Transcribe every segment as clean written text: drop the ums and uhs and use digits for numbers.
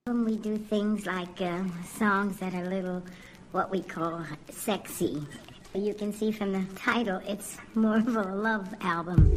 We do things like songs that are a little, what we call sexy. You can see from the title, it's more of a love album.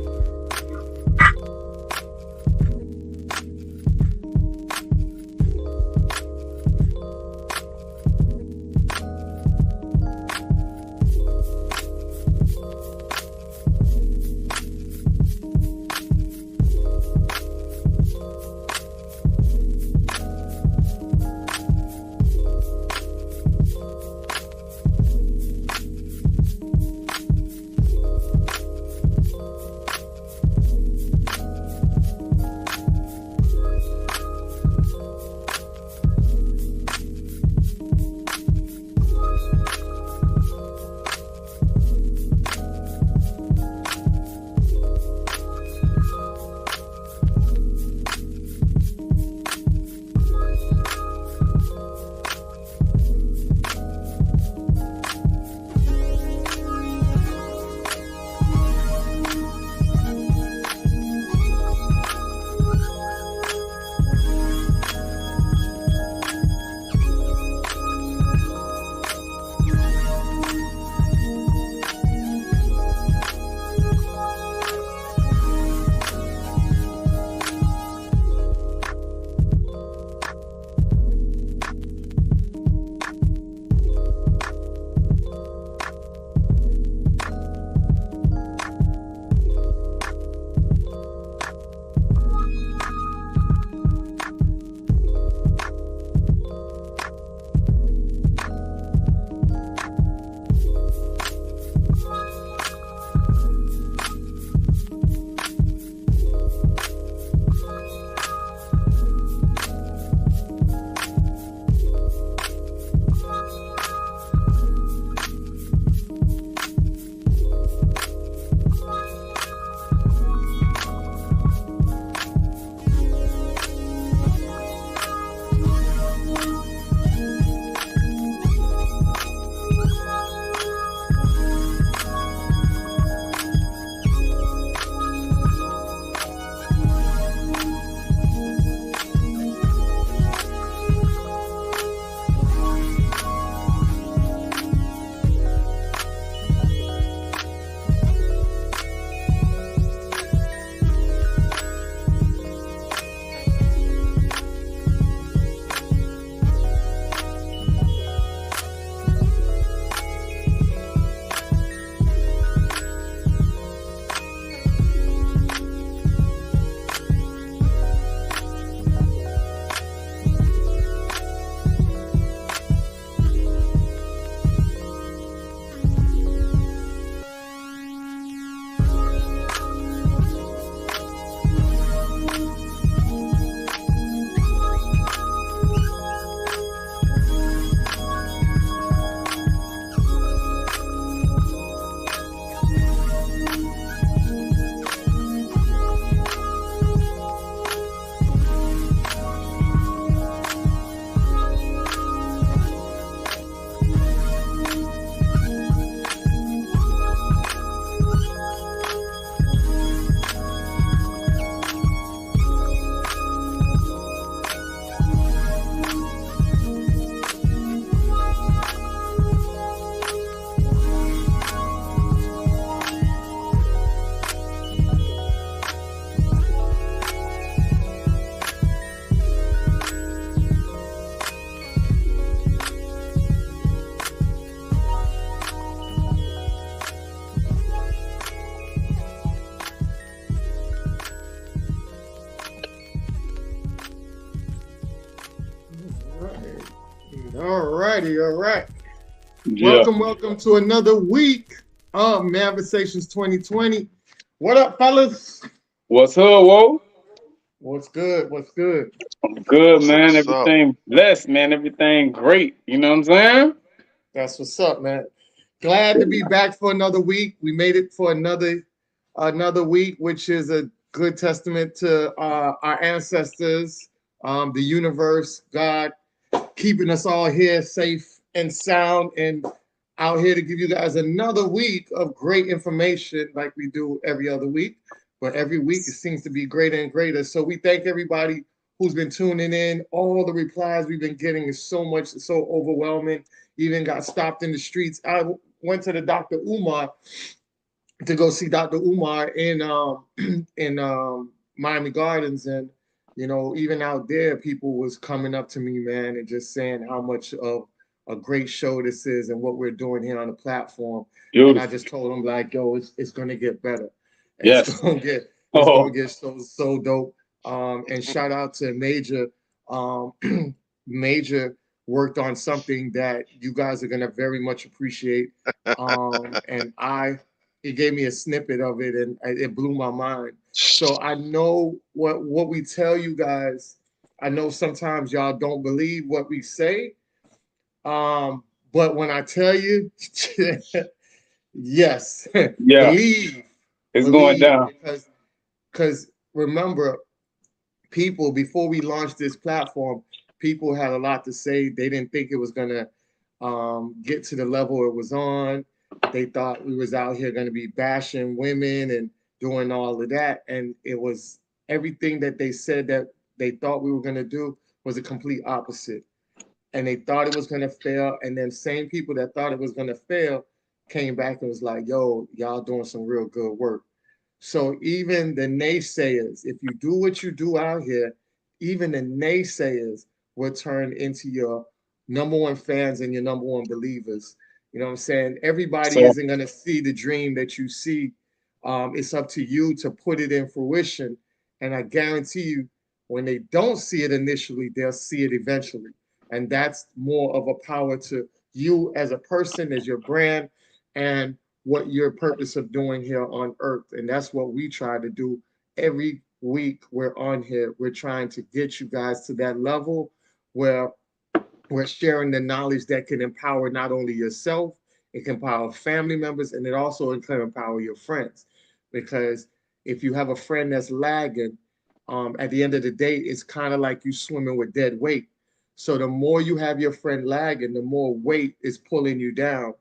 All right. Yeah. Welcome to another week of Manversations 2020. What up, fellas? What's up, whoa? What's good? I'm good, What's up? man. What's up? Everything blessed, man. Everything great. You know what I'm saying? That's what's up, man. Glad to be back for another week. We made it for another week, which is a good testament to our ancestors, the universe, God, keeping us all here safe and sound and out here to give you guys another week of great information like we do every other week. But every week it seems to be greater and greater. So we thank everybody who's been tuning in. All the replies we've been getting is so overwhelming. Even got stopped in the streets. I went to the Dr. Umar to go see Dr. Umar in Miami Gardens, and even out there, people was coming up to me, man, and just saying how much of a great show this is and what we're doing here on the platform. And I just told them like, yo, it's gonna get better. Yes. It's gonna get so dope. And shout out to Major. Major worked on something that you guys are gonna very much appreciate. And he gave me a snippet of it, and it blew my mind. So I know what we tell you guys. I know sometimes y'all don't believe what we say, but when I tell you, yes, believe. It's going down. Because remember, people, before we launched this platform, people had a lot to say. They didn't think it was gonna get to the level it was on. They thought we was out here going to be bashing women and doing all of that. And it was everything that they said that they thought we were going to do was a complete opposite. And they thought it was going to fail. And then same people that thought it was going to fail came back and was like, yo, y'all doing some real good work. So even the naysayers, if you do what you do out here, even the naysayers will turn into your number one fans and your number one believers. You know what I'm saying? Everybody isn't going to see the dream that you see. It's up to you to put it in fruition. And I guarantee you, when they don't see it initially, they'll see it eventually. And that's more of a power to you as a person, as your brand, and what your purpose of doing here on earth. And that's what we try to do every week. We're on here. We're trying to get you guys to that level where we're sharing the knowledge that can empower not only yourself, it can empower family members, and it also can empower your friends. Because if you have a friend that's lagging, at the end of the day, it's kind of like you swimming with dead weight. So the more you have your friend lagging, the more weight is pulling you down.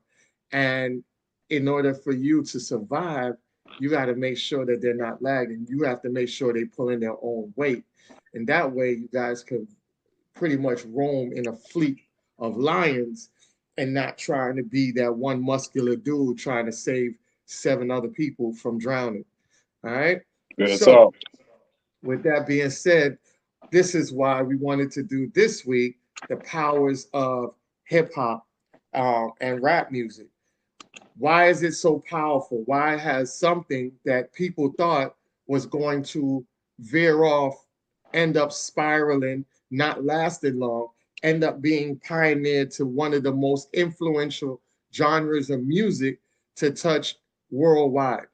And in order for you to survive, you got to make sure that they're not lagging. You have to make sure they pull in their own weight. And that way you guys can pretty much roam in a fleet of lions and not trying to be that one muscular dude trying to save 7 other people from drowning. All right. So with that being said, this is why we wanted to do this week the powers of hip hop and rap music. Why is it so powerful? Why has something that people thought was going to veer off, end up spiraling, not lasted long, end up being pioneered to one of the most influential genres of music to touch worldwide?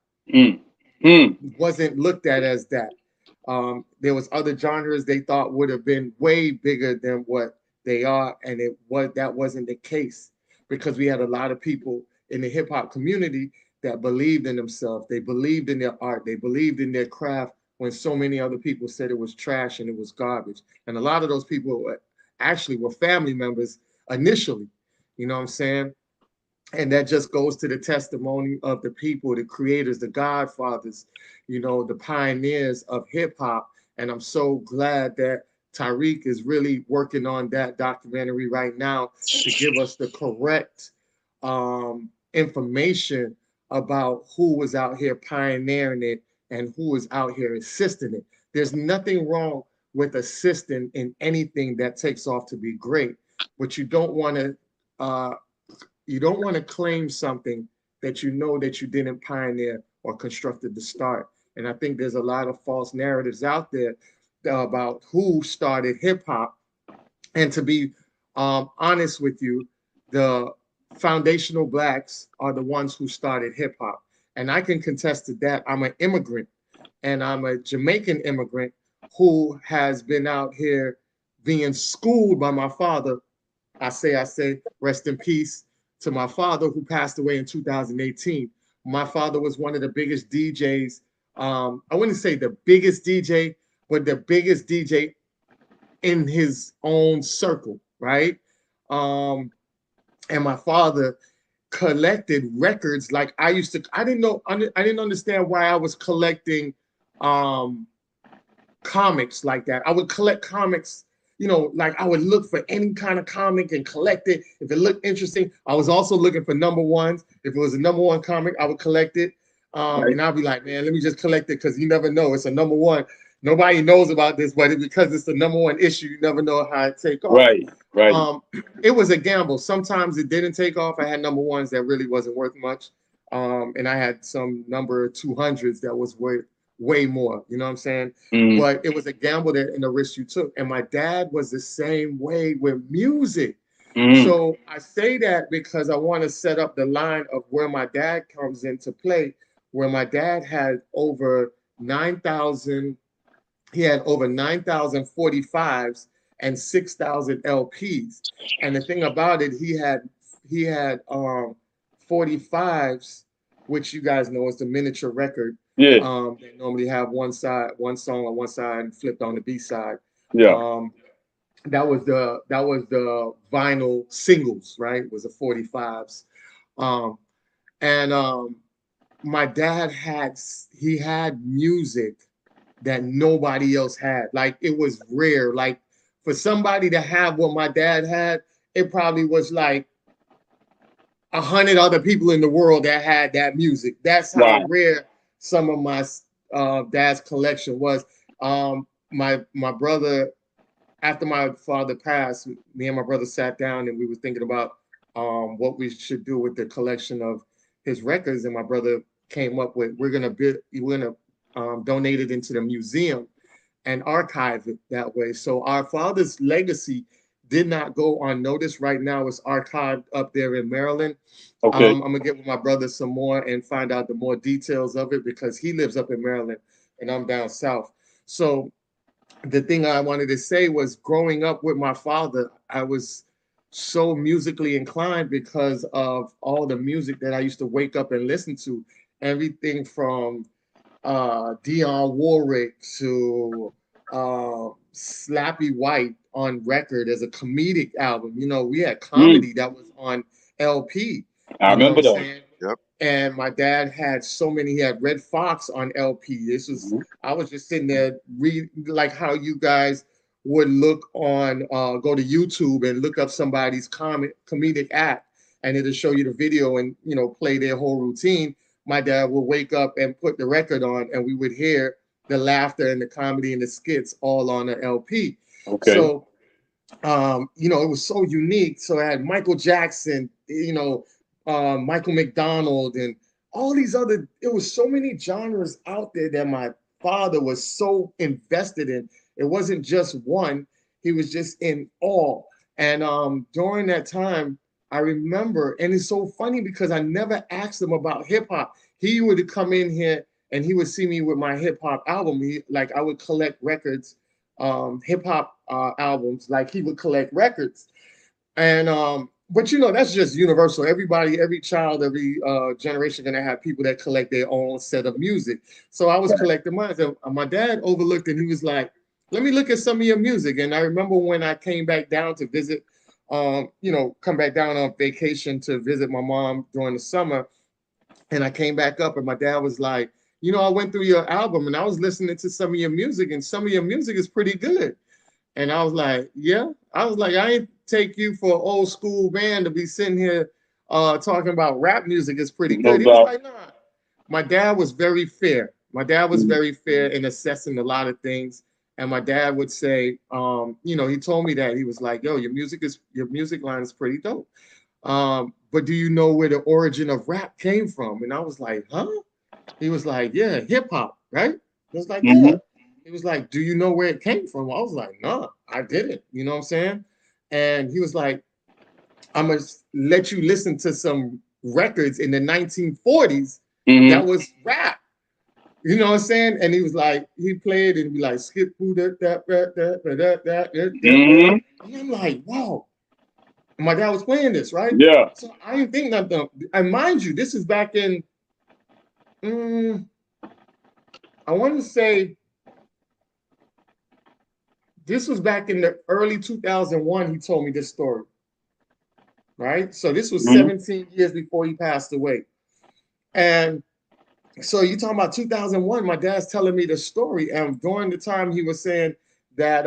Wasn't looked at as that. There was other genres they thought would have been way bigger than what they are, and that wasn't the case, because we had a lot of people in the hip hop community that believed in themselves. They believed in their art. They believed in their craft when so many other people said it was trash and it was garbage. And a lot of those people actually were family members initially, you know what I'm saying? And that just goes to the testimony of the people, the creators, the godfathers, the pioneers of hip hop. And I'm so glad that Tariq is really working on that documentary right now to give us the correct information about who was out here pioneering it and who was out here assisting it. There's nothing wrong with assisting in anything that takes off to be great, but you don't want to claim something that you know that you didn't pioneer or constructed to start. And I think there's a lot of false narratives out there about who started hip hop. And to be honest with you, the foundational blacks are the ones who started hip hop. And I can contest to that. I'm an immigrant, and I'm a Jamaican immigrant who has been out here being schooled by my father. I say, rest in peace to my father, who passed away in 2018. My father was one of the biggest DJs. I wouldn't say the biggest DJ, but the biggest DJ in his own circle, right? And my father collected records like I used to. I didn't understand why I was collecting comics like that. I would collect comics, you know, like I would look for any kind of comic and collect it. If it looked interesting, I was also looking for number ones. If it was a number one comic, I would collect it. Right. And I'll be like, man, let me just collect it because you never know. It's a number one. Nobody knows about this, but because it's the number one issue, you never know how it take off. Right. Right. It was a gamble. Sometimes it didn't take off. I had number ones that really wasn't worth much. And I had some number 200s that was way more, you know what I'm saying? Mm. But it was a gamble that and a risk you took. And my dad was the same way with music. So I say that because I want to set up the line of where my dad comes into play, where my dad had over 9,000, he had over 9,000 45s and 6,000 LPs. And the thing about it, he had 45s, which you guys know is the miniature record. Yeah. They normally have one song on one side and flipped on the B side. Yeah. That was the vinyl singles, right? It was the 45s. My dad had music that nobody else had. Like it was rare. Like for somebody to have what my dad had, it probably was like 100 other people in the world that had that music. That's how rare some of my dad's collection was. My brother, after my father passed, me and my brother sat down and we were thinking about what we should do with the collection of his records. And my brother came up with, we're gonna donate it into the museum and archive it that way. So our father's legacy did not go unnoticed. Right now it's archived up there in Maryland. Okay. I'm gonna get with my brother some more and find out the more details of it because he lives up in Maryland and I'm down south. So the thing I wanted to say was growing up with my father, I was so musically inclined because of all the music that I used to wake up and listen to. Everything from Dionne Warwick to Slappy White on record as a comedic album. You know, we had comedy that was on LP. I remember that. Yep. And my dad had so many. He had Red Fox on LP. This was I was just sitting there read like how you guys would look on go to YouTube and look up somebody's comedic act, and it'll show you the video and play their whole routine. My dad would wake up and put the record on, and we would hear the laughter and the comedy and the skits all on an LP. Okay. So, it was so unique. So I had Michael Jackson, Michael McDonald, and all these other. It was so many genres out there that my father was so invested in. It wasn't just one; he was just in all. And during that time, I remember, and it's so funny because I never asked him about hip hop. He would come in here and he would see me with my hip hop album. I would collect records, hip hop albums, like he would collect records. And but that's just universal. Everybody, every child, every generation gonna have people that collect their own set of music. So I was collecting mine. And my dad overlooked and he was like, "Let me look at some of your music." And I remember when I came back down to visit. Come back down on vacation to visit my mom during the summer. And I came back up and my dad was like, I went through your album and I was listening to some of your music and some of your music is pretty good. And I was like, yeah. I was like, I ain't take you for an old school man to be sitting here talking about rap music is pretty good. He was like, nah. My dad was very fair. My dad was very fair in assessing a lot of things. And my dad would say, he told me that he was like, yo, your music line is pretty dope. But do you know where the origin of rap came from? And I was like, huh? He was like, yeah, hip hop, right? I was like, yeah. He was like, do you know where it came from? I was like, no, I didn't. You know what I'm saying? And he was like, I'm going to let you listen to some records in the 1940s that was rap. You know what I'm saying? And he was like, he played and be like, skip through that. And I'm like, wow. And my dad was playing this, right? Yeah. So I didn't think nothing. And mind you, this is back in, I want to say, this was back in the early 2001. He told me this story, right? So this was 17 years before he passed away. And So you talking about 2001? My dad's telling me the story, and during the time he was saying that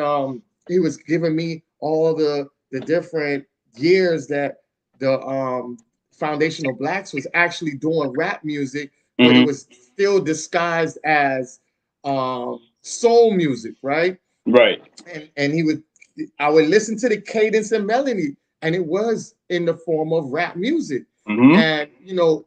he was giving me all the different years that the Foundational Blacks was actually doing rap music, but it Hmm. was still disguised as soul music, right? Right. And he would, I would listen to the cadence and melody, and it was in the form of rap music. Hmm. And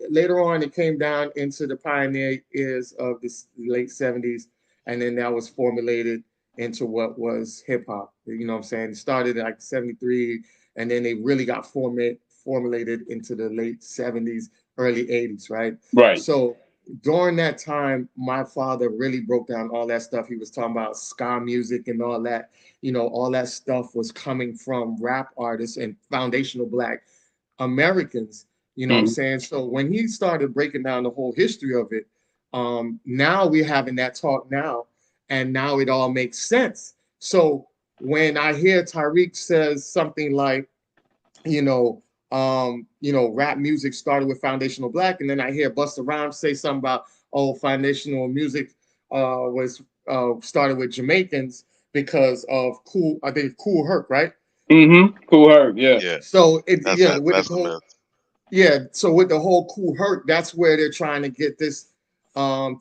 later on, it came down into the pioneer years of the late '70s, and then that was formulated into what was hip hop. You know what I'm saying? It started in like '73, and then they really got formulated into the late '70s, early '80s, right? Right. So during that time, my father really broke down all that stuff. He was talking about ska music and all that. All that stuff was coming from rap artists and foundational black Americans. You know what I'm Hmm. saying? So when he started breaking down the whole history of it, now we're having that talk now, and now it all makes sense. So when I hear Tariq says something like, you know, rap music started with Foundational Black, and then I hear Busta Rhymes say something about, oh, foundational music was started with Jamaicans because of I think Cool Herc, right? Hmm. Cool Herc. Yeah. Yeah, So that's a with that's the a whole myth. so with the whole Cool Herc, that's where they're trying to get this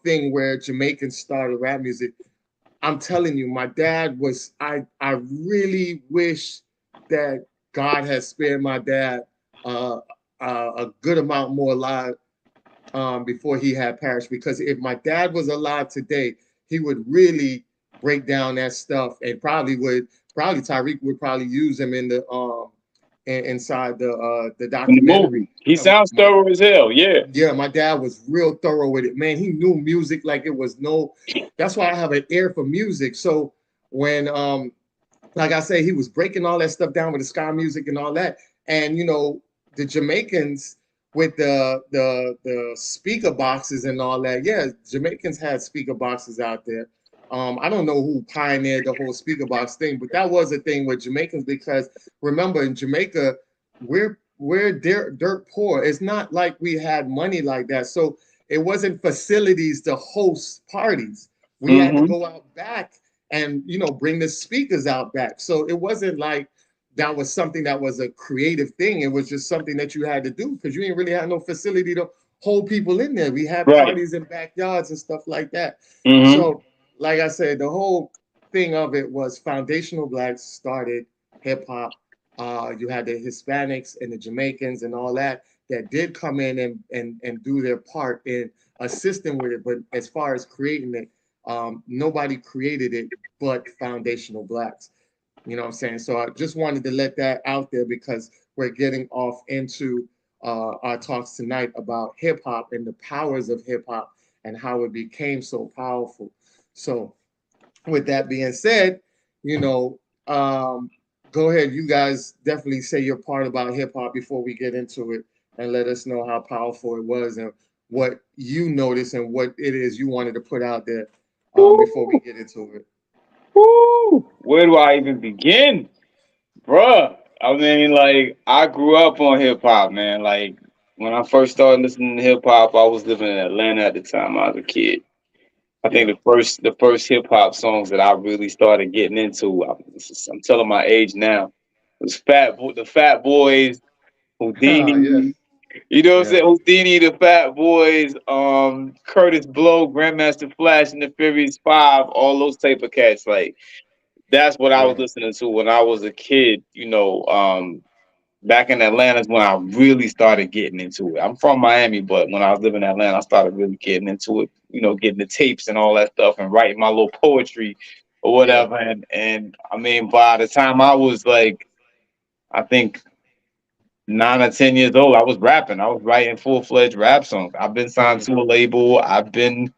thing where Jamaicans started rap music. I'm telling you, my dad was. I really wish that God had spared my dad uh, a good amount more alive before he had perished. Because if my dad was alive today, he would really break down that stuff, and probably Tyreek would probably use him in the inside the In the documentary. movie, he sounds My thorough as hell. Yeah. Yeah, my dad was real thorough with it. Man, he knew music like it was no. That's why I have an ear for music. So when like I say, he was breaking all that stuff down with the ska music and all that. And the Jamaicans with the speaker boxes and all that. Yeah, Jamaicans had speaker boxes out there. I don't know who pioneered the whole speaker box thing, but that was a thing with Jamaicans because remember in Jamaica, we're dirt poor. It's not like we had money like that. So it wasn't facilities to host parties. We had to Hmm. go out back and bring the speakers out back. So it wasn't like that was something that was a creative thing. It was just something that you had to do because you didn't really have no facility to hold people in there. We had Right. parties in backyards and stuff like that. Hmm. So, like I said, the whole thing of it was foundational blacks started hip hop. You had the Hispanics and the Jamaicans and all that did come in and do their part in assisting with it. But as far as creating it, nobody created it but foundational blacks. You know what I'm saying? So I just wanted to let that out there because we're getting off into our talks tonight about hip hop and the powers of hip hop and how it became so powerful. So with that being said, you know, um, go ahead. You guys definitely say your part about hip hop before we get into it and let us know how powerful it was and what you noticed and what it is you wanted to put out there before we Woo, get into it. woo. Where do I even begin, bruh? I mean, like, I grew up on hip hop, man. Like, when I first started listening to hip hop, I was living in Atlanta at the time I was a kid. I think Yeah. the first hip hop songs that I really started getting into, I'm telling my age now, was the Fat Boys, Yes. Houdini. You know what I'm Yeah. saying? Houdini, the Fat Boys, Curtis Blow, Grandmaster Flash, and the Furious Five, all those type of cats. Like that's what I was Yeah. listening to when I was a kid. Back in Atlanta is when I really started getting into it. I'm from Miami, but when I was living in Atlanta, I started really getting into it. Getting the tapes and all that stuff, and writing my little poetry or Yeah. whatever. And I mean, by the time I was like, I think 9 or 10 years old, I was rapping. I was writing full-fledged rap songs. I've been signed to Mhm. a label. I've been,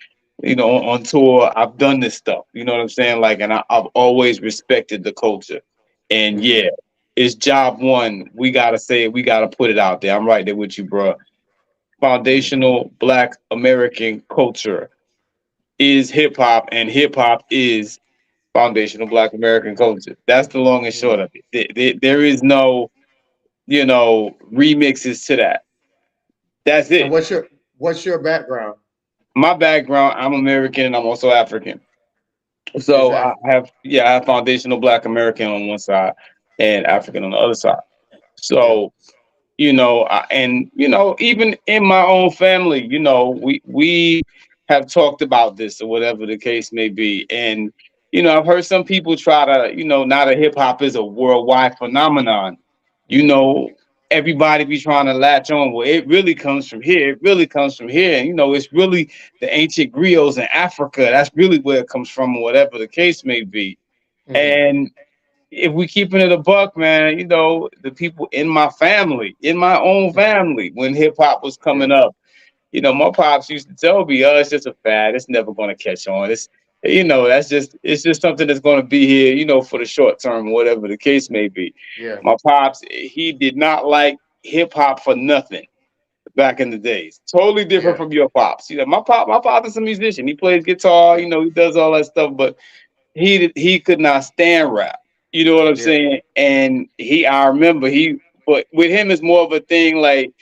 on tour. I've done this stuff. You know what I'm saying? Like, and I've always respected the culture. And Mhm. yeah, it's job one. We gotta say it. We gotta put it out there. I'm right there with you, bro. Mhm. Foundational Black American culture is hip hop, and hip hop is foundational Black American culture. That's the long and short Mhm. of it. There is no, remixes to that. That's And it. what's your background? my background, I'm American and I'm also African. So I Exactly. have, yeah, I have foundational Black American on one side and African on the other side. Yeah. So, and even in my own family, we have talked about this or whatever the case may be. And I've heard some people try to, now that hip hop is a worldwide phenomenon, you Mhm. know everybody be trying to latch on. Well, it really comes from here. It really comes from here. And it's really the ancient griots in Africa. That's really where it comes from, or whatever the case may be. Mhm. And if we keeping it a buck, man, the people in my family, in my own Mhm. family, when hip hop was Yeah. coming up, my pops used to tell me, "Oh, it's just a fad. It's never going to catch on. It's just something that's going to be here, for the short term, whatever the case may be." Yeah. My pops, he did not like hip hop for nothing back in the days. Totally different Yeah. from your pops. My father's a musician. He plays guitar. Yeah. He does all that stuff, but he could not stand rap. You know what I'm Yeah. saying? And I remember but with him, it's more of a thing like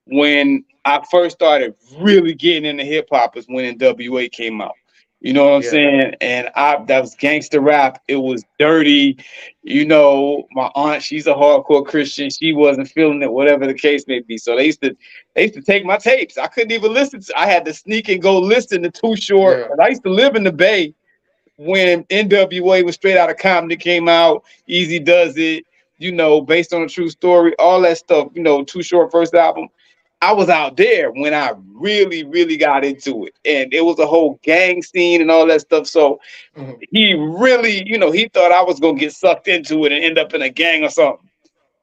when I first started really getting into hip hop is when NWA came out. You know what I'm Yeah. saying? And that was gangster rap. It was dirty. My aunt, she's a hardcore Christian. She wasn't feeling it, whatever the case may be. So they used to take my tapes. I couldn't even listen I had to sneak and go listen to Too Short. Yeah. And I used to live in the Bay when NWA was straight out of Compton came out. Easy Does It, based on a true story, all that stuff, Too Short first album. I was out there when I really, really got into it. And it was a whole gang scene and all that stuff. So Mhm. he really, he thought I was going to get sucked into it and end up in a gang or something.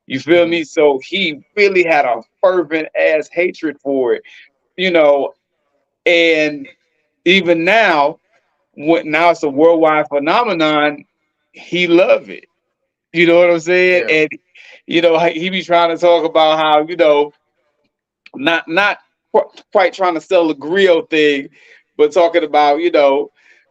You feel Mhm. me? So he really had a fervent ass hatred for it, you know, and even now it's a worldwide phenomenon. He love it. You know what I'm saying? Yeah. And he be trying to talk about how not quite trying to sell the griot thing, but talking about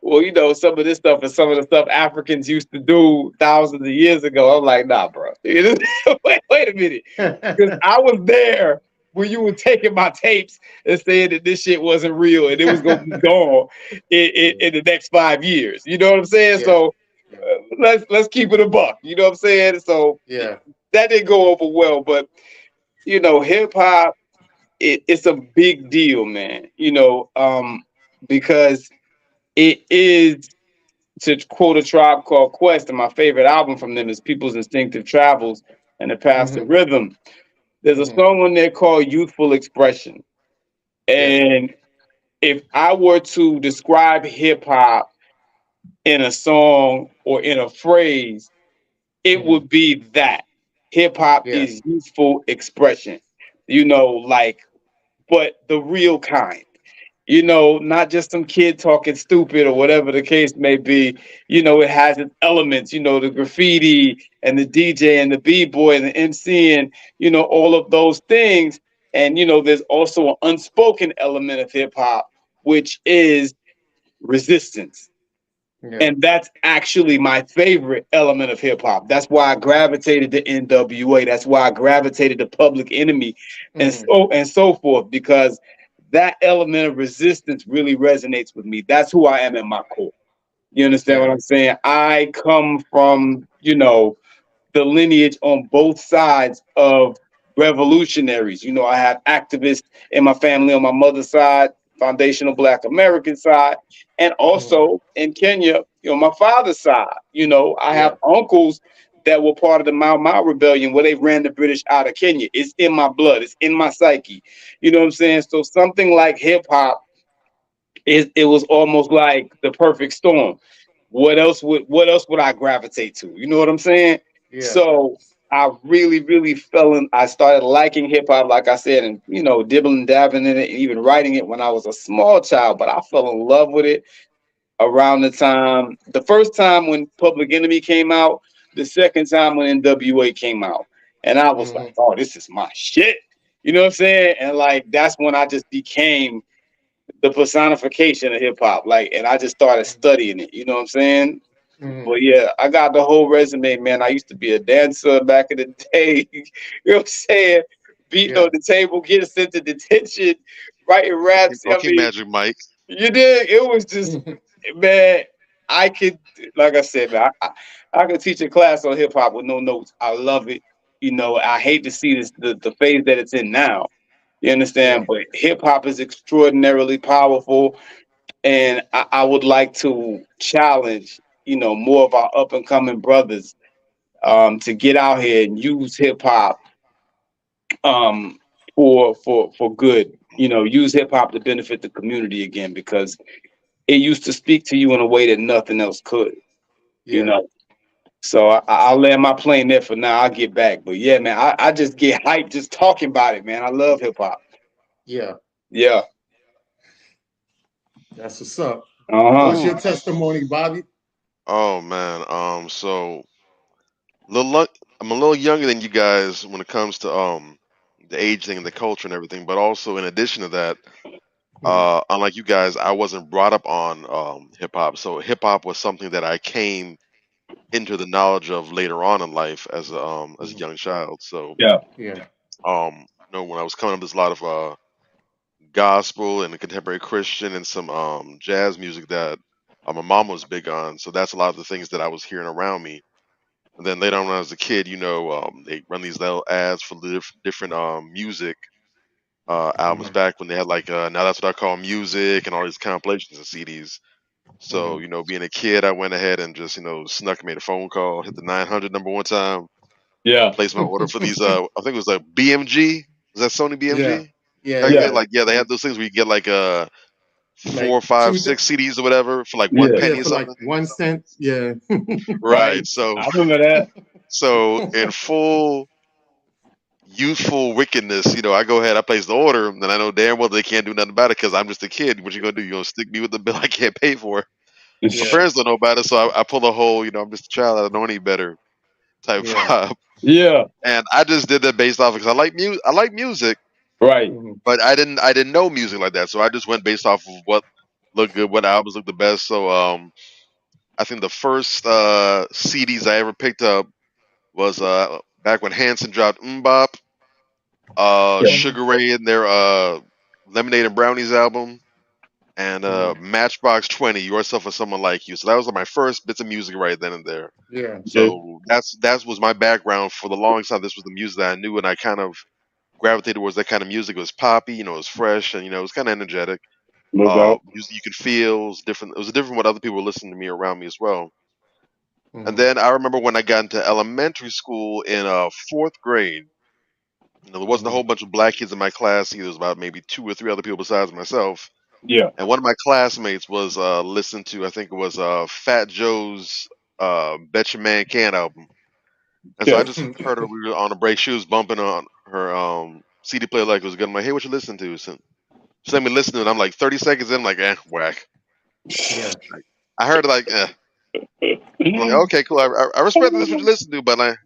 well, some of this stuff and some of the stuff Africans used to do thousands of years ago. I'm like, nah, bro. Wait a minute, because I was there when you were taking my tapes and saying that this shit wasn't real and it was gonna be gone in the next 5 years. You know what I'm saying? Yeah. So Yeah. let's keep it a buck. You know what I'm saying? So Yeah. that didn't go over well, but hip hop, it's a big deal, man. Because it is, to quote A Tribe Called Quest, and my favorite album from them is People's Instinctive Travels and The Path of Mhm. Rhythm. There's a Mhm. song on there called Youthful Expression. Yeah. And if I were to describe hip hop in a song or in a phrase, it Mhm. would be that hip hop Yeah. is youthful expression, like, but the real kind. Not just some kid talking stupid or whatever the case may be. It has its elements, the graffiti and the DJ and the B-boy and the MC and, all of those things. And, there's also an unspoken element of hip hop, which is resistance. Yeah. And that's actually my favorite element of hip hop. That's why I gravitated to NWA. That's why I gravitated to Public Enemy Mhm. and so forth, because that element of resistance really resonates with me. That's who I am at my core. You understand Yeah. what I'm saying? I come from, the lineage on both sides of revolutionaries. I have activists in my family on my mother's side, foundational Black American side, and Mhm. also in Kenya, my father's side. I have Yeah. uncles that were part of the Mau Mau rebellion where they ran the British out of Kenya. It's in my blood. It's in my psyche. You know what I'm saying? So something like hip hop, it was almost like the perfect storm. What else would I gravitate to? You know what I'm saying? Yeah. So I really, really I started liking hip hop, like I said, and dibbling, dabbing in it, and even writing it when I was a small child. But I fell in love with it around the first time when Public Enemy came out, the second time when NWA came out, and I was like, Mhm. oh, this is my shit. You know what I'm saying? And like that's when I just became the personification of hip hop. Like, and I just started studying it. You know what I'm saying? Mhm. But yeah, I got the whole resume, man. I used to be a dancer back in the day. You know what I'm saying? Beating Yeah. on the table, getting sent to detention, writing raps. I Okay, mean, Magic Mike. you did. It was just, man. I could, like I said, man, I could teach a class on hip hop with no notes. I love it. You know, I hate to see this the phase that it's in now. You Yeah. understand? But hip hop is extraordinarily powerful, and I would like to challenge, more of our up and coming brothers, to get out here and use hip hop, um, for good. Use hip hop to benefit the community again, because it used to speak to you in a way that nothing else could. You Yeah. know. So I'll land my plane there for now. I'll get back. But yeah, man, I just get hyped just talking about it, man. I love hip hop. Yeah. Yeah. That's what's up. Uh What's huh. Ooh. your testimony, Bobby? Oh man. So I'm a little younger than you guys when it comes to the age thing and the culture and everything. But also in addition to that, Mhm. unlike you guys, I wasn't brought up on hip hop. So hip hop was something that I came into the knowledge of later on in life as a Mhm. young child. So Yeah. Yeah. when I was coming up, there's a lot of gospel and contemporary Christian and some jazz music that my mom was big on. So that's a lot of the things that I was hearing around me. And then later on, when I was a kid, they run these little ads for the different music albums Mhm. back when they had like now that's what I call music and all these compilations and CDs. So Mhm. being a kid, I went ahead and just snuck made a phone call, hit the 900 number one time, Yeah. placed my order for these. I think it was like BMG. Was that Sony Yeah. BMG? Yeah. Back Yeah. then, Yeah. like yeah, they had those things where you get like Like four, five, two. six CDs or whatever for like one Yeah. Yeah, penny or for like something. 1 cent. Yeah. Right. Right. I remember that. So in full youthful wickedness, I go ahead, I place the order, and I know damn well they can't do nothing about it because I'm just a kid. What you gonna do? You gonna stick me with the bill I can't pay for? My Yeah. parents don't know about it, so I pull a whole, I'm just a child, I don't know any better type Yeah. vibe. Yeah. And I just did that based off because I like music. I like music, Right. Mhm. but I didn't know music like that, so I just went based off of what looked good, what albums looked the best. So I think the first CDs I ever picked up was back when Hanson dropped Mbop, Yeah. Mhm. Sugar Ray and their Lemonade and Brownies album, and Mhm. Matchbox 20, Yourself or Someone Like You. So that was like my first bits of music right then and there. Yeah. Okay. So that was my background for the longest time. This was the music that I knew, and I kind of gravitated towards that kind of music. It was poppy, it was fresh, and it was kind of energetic. No doubt. Music you could feel it was different. It was different what other people were listening to me around me as well. And Mhm. then I remember when I got into elementary school in fourth grade. There wasn't a Mhm. whole bunch of black kids in my class either. There was about maybe two or three other people besides myself. Yeah. And one of my classmates was listening to, I think it was Fat Joe's Bet Your Man Can album. And so I Okay. just heard her, we were on a break. She was bumping on her CD player like it was good. I'm like, hey, what you listening to? So she let me listen to it. I'm like 30 seconds in, I'm like, whack. Yeah. I heard like, I'm like, okay, cool. I respect that this is what you listen to, but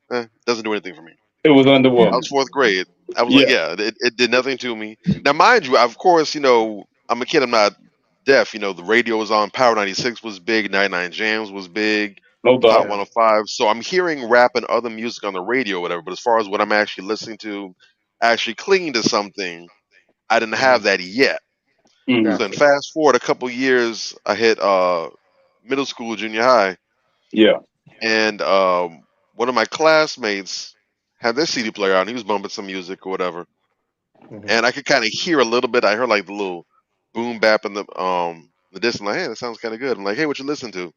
doesn't do anything for me. It was I was underwhelming. fourth grade. I was like, Yeah. yeah, it did nothing to me. Now, mind you, of course, I'm a kid. I'm not deaf. The radio was on. Power 96 was big. 99 Jams was big. No Hot doubt. Yeah. 105. So I'm hearing rap and other music on the radio, or whatever. But as far as what I'm actually listening to, actually clinging to something, I didn't have Mhm. that yet. Hmm. So then Gotcha. fast forward a couple years, I hit middle school, junior high, Yeah. and one of my classmates had their CD player on. He was bumping some music or whatever, Mhm. and I could kind of hear a little bit. I heard like the little boom bap in the distance. Like, hey, that sounds kind of good. I'm like, hey, what you listen to?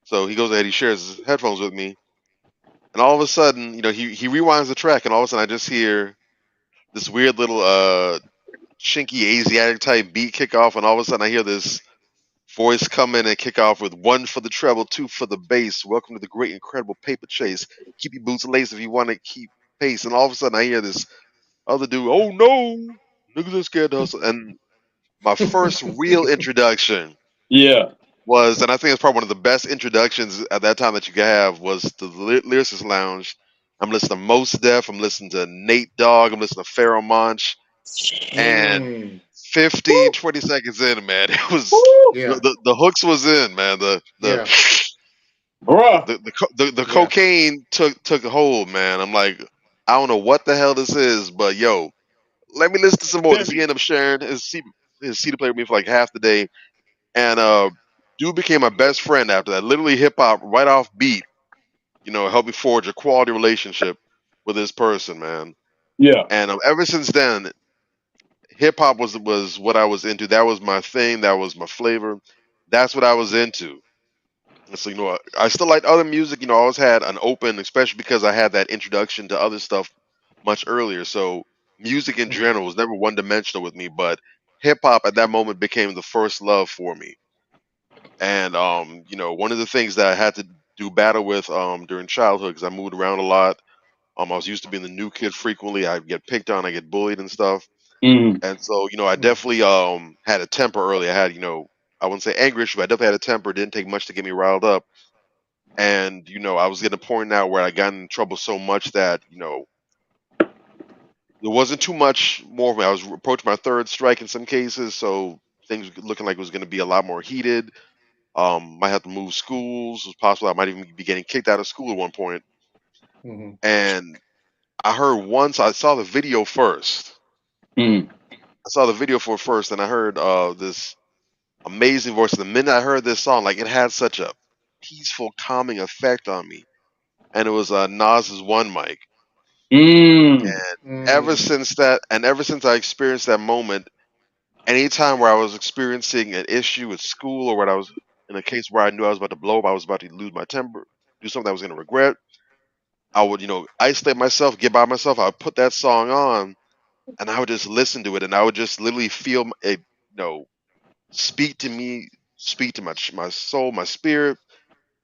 So he goes ahead, he shares his headphones with me, and all of a sudden, he rewinds the track, and all of a sudden, I just hear this weird little chinky Asiatic type beat kick off, and all of a sudden, I hear this voice come in and kick off with one for the treble, two for the bass. Welcome to the great, incredible paper chase. Keep your boots laced if you want to keep pace. And all of a sudden, I hear this other dude, oh no, niggas are scared to hustle. And my first real introduction Yeah. was, and I think it's probably one of the best introductions at that time that you could have, was the Lyricist Lounge. I'm listening to Mos Def, I'm listening to Nate Dogg, I'm listening to Pharoah Monch, and Mm. 15, 20 seconds in, man, it was Woo. Yeah. the hooks was in, man. Yeah. Bruh. The Yeah. cocaine took hold, man. I'm like, I don't know what the hell this is, but yo, let me listen to some more. This he Very. ended up sharing his CD player with me for like half the day, and dude became my best friend after that. Literally hip hop right off beat, helped me forge a quality relationship with this person, man. Yeah. And ever since then, hip hop was what I was into. That was my thing. That was my flavor. That's what I was into. And so I still liked other music. I always had an open, especially because I had that introduction to other stuff much earlier. So music in Mhm. general was never one dimensional with me, but hip hop at that moment became the first love for me. And one of the things that I had to do battle with during childhood, because I moved around a lot. I was used to being the new kid frequently. I get picked on, I get bullied and stuff. Mm. And so, I Mhm. definitely had a temper early. I had, I wouldn't say anger issue, but I definitely had a temper. It didn't take much to get me riled up. And, I was getting a point now where I got in trouble so much that, there wasn't too much more of me. I was approaching my third strike in some cases, so things were looking like it was going to be a lot more heated. Might have to move schools. It's possible I might even be getting kicked out of school at one point. Mhm. And I heard once I saw the video first. Mm. I saw the video for it first, and I heard this amazing voice. And the minute I heard this song, like it had such a peaceful, calming effect on me. And it was Nas's One Mic. Mm. And ever Mm. since that, and ever since I experienced that moment, anytime where I was experiencing an issue at school or when I was in a case where I knew I was about to blow up, I was about to lose my temper, do something I was going to regret, I would, isolate myself, get by myself. I would put that song on and I would just listen to it and I would just literally feel it, speak to me, speak to my soul, my spirit.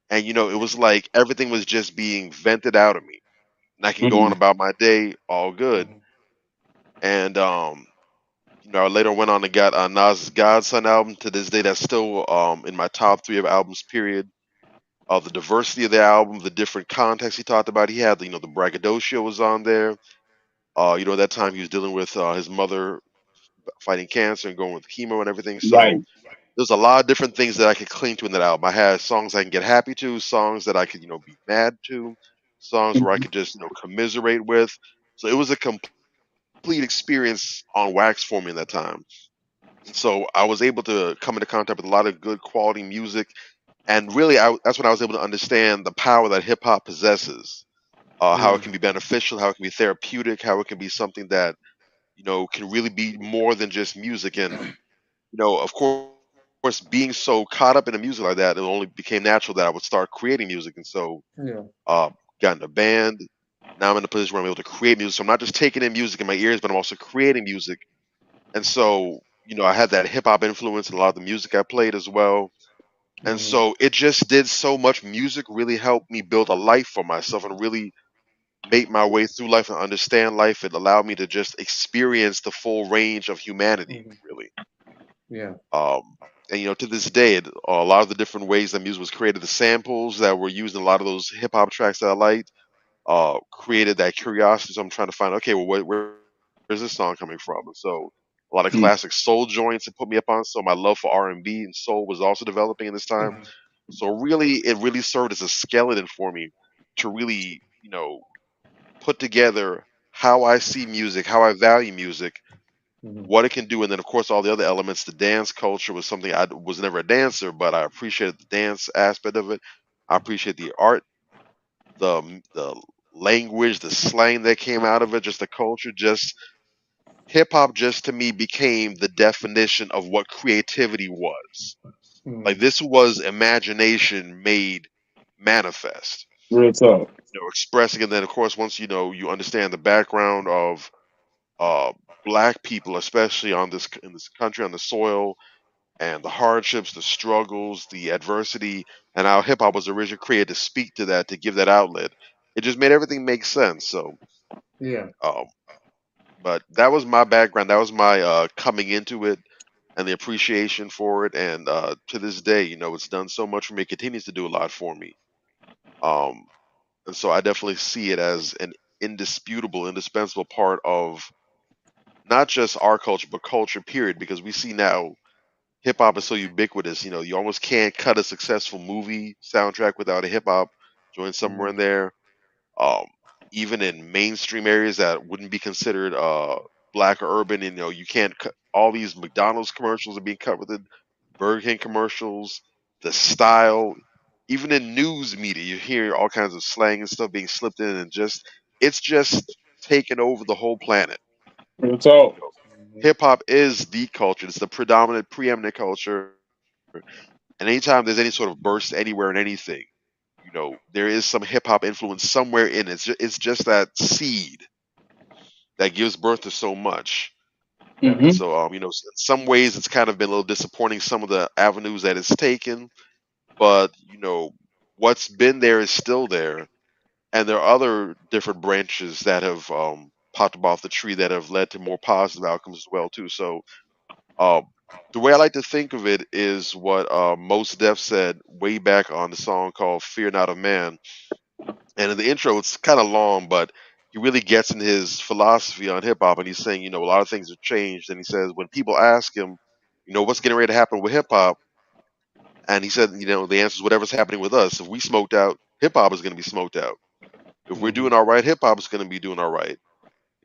And, it was like everything was just being vented out of me. And I can go on Mm. about my day all good. Mhm. And, I later went on and got Nas's Godson album. To this day, that's still in my top three of albums. Period. The diversity of the album, the different contexts he talked about. He had, the braggadocio was on there. At that time he was dealing with his mother fighting cancer and going with chemo and everything. So Right. there's a lot of different things that I could cling to in that album. I had songs I can get happy to, songs that I could, be mad to, songs where I Mhm. could just, commiserate with. So it was a complete experience on wax for me in that time. So I was able to come into contact with a lot of good quality music, and really, that's when I was able to understand the power that hip hop possesses. How it Mm. can be beneficial, how it can be therapeutic, how it can be something that can really be more than just music. And of course, being so caught up in the music like that, it only became natural that I would start creating music. And so, Yeah. uh, got in a band. Now I'm in a position where I'm able to create music. So I'm not just taking in music in my ears, but I'm also creating music. And so, I had that hip hop influence in a lot of the music I played as well. And Mhm. so it just did so much. Music really helped me build a life for myself and really make my way through life and understand life. It allowed me to just experience the full range of humanity, Mhm. really. Yeah. Um, and to this day, a lot of the different ways that music was created, the samples that were used in a lot of those hip hop tracks that I liked, created that curiosity. So I'm trying to find, okay, well, where's this song coming from? And so a lot of Mm. classic soul joints it put me up on. So my love for R&B and soul was also developing in this time. Mhm. So really, it really served as a skeleton for me to really, put together how I see music, how I value music, Mhm. what it can do, and then of course all the other elements. The dance culture was something I was never a dancer, but I appreciated the dance aspect of it. I appreciate the art, the language, the slang that came out of it, just the culture. Just hip hop, just to me, became the definition of what creativity was. Like Mhm. this was imagination made manifest. Real talk. Expressing, and then of course once you understand the background of uh, black people, especially on this in this country, on the soil, and the hardships, the struggles, the adversity, and how hip hop was originally created to speak to that, to give that outlet. It just made everything make sense. So, Yeah. um, but that was my background. That was my coming into it and the appreciation for it. And to this day, it's done so much for me. It continues to do a lot for me. Um, and so I definitely see it as an indisputable, indispensable part of not just our culture, but culture, period. Because we see now hip hop is so ubiquitous. You almost can't cut a successful movie soundtrack without a hip hop joint somewhere Mhm. in there. Um, Even in mainstream areas that wouldn't be considered black or urban, and you can't cut all these McDonald's commercials are being cut with it, Burger King commercials, the style, even in news media, you hear all kinds of slang and stuff being slipped in, and it's just taken over the whole planet. Real talk. Hip hop is the culture; it's the preeminent culture. And anytime there's any sort of burst anywhere in anything, there is some hip hop influence somewhere in it. It's just that seed that gives birth to so much. Mm-hmm. And so, in some ways, it's kind of been a little disappointing some of the avenues that it's taken, but what's been there is still there, and there are other different branches that have popped up off the tree that have led to more positive outcomes as well too. So, um, the way I like to think of it is what Mos Def said way back on the song called "Fear Not of Man." And in the intro, it's kind of long, but he really gets in his philosophy on hip hop, and he's saying, a lot of things have changed. And he says, when people ask him, what's getting ready to happen with hip hop, and he said, the answer is whatever's happening with us. If we smoked out, hip hop is going to be smoked out. If we're doing all right, hip hop is going to be doing all right.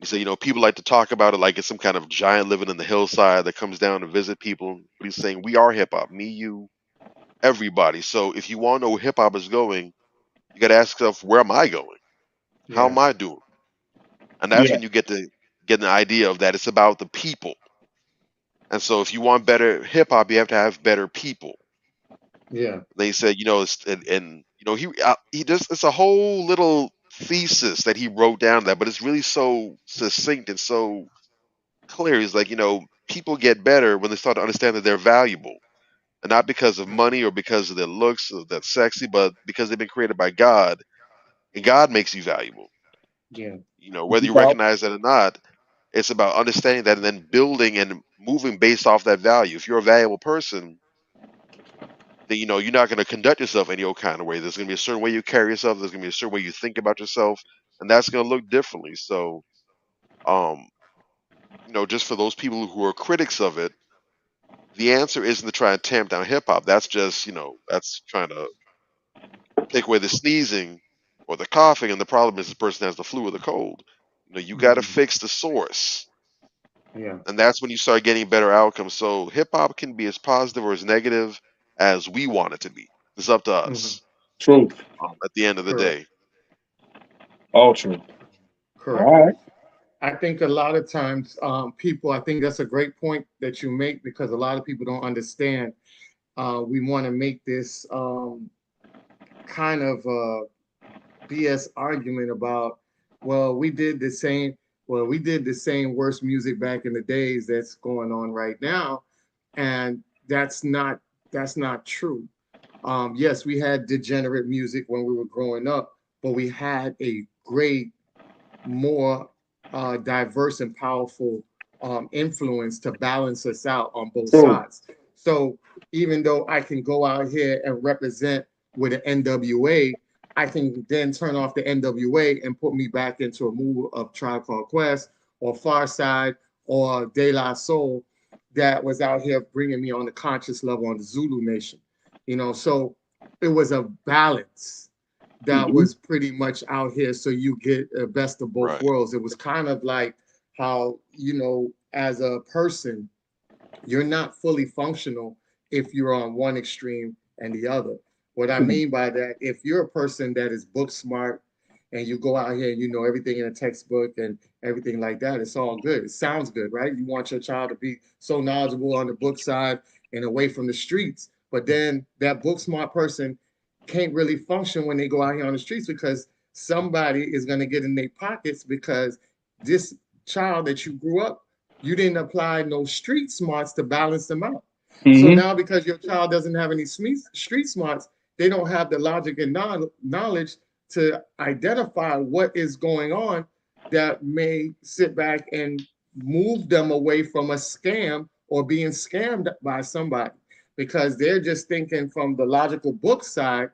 He said, people like to talk about it like it's some kind of giant living in the hillside that comes down to visit people. But he's saying, we are hip hop, me, you, everybody. So if you want to know where hip hop is going, you got to ask yourself, where am I going? How Yeah. am I doing? And that's Yeah. when you get an idea of that. It's about the people. And so if you want better hip hop, you have to have better people. Yeah. They said, he just it's a whole little thesis that he wrote down that, but it's really so succinct and so clear. He's like, people get better when they start to understand that they're valuable. And not because of money or because of their looks or that's sexy, but because they've been created by God. And God makes you valuable. Yeah. Whether you recognize that or not, it's about understanding that and then building and moving based off that value. If you're a valuable person, then you're not going to conduct yourself any old kind of way. There's going to be a certain way you carry yourself. There's going to be a certain way you think about yourself, and that's going to look differently. So, um, just for those people who are critics of it, the answer isn't to try and tamp down hip hop. That's just that's trying to take away the sneezing or the coughing, and the problem is this person has the flu or the cold. You got to fix the source. Yeah. And that's when you start getting better outcomes. So hip hop can be as positive or as negative as we want it to be. It's up to us True. at the end of the Correct. day. All true. Correct. All right. I think a lot of times people, I think that's a great point that you make because a lot of people don't understand. We want to make this kind of BS argument about, well, we did the same worst music back in the days that's going on right now, and that's not true. Yes, we had degenerate music when we were growing up, but we had a great, more diverse and powerful influence to balance us out on both True. sides. So even though I can go out here and represent with an NWA, I can then turn off the NWA and put me back into a mood of Tribe Called Quest or Far Side or De La Soul that was out here bringing me on the conscious level on the Zulu Nation. So it was a balance that Mm-hmm. was pretty much out here. So you get the best of both Right. worlds. It was kind of like how, as a person, you're not fully functional if you're on one extreme and the other. What I mean by that, if you're a person that is book smart and you go out here and you know everything in a textbook and everything like that, it's all good. It sounds good, right? You want your child to be so knowledgeable on the book side and away from the streets. But then that book smart person can't really function when they go out here on the streets because somebody is going to get in their pockets because this child that you grew up, you didn't apply no street smarts to balance them out. So Mm-hmm. now because your child doesn't have any street smarts, they don't have the logic and knowledge to identify what is going on that may sit back and move them away from a scam or being scammed by somebody because they're just thinking from the logical book side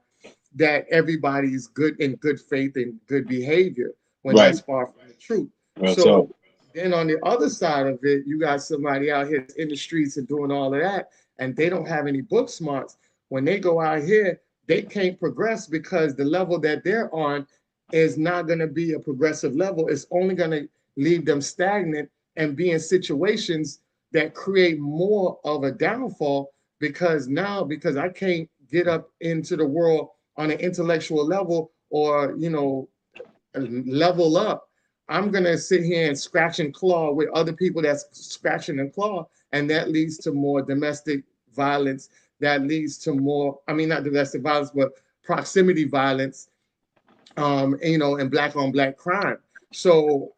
that everybody's good in good faith and good behavior when Right. that's far from the truth. Real talk. So then on the other side of it, you got somebody out here in the streets and doing all of that, and they don't have any book smarts. When they go out here, they can't progress because the level that they're on is not going to be a progressive level. It's only going to leave them stagnant and be in situations that create more of a downfall because I can't get up into the world on an intellectual level or, level up. I'm going to sit here and scratch and claw with other people that's scratching and claw. And that leads to more domestic violence. That leads to more, I mean, not domestic violence, but proximity violence, and black on black crime. So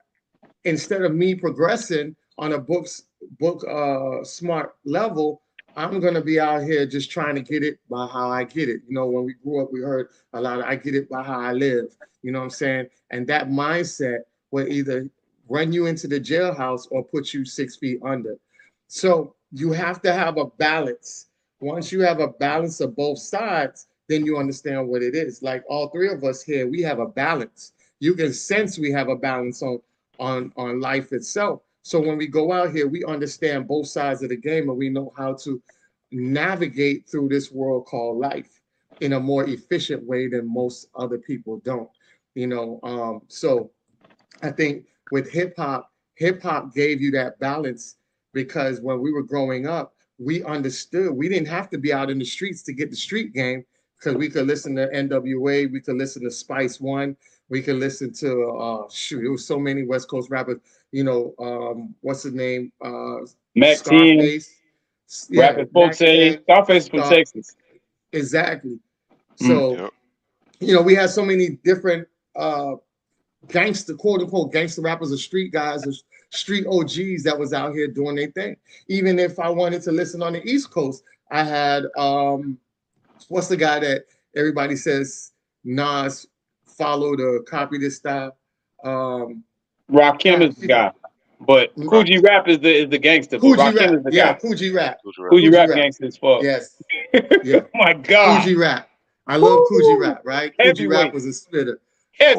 instead of me progressing on a book smart level, I'm gonna be out here just trying to get it by how I get it. When we grew up, we heard a lot of I get it by how I live. You know what I'm saying? And that mindset will either run you into the jailhouse or put you 6 feet under. So you have to have a balance. Once you have a balance of both sides, then you understand what it is. Like all three of us here, we have a balance. You can sense we have a balance on life itself. So when we go out here, we understand both sides of the game and we know how to navigate through this world called life in a more efficient way than most other people don't. So I think with hip hop gave you that balance because when we were growing up, we understood we didn't have to be out in the streets to get the street game because we could listen to NWA, we could listen to Spice One, we could listen to it was so many West Coast rappers. What's his name? Mac 10, Scarface. Rapid Folks say Scarface from Texas. Exactly. So, we had so many different gangster, quote unquote, gangster rappers or street guys or street OGs that was out here doing their thing. Even if I wanted to listen on the East Coast, I had what's the guy that everybody says Nas followed or copied his style? Rakim is the guy, but Kool G Rap is the gangster. Kool G Rap, is the guy. Kool G Rap. Kool G Rap gangster as fuck. Yes. Yeah. Oh my God. Kool G Rap. I love Kool G Rap, right? Kool G Rap was a spitter. He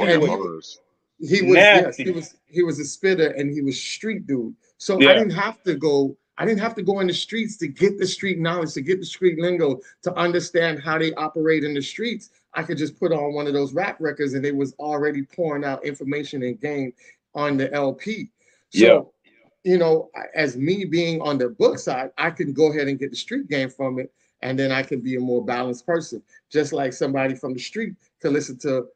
was a spitter and he was street dude. So I didn't have to go in the streets to get the street knowledge, to get the street lingo, to understand how they operate in the streets. I could just put on one of those rap records and they was already pouring out information and game on the LP. So, as me being on the book side, I can go ahead and get the street game from it. And then I can be a more balanced person. Just like somebody from the street could listen to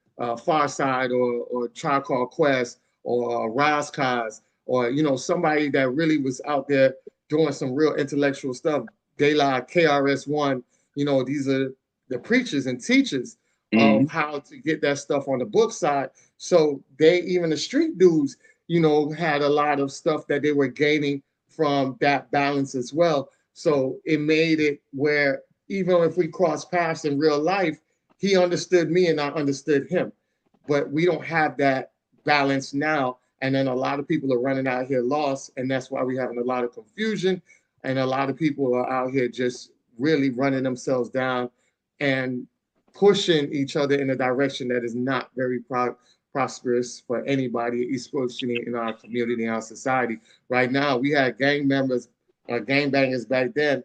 Far Side or Tribe Called Quest or Ras Kass or, somebody that really was out there doing some real intellectual stuff. De La, KRS-One, these are the preachers and teachers of how to get that stuff on the book side. So even the street dudes, had a lot of stuff that they were gaining from that balance as well. So it made it where even if we cross paths in real life, he understood me and I understood him. But we don't have that balance now. And then a lot of people are running out here lost. And that's why we're having a lot of confusion. And a lot of people are out here just really running themselves down and pushing each other in a direction that is not very prosperous for anybody, especially in our community and our society. Right now, we had gangbangers back then,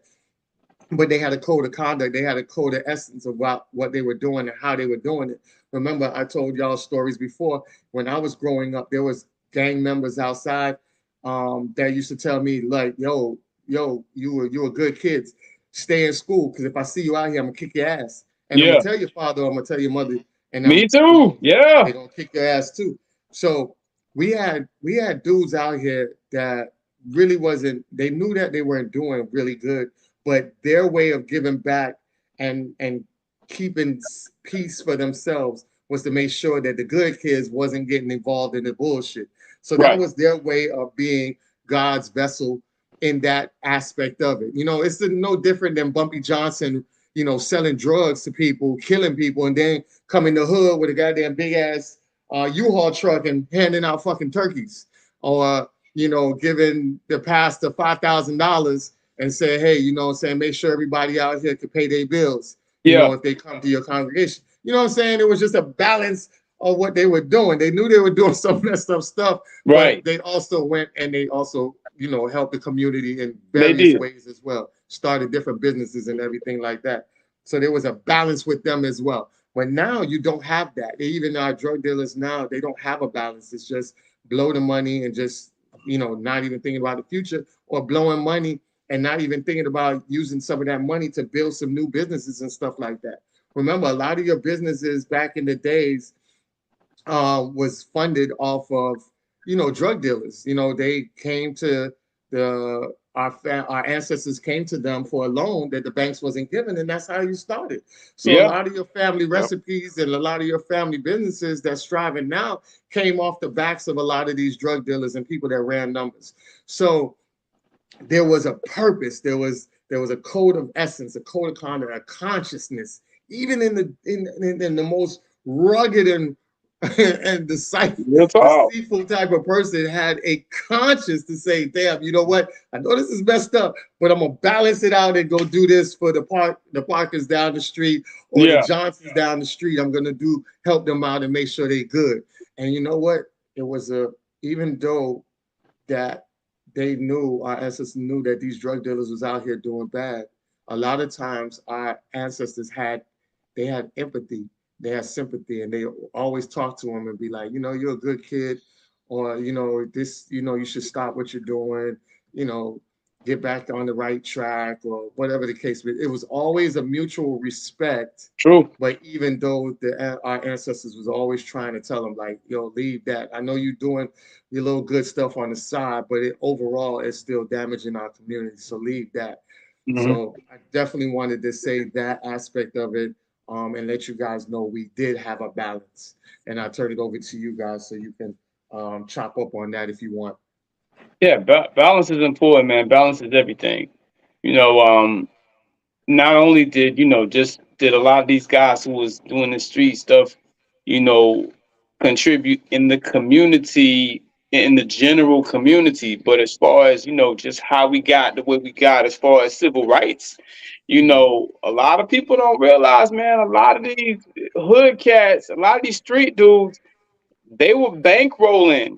but they had a code of conduct. They had a code of essence about what they were doing and how they were doing it. Remember, I told y'all stories before. When I was growing up, there was gang members outside that used to tell me like, yo, you were good kids. Stay in school, because if I see you out here, I'm gonna kick your ass. And I'm gonna tell your father, I'm gonna tell your mother. And me too. Yeah. They're gonna kick your ass too. So we had dudes out here that really wasn't, they knew that they weren't doing really good, but their way of giving back and keeping peace for themselves was to make sure that the good kids wasn't getting involved in the bullshit. So that was their way of being God's vessel in that aspect of it. It's no different than Bumpy Johnson, selling drugs to people, killing people, and then come in the hood with a goddamn big ass U-Haul truck and handing out fucking turkeys, or giving the pastor $5,000 and say, hey, make sure everybody out here can pay their bills, if they come to your congregation. It was just a balance of what they were doing. They knew they were doing some messed up stuff, but they also went and they also, helped the community in various ways as well. Started different businesses and everything like that. So there was a balance with them as well. But now you don't have that. Even our drug dealers now, they don't have a balance. It's just blow the money and just not even thinking about the future, or blowing money and not even thinking about using some of that money to build some new businesses and stuff like that. Remember, a lot of your businesses back in the days was funded off of, drug dealers. They came to our ancestors came to them for a loan that the banks wasn't giving, and that's how you started. So a Yeah. lot of your family recipes and a lot of your family businesses that's thriving now came off the backs of a lot of these drug dealers and people that ran numbers. So there was a purpose, there was a code of essence, a code of conduct, a consciousness, even in the most rugged and deceitful type of person had a conscience to say, damn, you know what? I know this is messed up, but I'm gonna balance it out and go do this for the Parkers down the street or the Johnsons down the street. I'm gonna help them out and make sure they're good. And you know what? It was even though that our ancestors knew that these drug dealers was out here doing bad, a lot of times our ancestors had empathy, they had sympathy, and they always talk to them and be like, you're a good kid, or you should stop what you're doing, get back on the right track, or whatever the case was. It was always a mutual respect. True. But even though our ancestors was always trying to tell them, like, leave that. I know you're doing your little good stuff on the side, but overall it's still damaging our community. So leave that. Mm-hmm. So I definitely wanted to say that aspect of it, and let you guys know we did have a balance. And I'll turn it over to you guys so you can chop up on that if you want. Yeah, balance is important, man. Balance is everything. Not only did a lot of these guys who was doing the street stuff, contribute in the community, in the general community, but as far as just how we got the way we got as far as civil rights, a lot of people don't realize, man, a lot of these hood cats, a lot of these street dudes, they were bankrolling,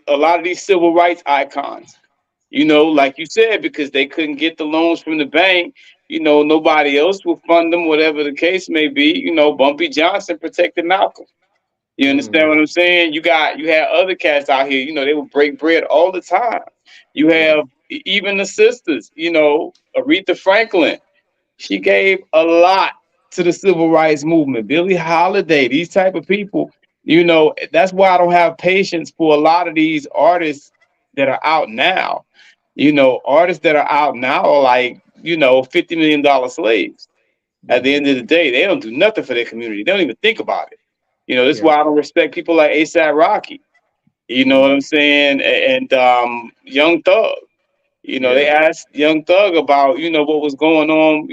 a lot of these civil rights icons, like you said, because they couldn't get the loans from the bank. Nobody else will fund them, whatever the case may be. Bumpy Johnson protected Malcolm. You understand what I'm saying? You had other cats out here, they would break bread all the time. You have even the sisters, Aretha Franklin. She gave a lot to the civil rights movement. Billie Holiday, these type of people, that's why I don't have patience for a lot of these artists that are out now. Artists that are out now are like, $50 million slaves. At the end of the day, they don't do nothing for their community. They don't even think about it. This is why I don't respect people like A$AP Rocky. You know what I'm saying? And Young Thug. They asked Young Thug about, what was going on,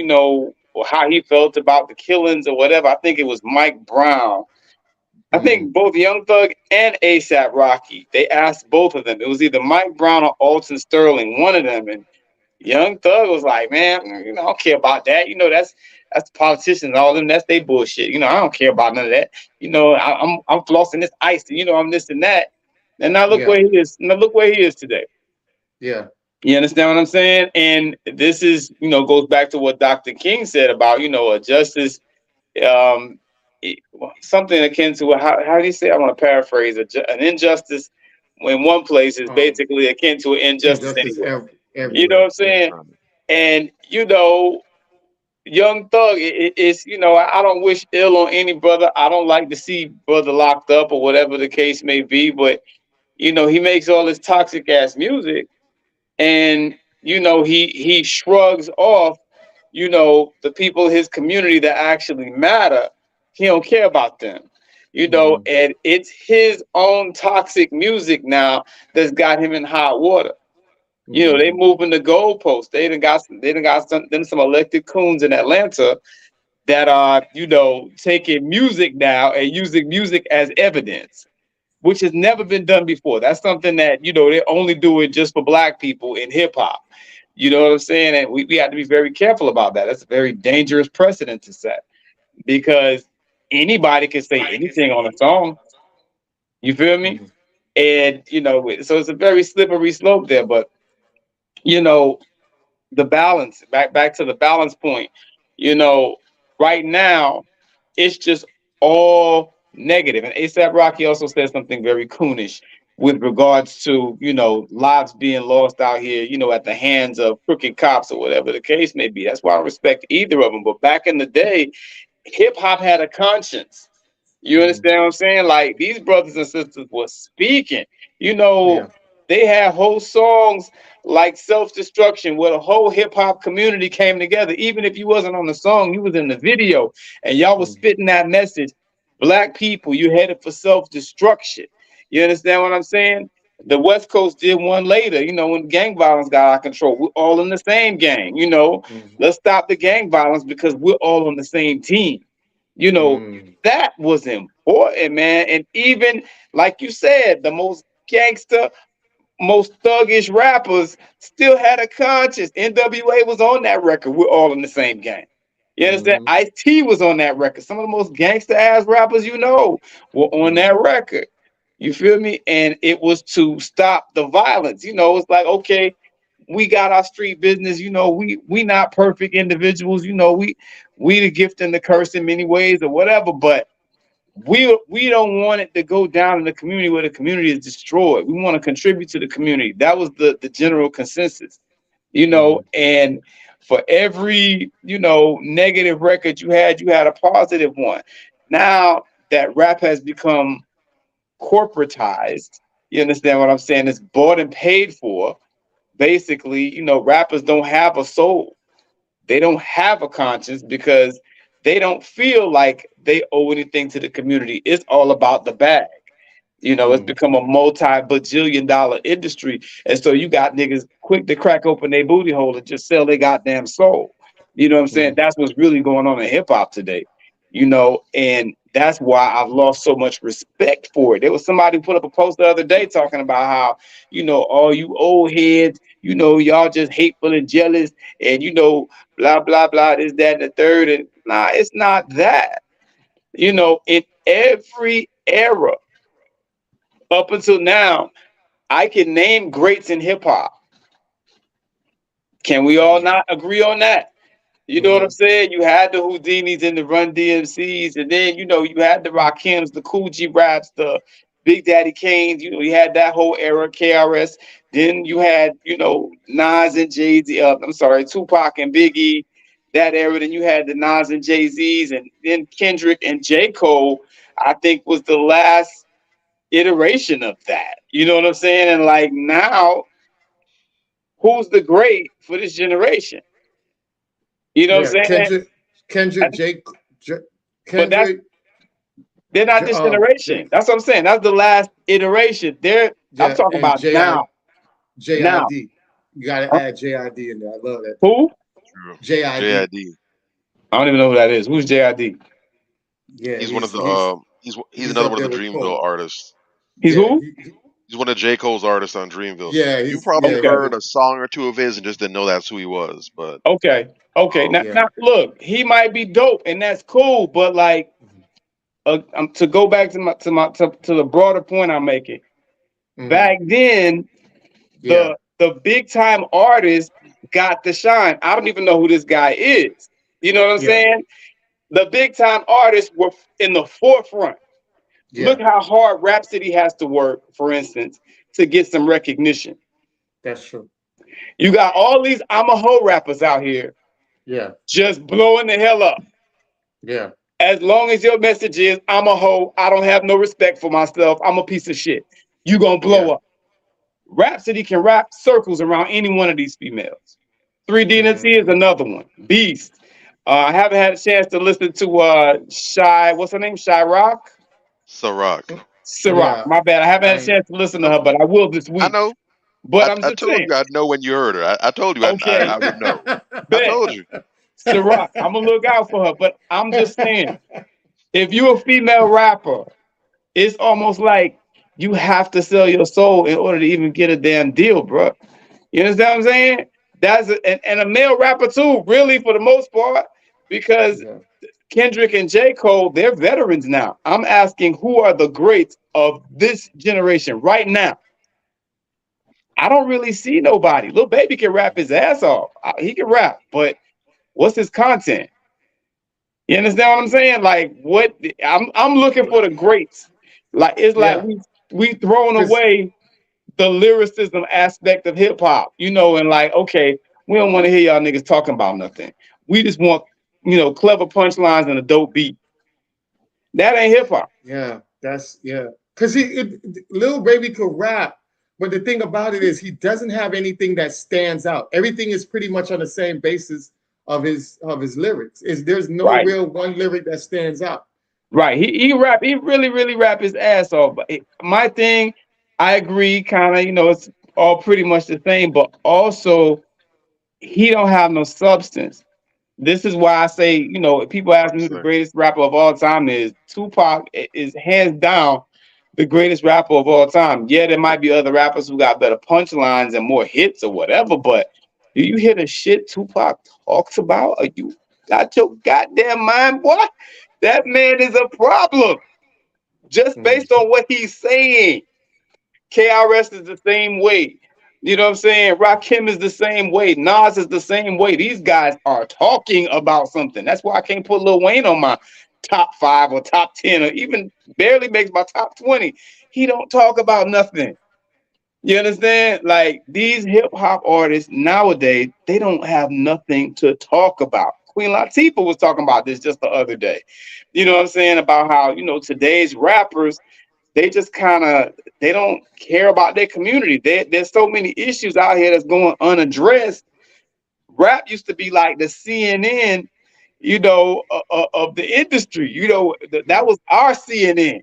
or how he felt about the killings or whatever. I think it was Mike Brown. I think both Young Thug and A$AP Rocky, they asked both of them. It was either Mike Brown or Alton Sterling, one of them. And Young Thug was like, man, I don't care about that. That's the politicians, all them, that's their bullshit. I don't care about none of that. I'm flossing this ice, I'm this and that. And now look where he is. Now look where he is today. Yeah. You understand what I'm saying? And this is, goes back to what Dr. King said about, a justice, something akin to how do you say? I want to paraphrase an injustice in one place is basically akin to an injustice anywhere. You know what I'm saying? And Young Thug is, I don't wish ill on any brother. I don't like to see brother locked up or whatever the case may be, but he makes all this toxic ass music, and he shrugs off the people in his community that actually matter. He don't care about them. And it's his own toxic music now that's got him in hot water. They moving the goalposts. They done got some elected coons in Atlanta that are, taking music now and using music as evidence, which has never been done before. That's something that, they only do it just for black people in hip hop. You know what I'm saying? And we have to be very careful about that. That's a very dangerous precedent to set, because anybody can say anything on a song. You feel me? And, so it's a very slippery slope there, but the balance, back to the balance point, right now it's just all negative. And A$AP Rocky also said something very coonish. with regards to, lives being lost out here, at the hands of crooked cops or whatever the case may be. That's why I respect either of them. But back in the day, hip hop had a conscience. You understand what I'm saying? Like, these brothers and sisters were speaking. Yeah. They had whole songs like Self-Destruction, where the whole hip hop community came together. Even if you wasn't on the song, you was in the video, and y'all was spitting that message. Black people, you headed for self-destruction. You understand what I'm saying? The West Coast did one later, when gang violence got out of control. We're all in the same gang, Let's stop the gang violence because we're all on the same team. That was important, man. And even, like you said, the most gangster, most thuggish rappers still had a conscience. NWA was on that record. We're all in the same gang. You understand? Ice-T was on that record. Some of the most gangster ass rappers were on that record. You feel me? And it was to stop the violence. It's like, okay, we got our street business. We not perfect individuals. We the gift and the curse in many ways or whatever. But we don't want it to go down in the community where the community is destroyed. We want to contribute to the community. That was the general consensus, and for every, negative record you had a positive one. Now that rap has become corporatized, you understand what I'm saying? It's bought and paid for. Basically, rappers don't have a soul. They don't have a conscience because they don't feel like they owe anything to the community. It's all about the bag. It's become a multi-bajillion-dollar industry. And so you got niggas quick to crack open their booty hole and just sell their goddamn soul. You know what I'm saying? That's what's really going on in hip-hop today. And that's why I've lost so much respect for it. There was somebody who put up a post the other day talking about how, all you old heads, y'all just hateful and jealous and, blah, blah, blah, this, that, and the third. And nah, it's not that. In every era up until now, I can name greats in hip hop. Can we all not agree on that? You know what I'm saying? You had the Houdinis and the Run DMCs, and then, you had the Rakims, the Kool G Raps, the Big Daddy Kanes, you had that whole era, KRS. Then you had, Nas and Jay-Z, Tupac and Biggie, that era. Then you had the Nas and Jay-Z's, and then Kendrick and J. Cole, I think, was the last iteration of that. You know what I'm saying? And like now, who's the great for this generation? You know what I'm saying? Kendrick. But they're not this generation. That's what I'm saying. That's the last iteration. I'm talking about now. JID. You gotta add JID in there. I love that. Who? JID. I don't even know who that is. Who's JID? Yeah, he's one of the he's another one of the Dreamville artists. He's who? He's one of J. Cole's artists on Dreamville. Yeah, you probably heard a song or two of his and just didn't know that's who he was. But okay. Now look, he might be dope and that's cool, but like, to go back to the broader point I'm making. Back then, the big time artists got the shine. I don't even know who this guy is. You know what I'm saying? The big time artists were in the forefront. Look how hard Rhapsody has to work, for instance, to get some recognition. That's true. You got all these I'm a hoe rappers out here. Yeah. Just blowing the hell up. Yeah. As long as your message is I'm a hoe, I don't have no respect for myself, I'm a piece of shit, you gonna blow up. Rhapsody can wrap circles around any one of these females. 3D is another one. Beast. I haven't had a chance to listen to Shy. What's her name? Ciroc. Ciroc. My bad. I haven't had a chance to listen to her, but I will this week. I know. But I told you I'd know when you heard her. I told you I would know. I told you. Ciroc. I'm gonna look out for her. But I'm just saying, if you're a female rapper, it's almost like you have to sell your soul in order to even get a damn deal, bro. You understand what I'm saying? That's and a male rapper too, really, for the most part, because Kendrick and J. Cole, they're veterans now. I'm asking, who are the greats of this generation right now? I don't really see nobody. Lil Baby can rap his ass off. He can rap, but what's his content? You understand what I'm saying? Like, what I'm looking for the greats. Like, it's like we thrown 'Cause- away the lyricism aspect of hip hop, and like, okay, we don't want to hear y'all niggas talking about nothing. We just want, clever punchlines and a dope beat. That ain't hip hop. yeah, because Lil Baby could rap, but the thing about it is he doesn't have anything that stands out. Everything is pretty much on the same basis of his lyrics. There's no Right. real one lyric that stands out. Right. He really rap his ass off. But my thing, I agree, kind of, it's all pretty much the same, but also he don't have no substance. This is why I say, if people ask me who the Sure. greatest rapper of all time is, Tupac is hands down the greatest rapper of all time. Yeah, there might be other rappers who got better punchlines and more hits or whatever, but do you hear the shit Tupac talks about? Are you got your goddamn mind, boy? That man is a problem just based on what he's saying. KRS is the same way. You know what I'm saying? Rakim is the same way. Nas is the same way. These guys are talking about something. That's why I can't put Lil Wayne on my top 5 or top 10 or even barely makes my top 20. He don't talk about nothing. You understand? Like these hip hop artists nowadays, they don't have nothing to talk about. Queen Latifah was talking about this just the other day. You know what I'm saying? About how, today's rappers, they just they don't care about their community. There's so many issues out here that's going unaddressed. Rap used to be like the CNN, of the industry. That was our CNN.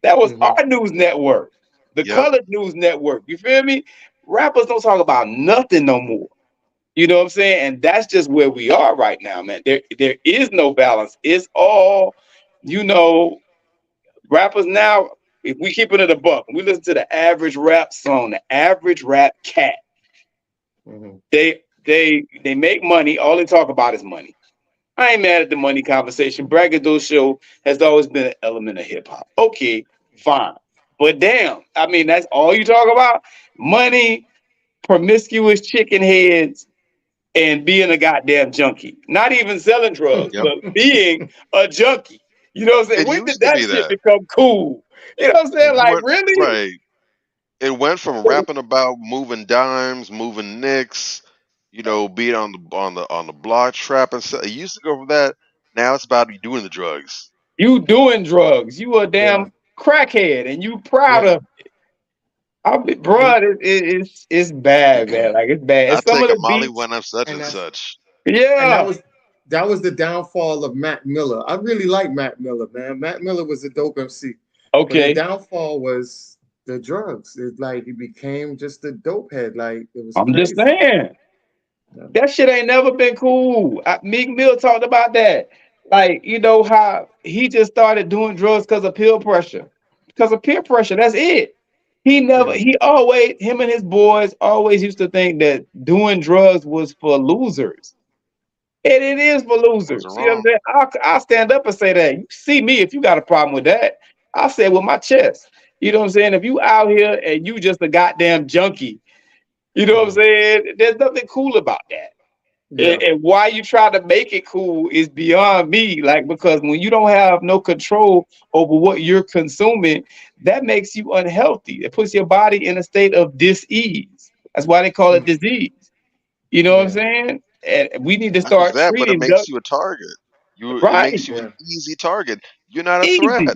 That was our news network, the Yep. colored news network. You feel me? Rappers don't talk about nothing no more. You know what I'm saying? And that's just where we are right now, man. There is no balance. It's all, rappers now, if we keep it at a buck, we listen to the average rap song, the average rap cat. They make money. All they talk about is money. I ain't mad at the money conversation. Braggadocio has always been an element of hip hop. Okay, fine. But damn, I mean, that's all you talk about? Money, promiscuous chicken heads, and being a goddamn junkie. Not even selling drugs, Yep. but being a junkie. You know what I'm saying? It When did used to that be shit that. become cool? You know what I'm saying? It Like, went really? right. It went from rapping about moving dimes, moving nicks, being on the block trapping. So it used to go from that. Now it's about you doing the drugs. You doing drugs. You a Yeah, damn crackhead and you proud yeah. of it. And Bro, it's bad, man. Like, it's bad. I And some of take a the Molly beats, when I'm such and and that's such. and yeah, that was the downfall of Mac Miller. I really like Mac Miller, man. Mac Miller was a dope MC, but the okay. downfall was the drugs. It's like he became just a dope head. Like it was I'm just crazy. saying. Yeah. That shit ain't never been cool. Meek Mill talked about that. Like, how he just started doing drugs because of peer pressure. Because of peer pressure. That's it. Yeah. Him and his boys always used to think that doing drugs was for losers. And it is for Wasn't losers. You know what I'm wrong. saying? I'll stand up and say that. You see me, if you got a problem with that, I'll say it with my chest. You know what I'm saying? If you out here and you just a goddamn junkie, you know what I'm saying? There's nothing cool about that. Yeah. And why you try to make it cool is beyond me. Like, because when you don't have no control over what you're consuming, that makes you unhealthy. It puts your body in a state of dis-ease. That's why they call it disease. You know what I'm Yeah. saying? And we need to Not just start that, but it treating makes you a target. It right, makes you an Yeah. easy target. You're not a threat. easy.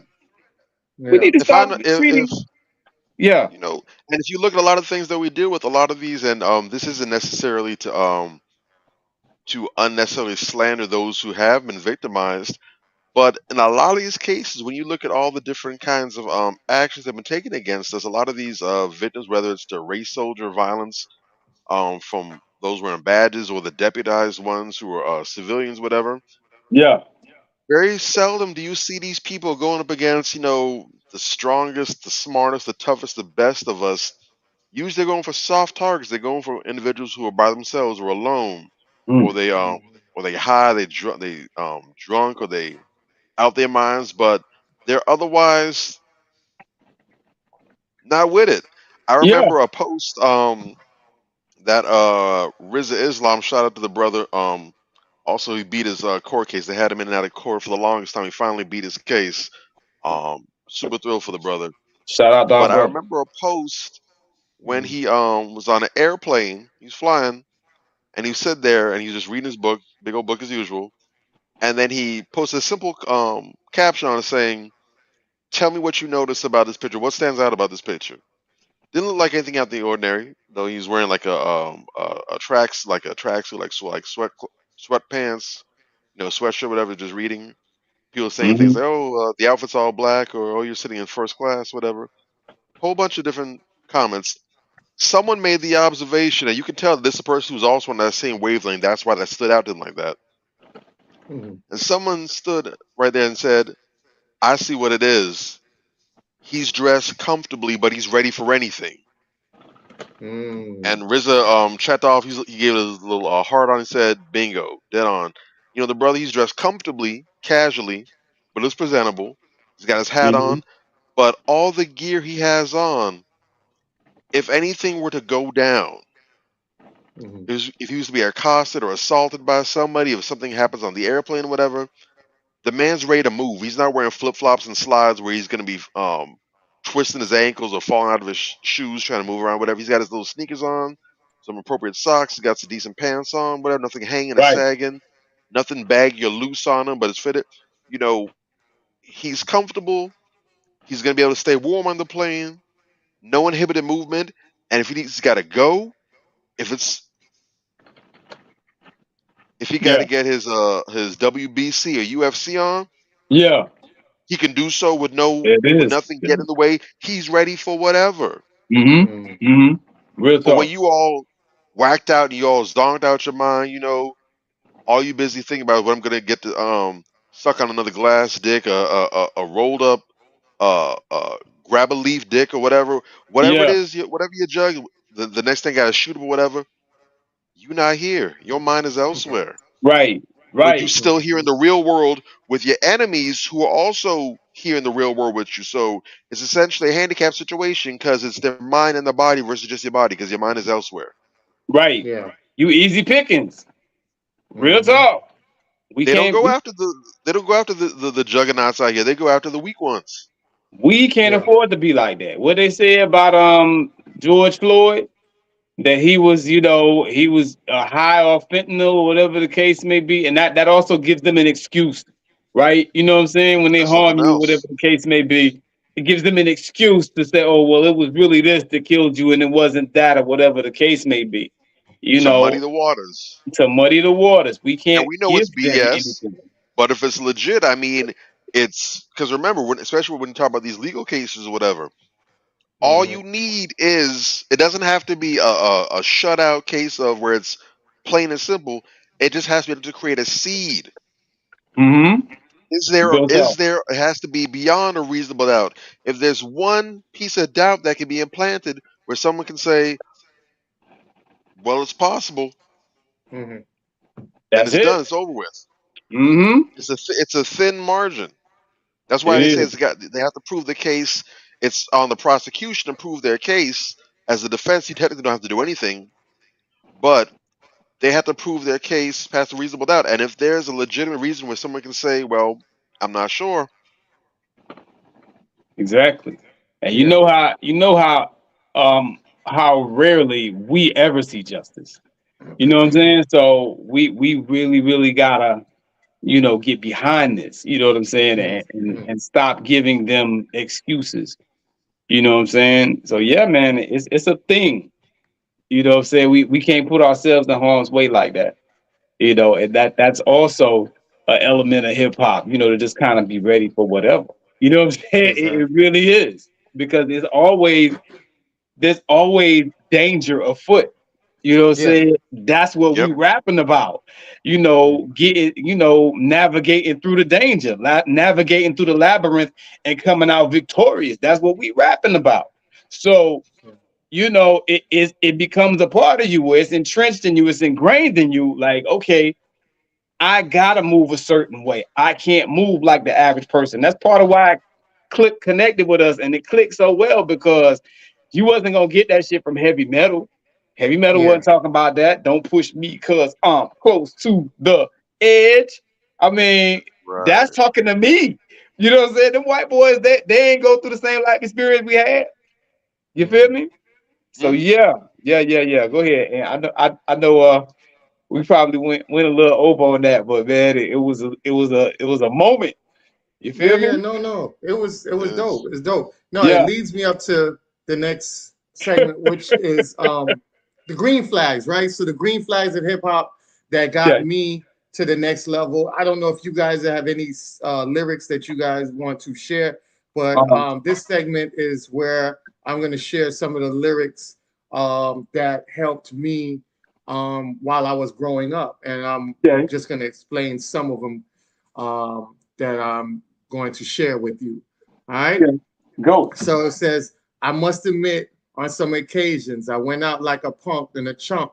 We Yeah. need to If I start know if treating, yeah, and if you look at a lot of things that we deal with, a lot of these, and this isn't necessarily to unnecessarily slander those who have been victimized, but in a lot of these cases, when you look at all the different kinds of actions that have been taken against us, a lot of these victims, whether it's the race soldier violence from those wearing badges or the deputized ones who are civilians, whatever, yeah, very seldom do you see these people going up against, the strongest, the smartest, the toughest, the best of us. Usually they're going for soft targets. They're going for individuals who are by themselves or alone, or mm, they high, they drunk, or they out their minds, but they're otherwise not with it. I yeah, remember a post that Riza Islam, shout out to the brother. Also he beat his court case. They had him in and out of court for the longest time. He finally beat his case. Super thrilled for the brother. Shout out to our But I brother. remember a post when he was on an airplane. He was flying, and he sat there and he was just reading his book, big old book as usual. And then he posted a simple caption on it saying, "Tell me what you noticed about this picture. What stands out about this picture?" Didn't look like anything out of the ordinary, though. He was wearing like a tracks like a tracksuit, like sweatpants, sweatshirt, whatever. Just reading. People saying things Hmm. like, "Oh, the outfit's all black," or "Oh, you're sitting in first class," whatever. Whole bunch of different comments. Someone made the observation, and you can tell that this is a person who's also on that same wavelength. That's why that stood out to them like that. Mhm. And someone stood right there and said, "I see what it is. He's dressed comfortably, but he's ready for anything." And Mm. RZA checked off. He gave it a little heart on. He said, "Bingo, dead on." The brother, he's dressed comfortably, casually, but it's presentable. He's got his hat Hmm. on, but all the gear he has on, if anything were to go down, Mhm. if he was to be accosted or assaulted by somebody, if something happens on the airplane or whatever, the man's ready to move. He's not wearing flip flops and slides where he's going to be twisting his ankles or falling out of his shoes trying to move around, whatever. He's got his little sneakers on, some appropriate socks. He's got some decent pants on, whatever. Nothing hanging or Right. sagging, nothing baggy or loose on him, but it's fitted. You know, he's comfortable. He's going to be able to stay warm on the plane. No inhibited movement. And if he's got to go, if it's if he got Yeah. to get his WBC or UFC on, Yeah. he can do so with It is. nothing getting in the way. He's ready for whatever. Mm-hmm. Mm. Mm-hmm. Real But when talk. you all whacked out and you all zonked out your mind, all you busy thinking about is what I'm gonna get to suck on another glass dick, a rolled up grab a leaf dick or whatever it Yeah. is, whatever you jug. The next thing got to shoot him or whatever. You're not here. Your mind is elsewhere. Right. But you Right. still here in the real world with your enemies who are also here in the real world with you. So it's essentially a handicapped situation because it's their mind and the body versus just your body because your mind is elsewhere. Right. Yeah. You easy pickings. Real Mhm. talk. We They don't can't. go after the juggernauts out here. They go after the weak ones. We can't Yeah. afford to be like that. What they say about George Floyd, that he was, he was high off fentanyl or whatever the case may be, and that also gives them an excuse, right? You know what I'm saying? When they That's harm something you, whatever else. the case may be, it gives them an excuse to say, "Oh, well, it was really this that killed you, and it wasn't that," or whatever the case may be. You To muddy know, the waters. to muddy the waters. We And can't we know give it's them BS, anything. but if it's legit, I mean, it's because remember, especially when you talk about these legal cases or whatever, all Mhm. you need is it doesn't have to be a shutout case of where it's plain and simple. It just has to be able to create a seed. Mm-hmm. Built Is up. there it has to be beyond a reasonable doubt. If there's one piece of doubt that can be implanted where someone can say, well, it's possible, Mhm. then That's it's done, it. it's over with. Mm-hmm. It's a thin margin. That's It why they say is. they have to prove the case. It's on the prosecution to prove their case. As the defense, you technically don't have to do anything, but they have to prove their case past a reasonable doubt. And if there's a legitimate reason where someone can say, "Well, I'm not sure," Exactly. And Yeah. you know how rarely we ever see justice. You know what I'm saying? So we really, really gotta, get behind this. You know what I'm saying? Mhm. And Mhm. and stop giving them excuses. You know what I'm saying? So yeah, man, it's a thing. You know what I'm saying? We can't put ourselves in harm's way like that. And that's also an element of hip hop, to just kind of be ready for whatever. You know what I'm saying? It Exactly. really is. Because there's always danger afoot. You know what I'm Yeah. saying? That's what we yep, rapping about. Mhm. Getting, navigating through the danger, navigating through the labyrinth and coming out victorious. That's what we rapping about. So, it becomes a part of you where it's entrenched in you, it's ingrained in you, like, okay, I gotta move a certain way. I can't move like the average person. That's part of why Click connected with us, and it clicked so well because you wasn't gonna get that shit from heavy metal. Heavy metal Yeah. wasn't talking about that. Don't push me because I'm close to the edge. I mean, that's right, talking to me. You know what I'm saying? Them white boys, they ain't go through the same life experience we had. You feel me? So Mhm. yeah. Go ahead. And I know we probably went a little over on that, but man, it was a moment. You Yeah, feel yeah, me? no. It was dope. Yes. It's dope. No, it Yeah. leads me up to the next segment, which is the green flags, right? So the green flags of hip hop that got Yeah. me to the next level. I don't know if you guys have any lyrics that you guys want to share, but Um, this segment is where I'm going to share some of the lyrics that helped me while I was growing up, and I'm yeah. just going to explain some of them that I'm going to share with you. All right. Yeah. Go. So it says, I must admit, on some occasions, I went out like a punk and a chump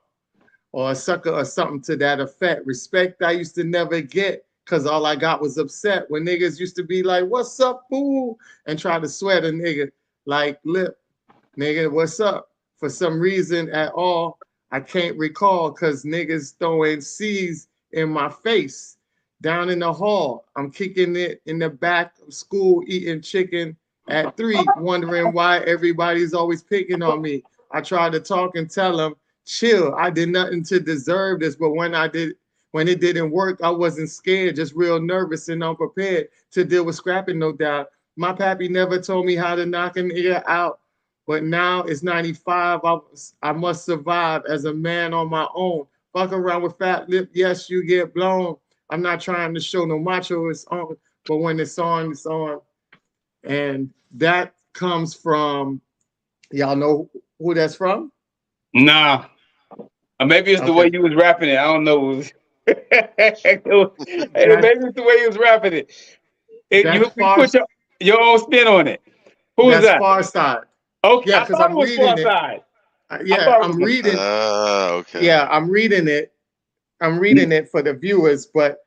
or a sucker or something to that effect. Respect I used to never get because all I got was upset when niggas used to be like, what's up, fool? And try to sweat a nigga like lip. Nigga, what's up? For some reason at all, I can't recall because niggas throwing C's in my face. Down in the hall, I'm kicking it in the back of school, eating chicken at 3, wondering why everybody's always picking on me. I tried to talk and tell them, chill, I did nothing to deserve this, but when it didn't work, I wasn't scared, just real nervous and unprepared to deal with scrapping, no doubt. My pappy never told me how to knock an ear out. But now it's 95. I must survive as a man on my own. Fuck around with fat lip, yes, you get blown. I'm not trying to show no macho, it's on, but when it's on, it's on. And that comes from, y'all know who that's from? Nah. Or maybe it's the Okay. way you was rapping it. I don't know. Hey, That maybe it's the way you was rapping it. that's You far put your own spin on it. Who is that's that? far side. Okay, Yeah, I because thought it I'm was reading Far it. Side. I Yeah, thought it I'm was. reading. Okay. Yeah, I'm reading it. I'm reading it for the viewers, but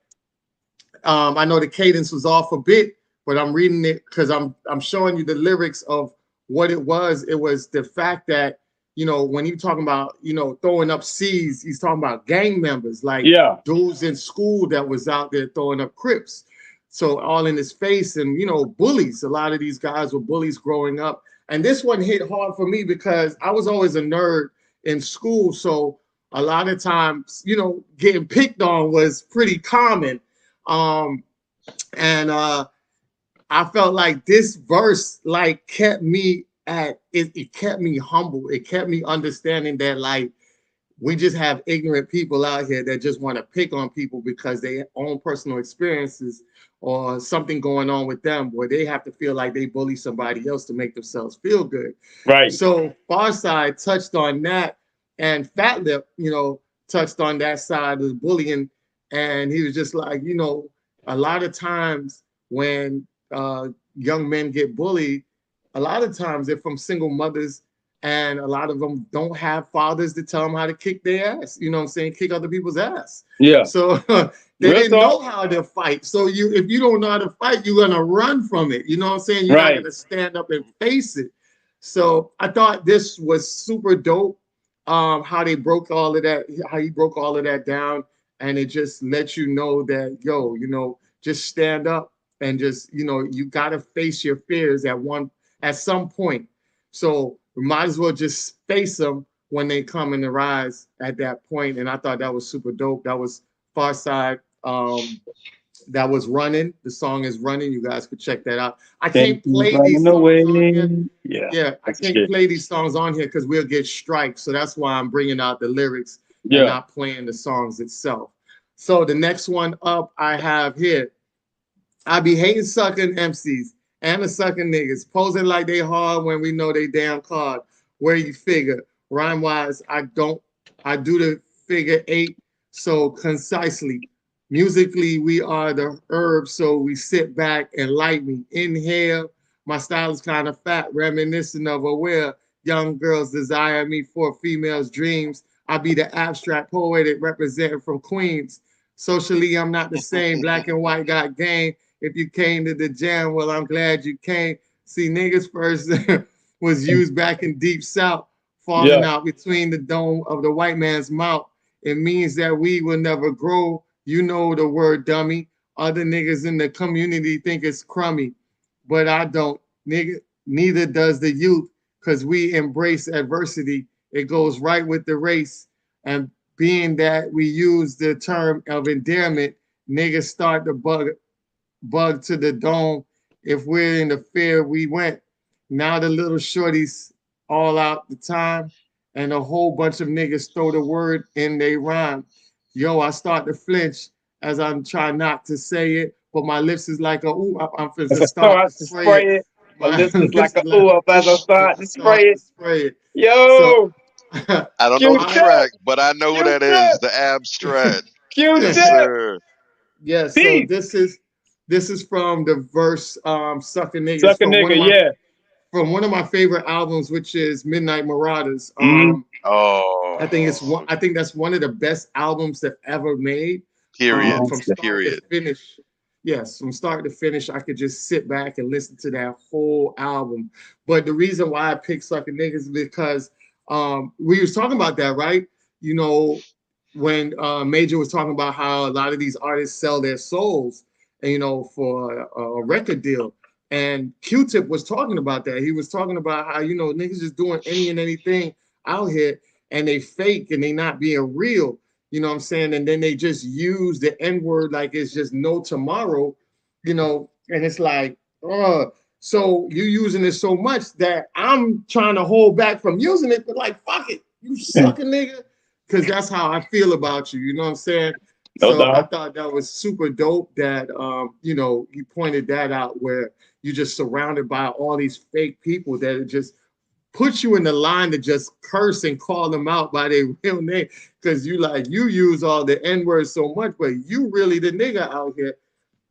I know the cadence was off a bit, but I'm reading it because I'm showing you the lyrics of what it was. It was the fact that when you talking about throwing up C's, he's talking about gang members, like Yeah, dudes in school that was out there throwing up Crips. So all in his face, and bullies. A lot of these guys were bullies growing up, and this one hit hard for me because I was always a nerd in school. So a lot of times, getting picked on was pretty common. um, and I felt like this verse like kept me at it. It kept me humble. It kept me understanding that like we just have ignorant people out here that just want to pick on people because they own personal experiences or something going on with them where they have to feel like they bully somebody else to make themselves feel good. right. So Farside touched on that, and Fat Lip, touched on that side of the bullying, and he was just like, a lot of times when young men get bullied, a lot of times they're from single mothers, and a lot of them don't have fathers to tell them how to kick their ass. You know what I'm saying? Kick other people's ass. Yeah, So they real didn't know talk. how to fight. So if you don't know how to fight, you're gonna run from it. You know what I'm saying? You're not Right. gonna stand up and face it. So I thought this was super dope. How they broke all of that, how he broke all of that down, and it just lets you know that just stand up and just you gotta face your fears at some point. So we might as well just face them when they come in the rise at that point. And I thought that was super dope. That was Farside. That was Running. The song is Running. You guys could check that out. I Can't can't keep play these running songs on here. away. Yeah, Yeah, I that's the can't shit. play these songs on here because we'll get strikes. So that's why I'm bringing out the lyrics and Yeah. not playing the songs itself. So the next one up I have here, I be hating sucking MCs and the sucking niggas, posing like they hard when we know they damn card. Where you figure? Rhyme wise, I do the figure eight so concisely. Musically, we are the herb, so we sit back and light me. Inhale, my style is kind of fat, reminiscent of where young girls desire me for females' dreams. I be the abstract poetic representing from Queens. Socially, I'm not the same. Black and white got game. If you came to the jam, well, I'm glad you came. See, niggas first was used back in Deep South, falling Yeah. out between the dome of the white man's mouth. It means that we will never grow. You know the word dummy. other niggas in the community think it's crummy, but I don't. Nigga, neither does the youth, because we embrace adversity. It goes right with the race. And being that we use the term of endearment, niggas start to bug to the dome. If we're in the fair, we went. Now the little shorties all out the time, and a whole bunch of niggas throw the word in they rhyme. Yo, I start to flinch as I'm trying not to say it, but my lips is like a ooh, I'm finna As I start to start to spray it. spray it, my My lips is like lips a is like ooh up as I start to spray start to it. spray it. So Yo, I don't know the Q-tip, track, but I know what that is. Q-tip, The abstract. Yes, Q-tip, sir. yeah, so peace. this is from the verse Sucker Niggas Suck a nigga, yeah. from one of my favorite albums, which is Midnight Marauders. Mm-hmm. Oh, I think that's one of the best albums that ever made. period. From start to Period. finish. Yes, from start to finish, I could just sit back and listen to that whole album. But the reason why I picked Sucker Niggas is because we was talking about that, right? You know, when Major was talking about how a lot of these artists sell their souls, and, you know, for a record deal. And Q-Tip was talking about that. He was talking about how, you know, niggas just doing any and anything out here, and they fake and they not being real. You know what I'm saying? And then they just use the N-word like it's just no tomorrow, you know, and it's like, so you using it so much that I'm trying to hold back from using it, but like, fuck it, you suck a nigga, because that's how I feel about you. You know what I'm saying? No So I doubt. thought that was super dope that you know, you pointed that out, where you're just surrounded by all these fake people that just put you in the line to just curse and call them out by their real name, because you use all the N-words so much, but you really the nigga out here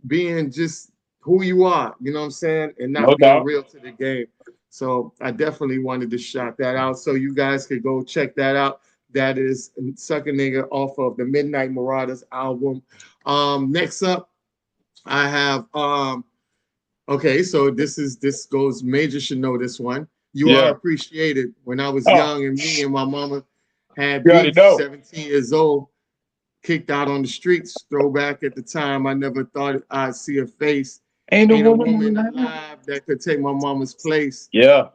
being just who you are, you know what I'm saying, and No not being doubt. real to the game. So I definitely wanted to shout that out, so you guys could go check that out. That is Sucker Nigga off of the Midnight Marauders album. Next up, I have okay, so this goes, Major should know this one. You Are Yeah. Appreciated. When I was Oh, young and me and my mama had you already beef, know. 17 years old, kicked out on the streets. Throwback at the time, I never thought I'd see a face. Ain't a Ain't a woman woman alive. alive that could take my mama's place. Yeah.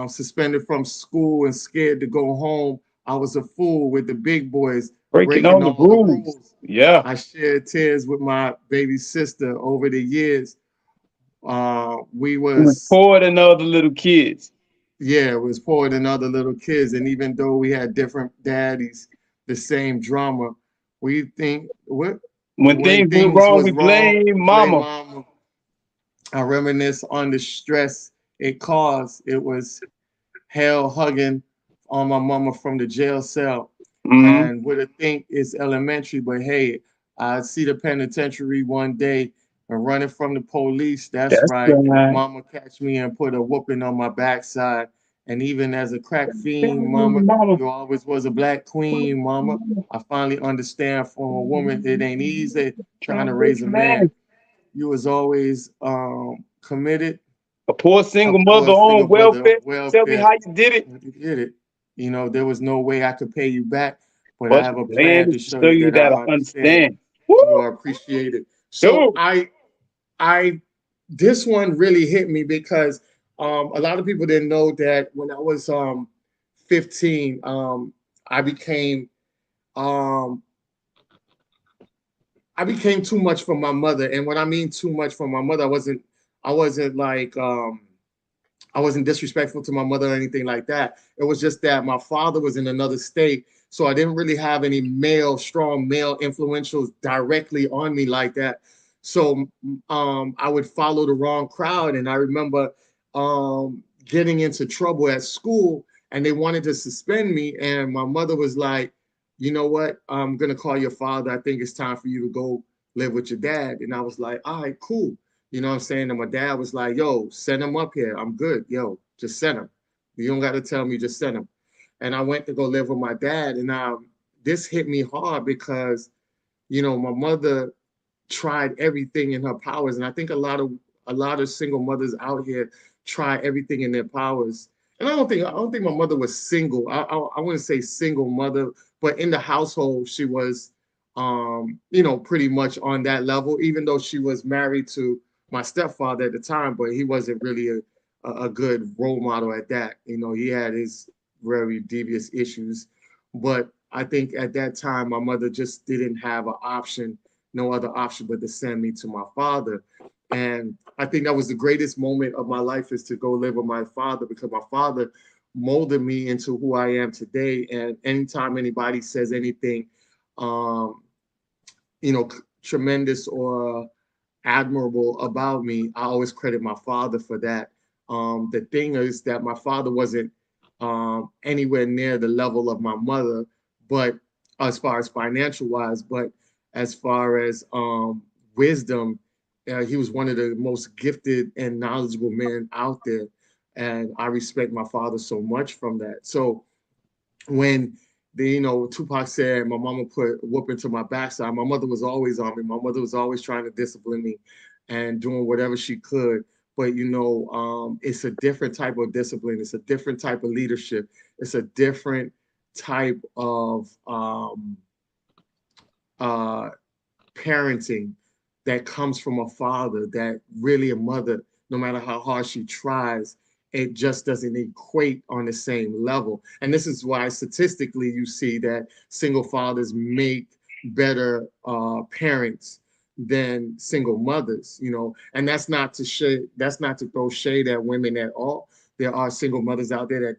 Suspended from school and scared to go home. I was a fool with the big boys, Breaking breaking all the all the rules. rules. Yeah. I shared tears with my baby sister over the years. We It was was poor than other little kids. Yeah, it was poor than other little kids. And even though we had different daddies, the same drama, we think When when things went things wrong, we was wrong, blame we blame mama. mama. I reminisce on the stress it caused. It was hell hugging on my mama from the jail cell. Mm-hmm. And would have think it's elementary, but hey, I see the penitentiary one day and running from the police. That's That's right. right. Mama catch me and put a whooping on my backside. And even as a crack fiend, mama, Mama. you always was a black queen, mama. I finally understand from a woman it ain't easy trying Trying to to raise raise a a man. man. You was always committed, A poor a single mother poor on single mother welfare. on Tell me welfare. how you did it. You did it. You know, there was no way I could pay you back, but I But have the a plan plan is to to show show you you that I that I understand. understand. Woo! You are appreciated. So Dude. I this one really hit me because a lot of people didn't know that when I was 15, I became um I became too much for my mother. And when I mean too much for my mother, I wasn't like I wasn't disrespectful to my mother or anything like that. It was just that my father was in another state, so I didn't really have any strong male influentials directly on me like that. So I would follow the wrong crowd, and I remember getting into trouble at school, and they wanted to suspend me, and my mother was like, "You know what? I'm gonna call your father. I think it's time for you to go live with your dad." And I was like, "All right, cool." You know what I'm saying? And my dad was like, "Yo, send him up here. I'm good. Yo, just send him. You don't got to tell me, just send him." And I went to go live with my dad. And this hit me hard because, you know, my mother tried everything in her powers. And I think a lot of single mothers out here try everything in their powers. And I don't think my mother was single. I wouldn't say single mother, but in the household, she was pretty much on that level, even though she was married to my stepfather at the time, but he wasn't really a good role model at that. He had his very devious issues, but I think at that time, my mother just didn't have no other option but to send me to my father. And I think that was the greatest moment of my life, is to go live with my father, because my father molded me into who I am today. And anytime anybody says anything, um, tremendous or admirable about me, I always credit my father for that. The thing is that my father wasn't anywhere near the level of my mother, but as far as financial wise, but as far as wisdom, he was one of the most gifted and knowledgeable men out there. And I respect my father so much from that. So when Tupac said my mama put a whoop into my backside, my mother was always on me. My mother was always trying to discipline me and doing whatever she could. But it's a different type of discipline. It's a different type of leadership. It's a different type of parenting that comes from a father, that really a mother, no matter how hard she tries, it just doesn't equate on the same level. And this is why statistically you see that single fathers make better parents than single mothers, and that's not to throw shade at women at all. There are single mothers out there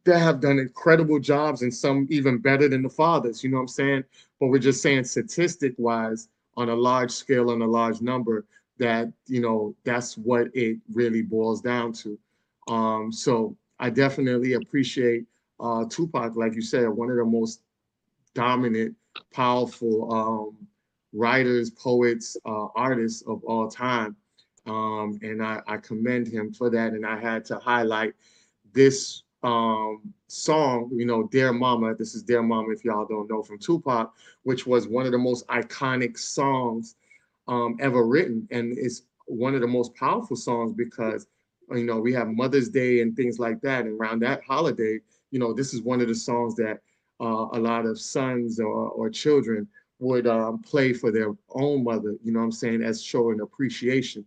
that have done incredible jobs, and some even better than the fathers, you know what I'm saying? But we're just saying statistic wise, on a large scale, on a large number, that, that's what it really boils down to. So I definitely appreciate Tupac, like you said, one of the most dominant, powerful writers, poets, artists of all time. And I commend him for that. And I had to highlight this song, Dear Mama. This is Dear Mama, if y'all don't know, from Tupac, which was one of the most iconic songs ever written. And it's one of the most powerful songs because we have Mother's Day and things like that. And around that holiday, this is one of the songs that a lot of sons or children would play for their own mother, what I'm saying, as showing appreciation.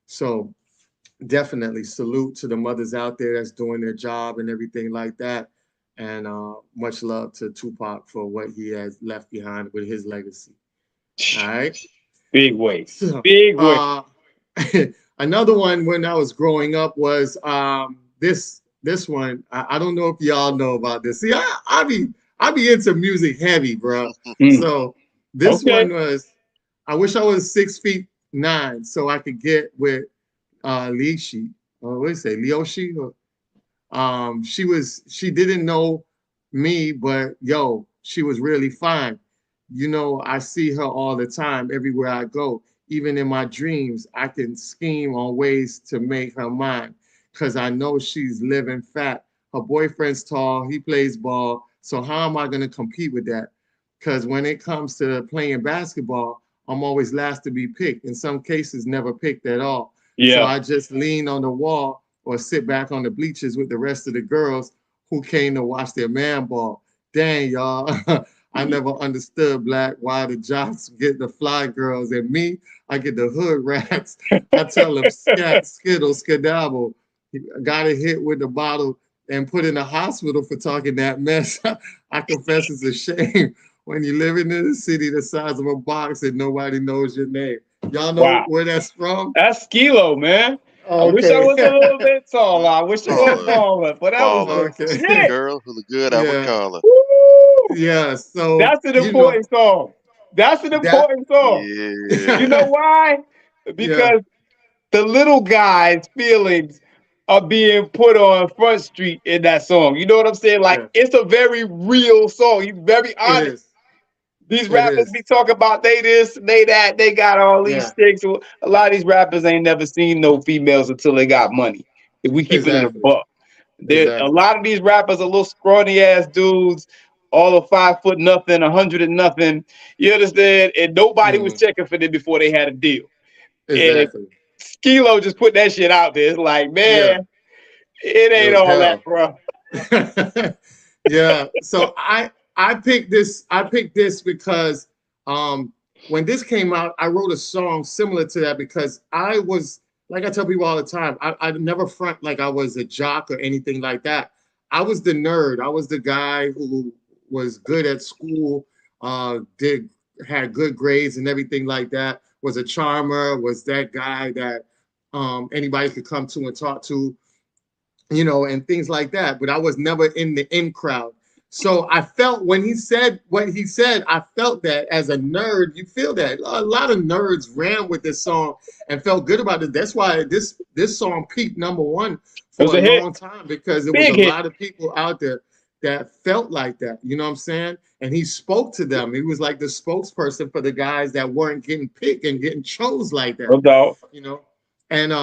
So definitely salute to the mothers out there that's doing their job and everything like that. And much love to Tupac for what he has left behind with his legacy. All right. Big weight. Big weight. Another one when I was growing up was this one. I don't know if y'all know about this. See, I be into music heavy, bro. So this one was, I wish I was 6'9" so I could get with Lishi. What do you say, Leoshi? She didn't know me, but she was really fine. I see her all the time everywhere I go. Even in my dreams, I can scheme on ways to make her mine because I know she's living fat. Her boyfriend's tall, he plays ball. So how am I going to compete with that? Because when it comes to playing basketball, I'm always last to be picked. In some cases, never picked at all. Yeah. So I just lean on the wall or sit back on the bleachers with the rest of the girls who came to watch their man ball. Dang, y'all. I never understood why the jocks get the fly girls and me, I get the hood rats. I tell them skittle, skedaddle. Got a hit with the bottle and put in the hospital for talking that mess. I confess it's a shame when you live in a city the size of a box and nobody knows your name. Y'all know where that's from? That's Skilo, man. Okay. I wish I was a little bit taller. I wish I was taller, but that was okay. Girl who the good I would call her. Yeah, so that's an important song. That's an important song. Yeah. You know why? Because the little guy's feelings are being put on Front Street in that song. You know what I'm saying? Like it's a very real song. He's very honest. These rappers be talking about they this, they that, they got all these sticks. A lot of these rappers ain't never seen no females until they got money. If we keep it in a buck. A lot of these rappers are little scrawny ass dudes, all of 5 foot nothing, 100 and nothing. You understand? And nobody was checking for them before they had a deal. Exactly. And Skilo just put that shit out there. It's like, man, it ain't all that, bro. Yeah. So I picked this because When this came out, I wrote a song similar to that because I was, like I tell people all the time, I never front like I was a jock or anything like that. I was the nerd. I was the guy who was good at school, had good grades and everything like that, was a charmer, was that guy that anybody could come to and talk to, you know, and things like that. But I was never in the in crowd. So I felt when he said what he said, I felt that as a nerd, you feel that. A lot of nerds ran with this song and felt good about it. That's why this song peaked #1 It for was a a hit, long time, because there was big a hit. lot of people out there that felt like that. You know what I'm saying? And he spoke to them. He was like the spokesperson for the guys that weren't getting picked and getting chose like that. No doubt. You know, and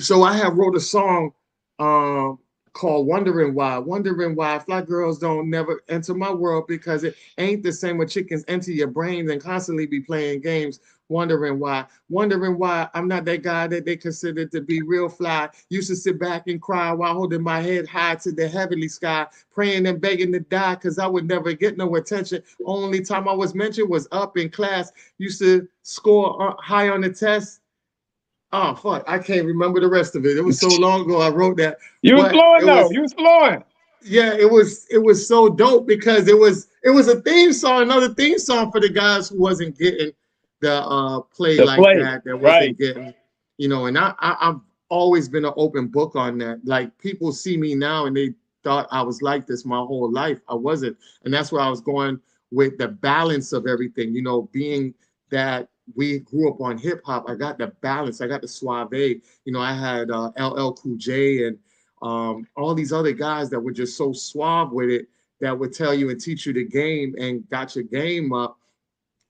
so I have wrote a song um called Wondering Why Fly Girls Don't Never Enter My World, because it ain't the same when chickens enter your brains and constantly be playing games. Wondering why I'm not that guy that they consider to be real fly. Used to sit back and cry while holding my head high to the heavenly sky, praying and begging to die because I would never get no attention. Only time I was mentioned was up in class. Used to score high on the test. Oh fuck, I can't remember the rest of it. It was so long ago I wrote that. You was But flowing it though. was, You was flowing. yeah, it was so dope because it was a theme song, another theme song for the guys who wasn't getting the play The like play. that Right. wasn't getting, you know, and I've always been an open book on that. Like people see me now and they thought I was like this my whole life. I wasn't. And that's where I was going with the balance of everything, you know, being that we grew up on hip hop. I got the balance, I got the suave. You know, I had LL Cool J and all these other guys that were just so suave with it, that would tell you and teach you the game and got your game up,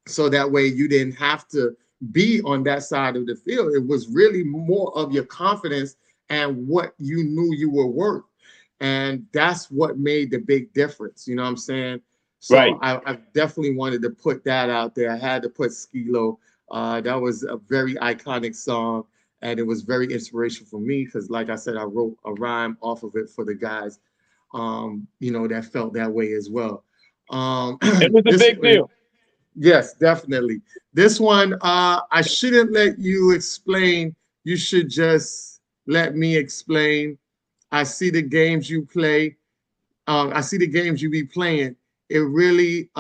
so that way you didn't have to be on that side of the field. It was really more of your confidence and what you knew you were worth. And that's what made the big difference. You know what I'm saying? Right. So I definitely wanted to put that out there. I had to put Skilo. That was a very iconic song, and it was very inspirational for me because, like I said, I wrote a rhyme off of it for the guys, you know, that felt that way as well. It was a This big deal. Yes, definitely. This one, I shouldn't let you explain. You should just let me explain. I see the games you play. I see the games you be playing. It really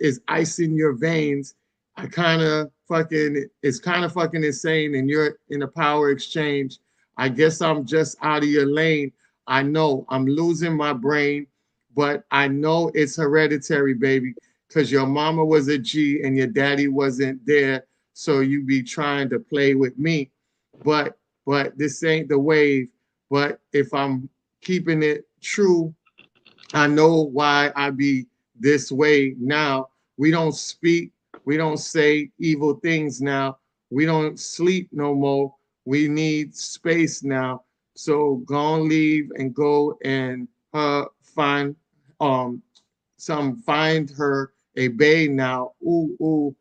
is ice in your veins. It's kind of fucking insane, and you're in a power exchange. I guess I'm just out of your lane. I know I'm losing my brain, but I know it's hereditary, baby, because your mama was a G and your daddy wasn't there, so you be trying to play with me. But this ain't the wave. But if I'm keeping it true, I know why I be this way now. We don't speak, we don't say evil things now. We don't sleep no more. We need space now. So go and leave and go and find um find her a babe now. Ooh, ooh.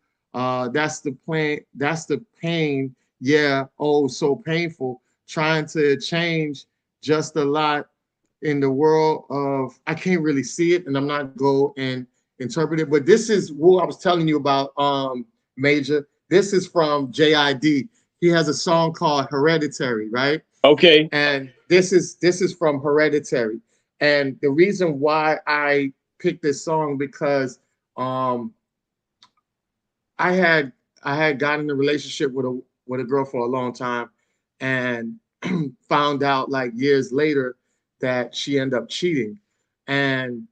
That's the plan. That's the pain. Yeah. Oh, so painful. Trying to change just a lot in the world of, I can't really see it and I'm not go and interpret it, but this is what I was telling you about, Major. This is from JID. He has a song called Hereditary, right? Okay. And this is from Hereditary. And the reason why I picked this song because um I had gotten in a relationship with a girl for a long time, and found out like years later that she ended up cheating. And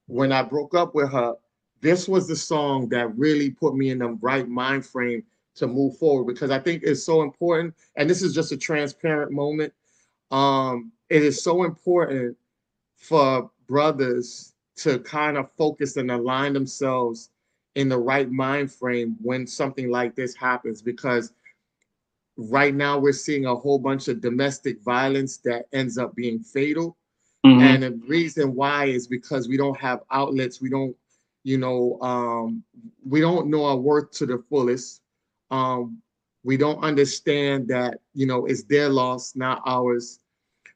when I broke up with her, this was the song that really put me in the right mind frame to move forward, because I think it's so important. And this is just a transparent moment. It is so important for brothers to kind of focus and align themselves in the right mind frame when something like this happens, because right now we're seeing a whole bunch of domestic violence that ends up being fatal. Mm-hmm. And the reason why is because we don't have outlets. We don't, you know, we don't know our worth to the fullest. Um, we don't understand that, you know, it's their loss, not ours.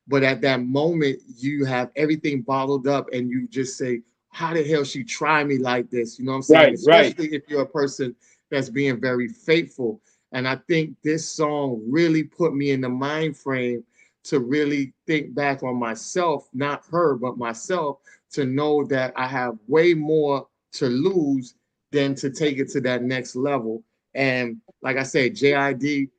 But at that moment, you have everything bottled up and you just say, how the hell she try me like this? You know what I'm saying? Right, right. Especially if you're a person that's being very faithful. And I think this song really put me in the mind frame to really think back on myself, not her, but myself, to know that I have way more to lose than to take it to that next level. And like I said, JID,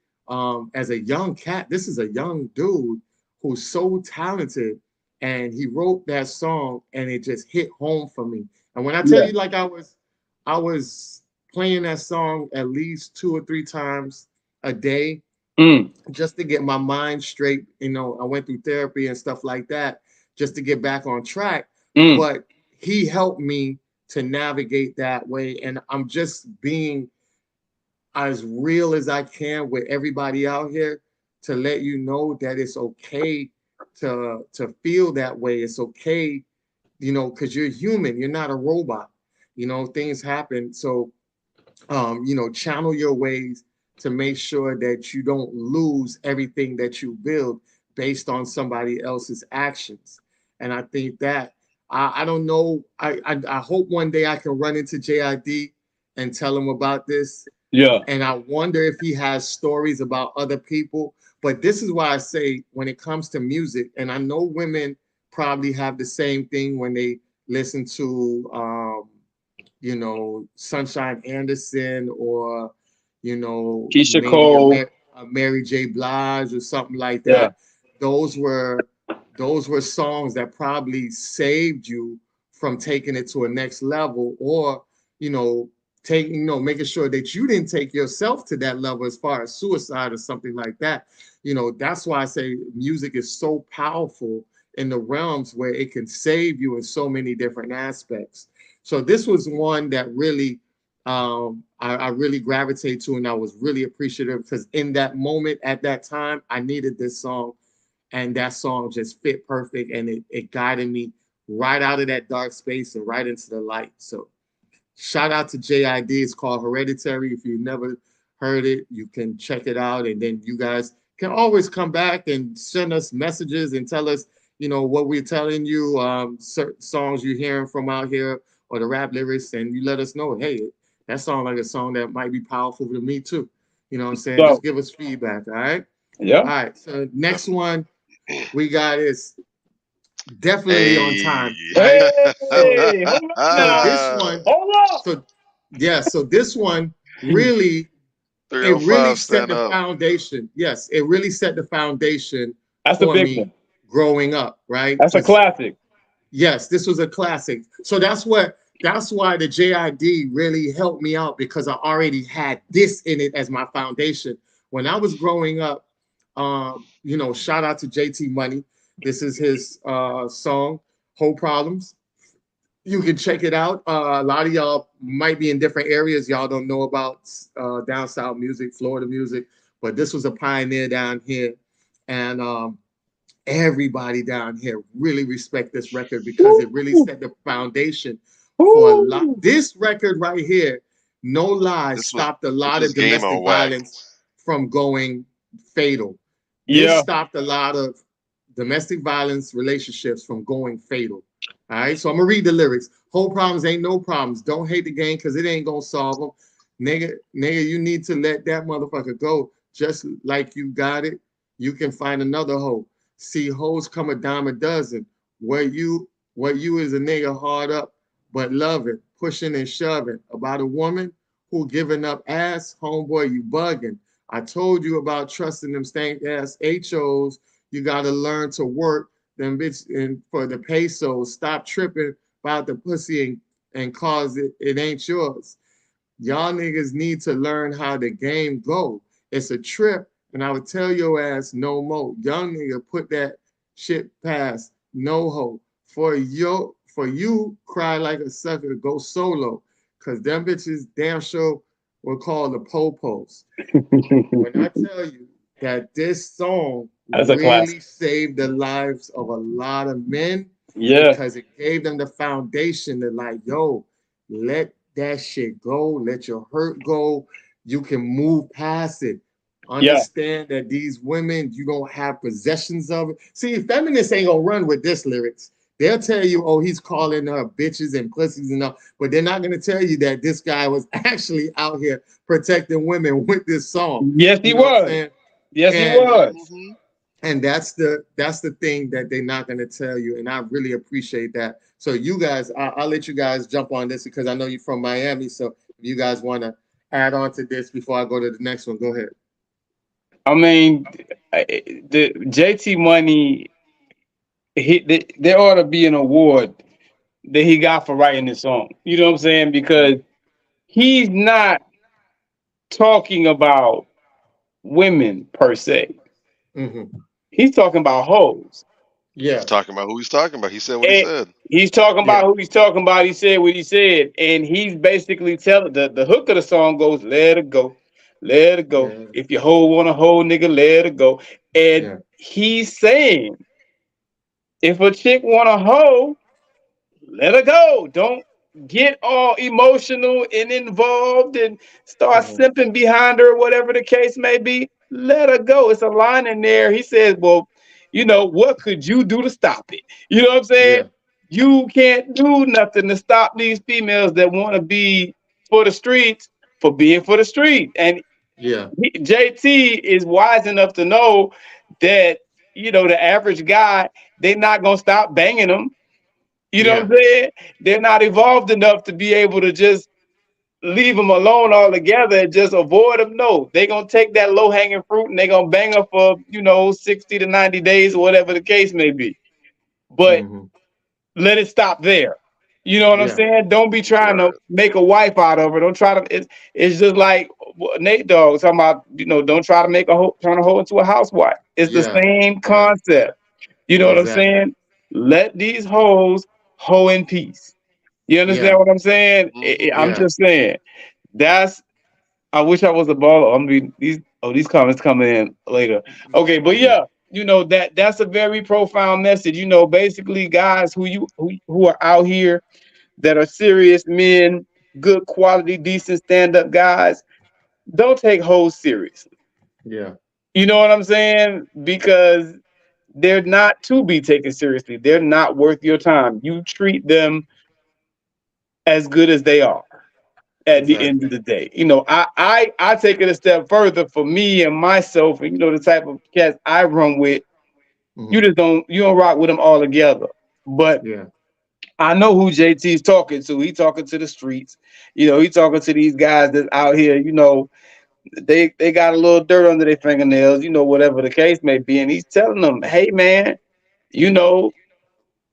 as a young cat, this is a young dude who's so talented, and he wrote that song, and it just hit home for me. And when I tell Yeah. you, like I was playing that song at least 2 or 3 times a day Mm, just to get my mind straight. You know, I went through therapy and stuff like that just to get back on track. mm. But he helped me to navigate that way. And I'm just being as real as I can with everybody out here to let you know that it's okay to feel that way. It's okay, you know, because you're human, you're not a robot. You know, things happen. So you know, channel your ways to make sure that you don't lose everything that you build based on somebody else's actions. And I think that I don't know. I hope one day I can run into JID and tell him about this. Yeah. And I wonder if he has stories about other people. But this is why I say when it comes to music, and I know women probably have the same thing when they listen to you know, Sunshine Anderson, or, you know, Keisha maybe Cole. A Mary J. Blige or something like Yeah. that. Those were songs that probably saved you from taking it to a next level, or, you know, taking, you know, making sure that you didn't take yourself to that level as far as suicide or something like that. You know, that's why I say music is so powerful in the realms where it can save you in so many different aspects. So this was one that really I really gravitate to, and I was really appreciative because in that moment, at that time, I needed this song, and that song just fit perfect, and it guided me right out of that dark space and right into the light. So shout out to JID. It's called Hereditary. If you've never heard it, you can check it out, and then you guys can always come back and send us messages and tell us, you know, what we're telling you, certain songs you're hearing from out here, or the rap lyrics, and you let us know, hey, that sounds like a song that might be powerful to me too. You know what I'm saying? So, Just give us feedback, all right? yeah. All right, so next one we got is definitely on Hey. time, right? So, Hey, hold up so now. this one, Hold up. so yeah, so this one really, it really 305 set stand the up. foundation. Yes, it really set the foundation That's a for big me one. growing up, right? That's a Because classic. yes, this was a classic. So that's why the JID really helped me out, because I already had this in it as my foundation. When I was growing up, you know, shout out to JT Money. This is his song, Whole Problems. You can check it out. A lot of y'all might be in different areas. Y'all don't know about down south music, Florida music, but this was a pioneer down here. And everybody down here really respect this record because it really Woo. set the foundation for a lot. Woo. This record right here, no lies, This was stopped a this lot was of game domestic on wax. violence from going fatal. This Yeah. stopped a lot of domestic violence relationships from going fatal. All right, so I'm gonna read the lyrics. Whole problems ain't no problems. Don't hate the game because it ain't gonna solve them. Nigga, you need to let that motherfucker go. Just like you got it, you can find another hoe. See, hoes come a dime a dozen. What you is a nigga hard up, but loving, pushing and shoving. About a woman who giving up ass, homeboy, you bugging. I told you about trusting them stank ass HOs. You gotta learn to work them bitch and for the pesos. Stop tripping about the pussy and cause it ain't yours. Y'all niggas need to learn how the game go. It's a trip, and I would tell your ass no more. Young nigga, put that shit past. No ho. For you, cry like a sucker, go solo. Cause them bitches damn sure will call the popos. When I tell you that this song That's a classic. really saved the lives of a lot of men, Yeah. because it gave them the foundation to like, yo, let that shit go, let your hurt go. You can move past it. Yeah. Understand that these women, you don't have possessions of it. See, feminists ain't gonna run with this lyrics. They'll tell you, oh, he's calling her bitches and pussies and all, but they're not going to tell you that this guy was actually out here protecting women with this song. Yes, he You know what I'm was. saying? Yes, he And was. that's the thing that they're not going to tell you, and I really appreciate that. So you guys, I'll let you guys jump on this because I know you're from Miami. So if you guys want to add on to this before I go to the next one, go ahead. I mean, the JT Money, there ought to be an award that he got for writing this song. You know what I'm saying? Because he's not talking about women per se. Mm-hmm. He's talking about hoes. Yeah. He's talking about who he's talking about. He said what he And said. he's talking Yeah. about who he's talking about. He said what he said. And he's basically telling the hook of the song goes, let it go. Let it go. Yeah. If your hoe want a hoe, nigga, let it go. And Yeah. he's saying, if a chick want a hoe, let her go. Don't get all emotional and involved and start Mm-hmm. simping behind her, whatever the case may be. Let her go. It's a line in there. He says, well, what could you do to stop it? You know what I'm saying? Yeah. You can't do nothing to stop these females that want to be for the streets for being for the street. And Yeah. JT is wise enough to know that, the average guy, they're not going to stop banging them. You know what Yeah. I'm saying? They're not evolved enough to be able to just leave them alone altogether and just avoid them. No, they're going to take that low hanging fruit and they're going to bang her for, 60 to 90 days or whatever the case may be. But Mm-hmm. let it stop there. You know what I'm Yeah. saying? Don't be trying Right. to make a wife out of her. Don't try to. It's just like Nate Dogg talking about. Don't try to make turn a hoe into a housewife. It's the Yeah. same Yeah. concept. You know what I'm Exactly. saying? Let these hoes hoe in peace. You Yeah. understand what I'm saying? I'm Yeah. just saying. That's. I wish I was a baller. I mean, these comments coming in later. Okay, but Yeah. yeah, that's a very profound message. Basically, guys who are out here that are serious men, good quality, decent stand up guys, don't take hoes seriously. Yeah. You know what I'm saying? Because they're not to be taken seriously. They're not worth your time. You treat them as good as they are at the end Exactly. of the day. I take it a step further for me and myself, and the type of cats I run with. Mm-hmm. You don't rock with them all together. But Yeah. I know who JT's talking to. He talking to the streets. He talking to these guys that's out here. They got a little dirt under their fingernails. Whatever the case may be, and he's telling them, "Hey, man, you know,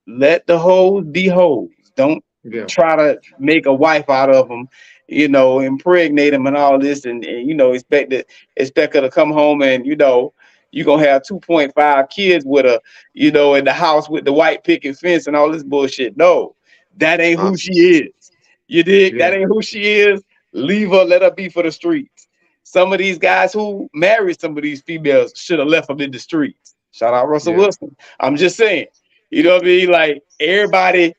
let the hoes be hoes. Don't Yeah. try to make a wife out of them, impregnate them and all this, and expect her to come home and you're gonna have 2.5 kids with her, in the house with the white picket fence and all this bullshit. No, that ain't who she Nonsense. is. You dig? That Yeah. ain't who she is. Leave her, let her be for the streets. Some of these guys who married some of these females should have left them in the streets. Shout out Russell Yeah. Wilson. I'm just saying. You know what I mean? Like everybody,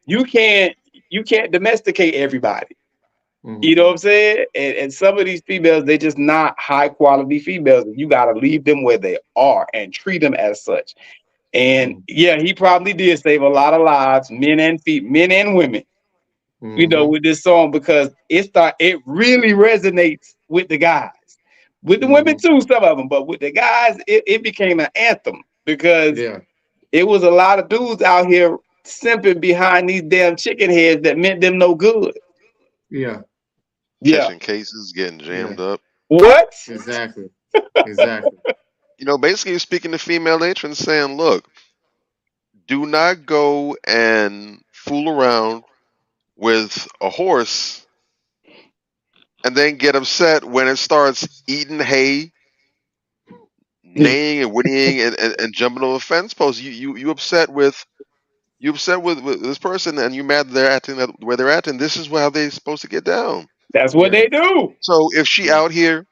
you can't you can't domesticate everybody. Mm-hmm. You know what I'm saying? And some of these females, they just not high quality females. You gotta leave them where they are and treat them as such. And Mm-hmm. yeah, he probably did save a lot of lives, men and women, Mm-hmm. with this song because it really resonates with the guys. With the women Mm-hmm. too, some of them, but with the guys, it became an anthem because Yeah. it was a lot of dudes out here simping behind these damn chicken heads that meant them no good. Yeah. Yeah. Catching cases, getting Yeah. jammed up. What? Exactly. Exactly. Basically you're speaking to female nature and saying, look, do not go and fool around with a horse and then get upset when it starts eating hay, neighing and whinnying and jumping over the fence post. You upset with this person and you mad that they're acting the way they're acting. This is how they're supposed to get down. That's what Yeah. they do. So if she Yeah. out here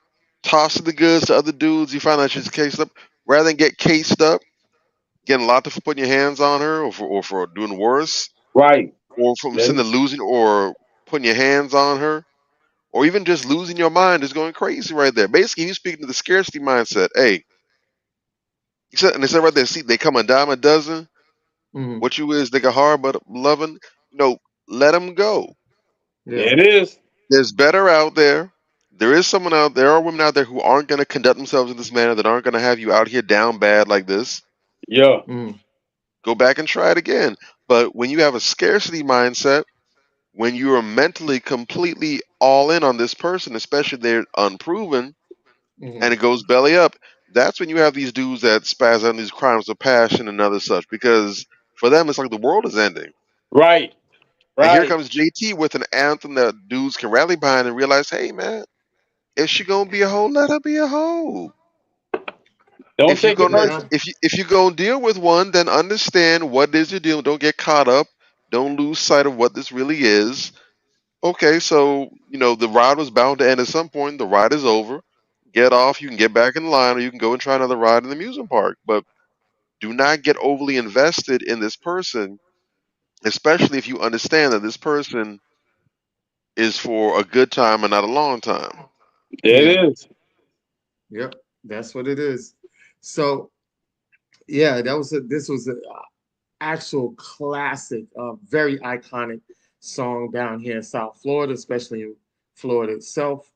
tossing the goods to other dudes, you find out she's cased up, rather than get cased up, getting locked up for putting your hands on her or for doing worse, Right. or from That's sitting there losing or putting your hands on her, or even just losing your mind is going crazy right there. Basically, he's speaking to the scarcity mindset. Hey, he said, and they said right there, see, they come a dime a dozen. Mhm. What you is, nigga, hard but loving. No, let them go. Yeah. There it is. There's better out there. There is someone out there. There are women out there who aren't going to conduct themselves in this manner, that aren't going to have you out here down bad like this. Yeah. Mhm. Go back and try it again. But when you have a scarcity mindset, when you are mentally completely all in on this person, especially they're unproven, Mhm. and it goes belly up, that's when you have these dudes that spaz on these crimes of passion and other such. Because for them, it's like the world is ending. Right. And here Right. comes JT with an anthem that dudes can rally behind and realize, hey man, if she gonna be a hoe, let her be a hoe. Don't If you take it gonna Yeah. personal. if you gonna deal with one, then understand what it is you're dealing. Don't get caught up. Don't lose sight of what this really is. Okay, so the ride was bound to end at some point. The ride is over. Get off. You can get back in line, or you can go and try another ride in the amusement park. But do not get overly invested in this person, especially if you understand that this person is for a good time and not a long time. There Yeah. it is. Yep. That's what it is. So yeah, this was a actual classic, very iconic song down here in South Florida, especially in Florida itself.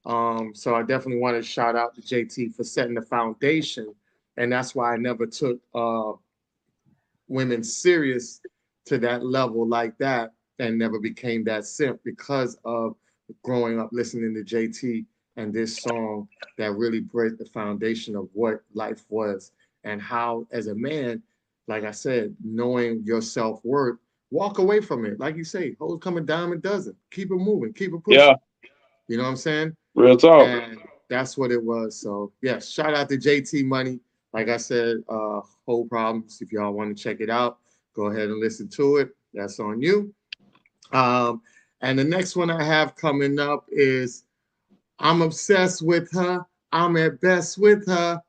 So I definitely want to shout out to JT for setting the foundation, and that's why I never took women serious to that level like that, and never became that simp because of growing up listening to JT and this song that really break the foundation of what life was and how, as a man, like I said, knowing your self worth, walk away from it. Like you say, hoes come a dime a dozen. Keep it moving, keep it Yeah. pushing. You know what I'm saying? Real talk. And that's what it was. So yes, shout out to JT Money. Like I said, Whole Problems. If y'all want to check it out, go ahead and listen to it. That's on you. Um, and the next one I have coming up is I'm obsessed with her. I'm at best with her.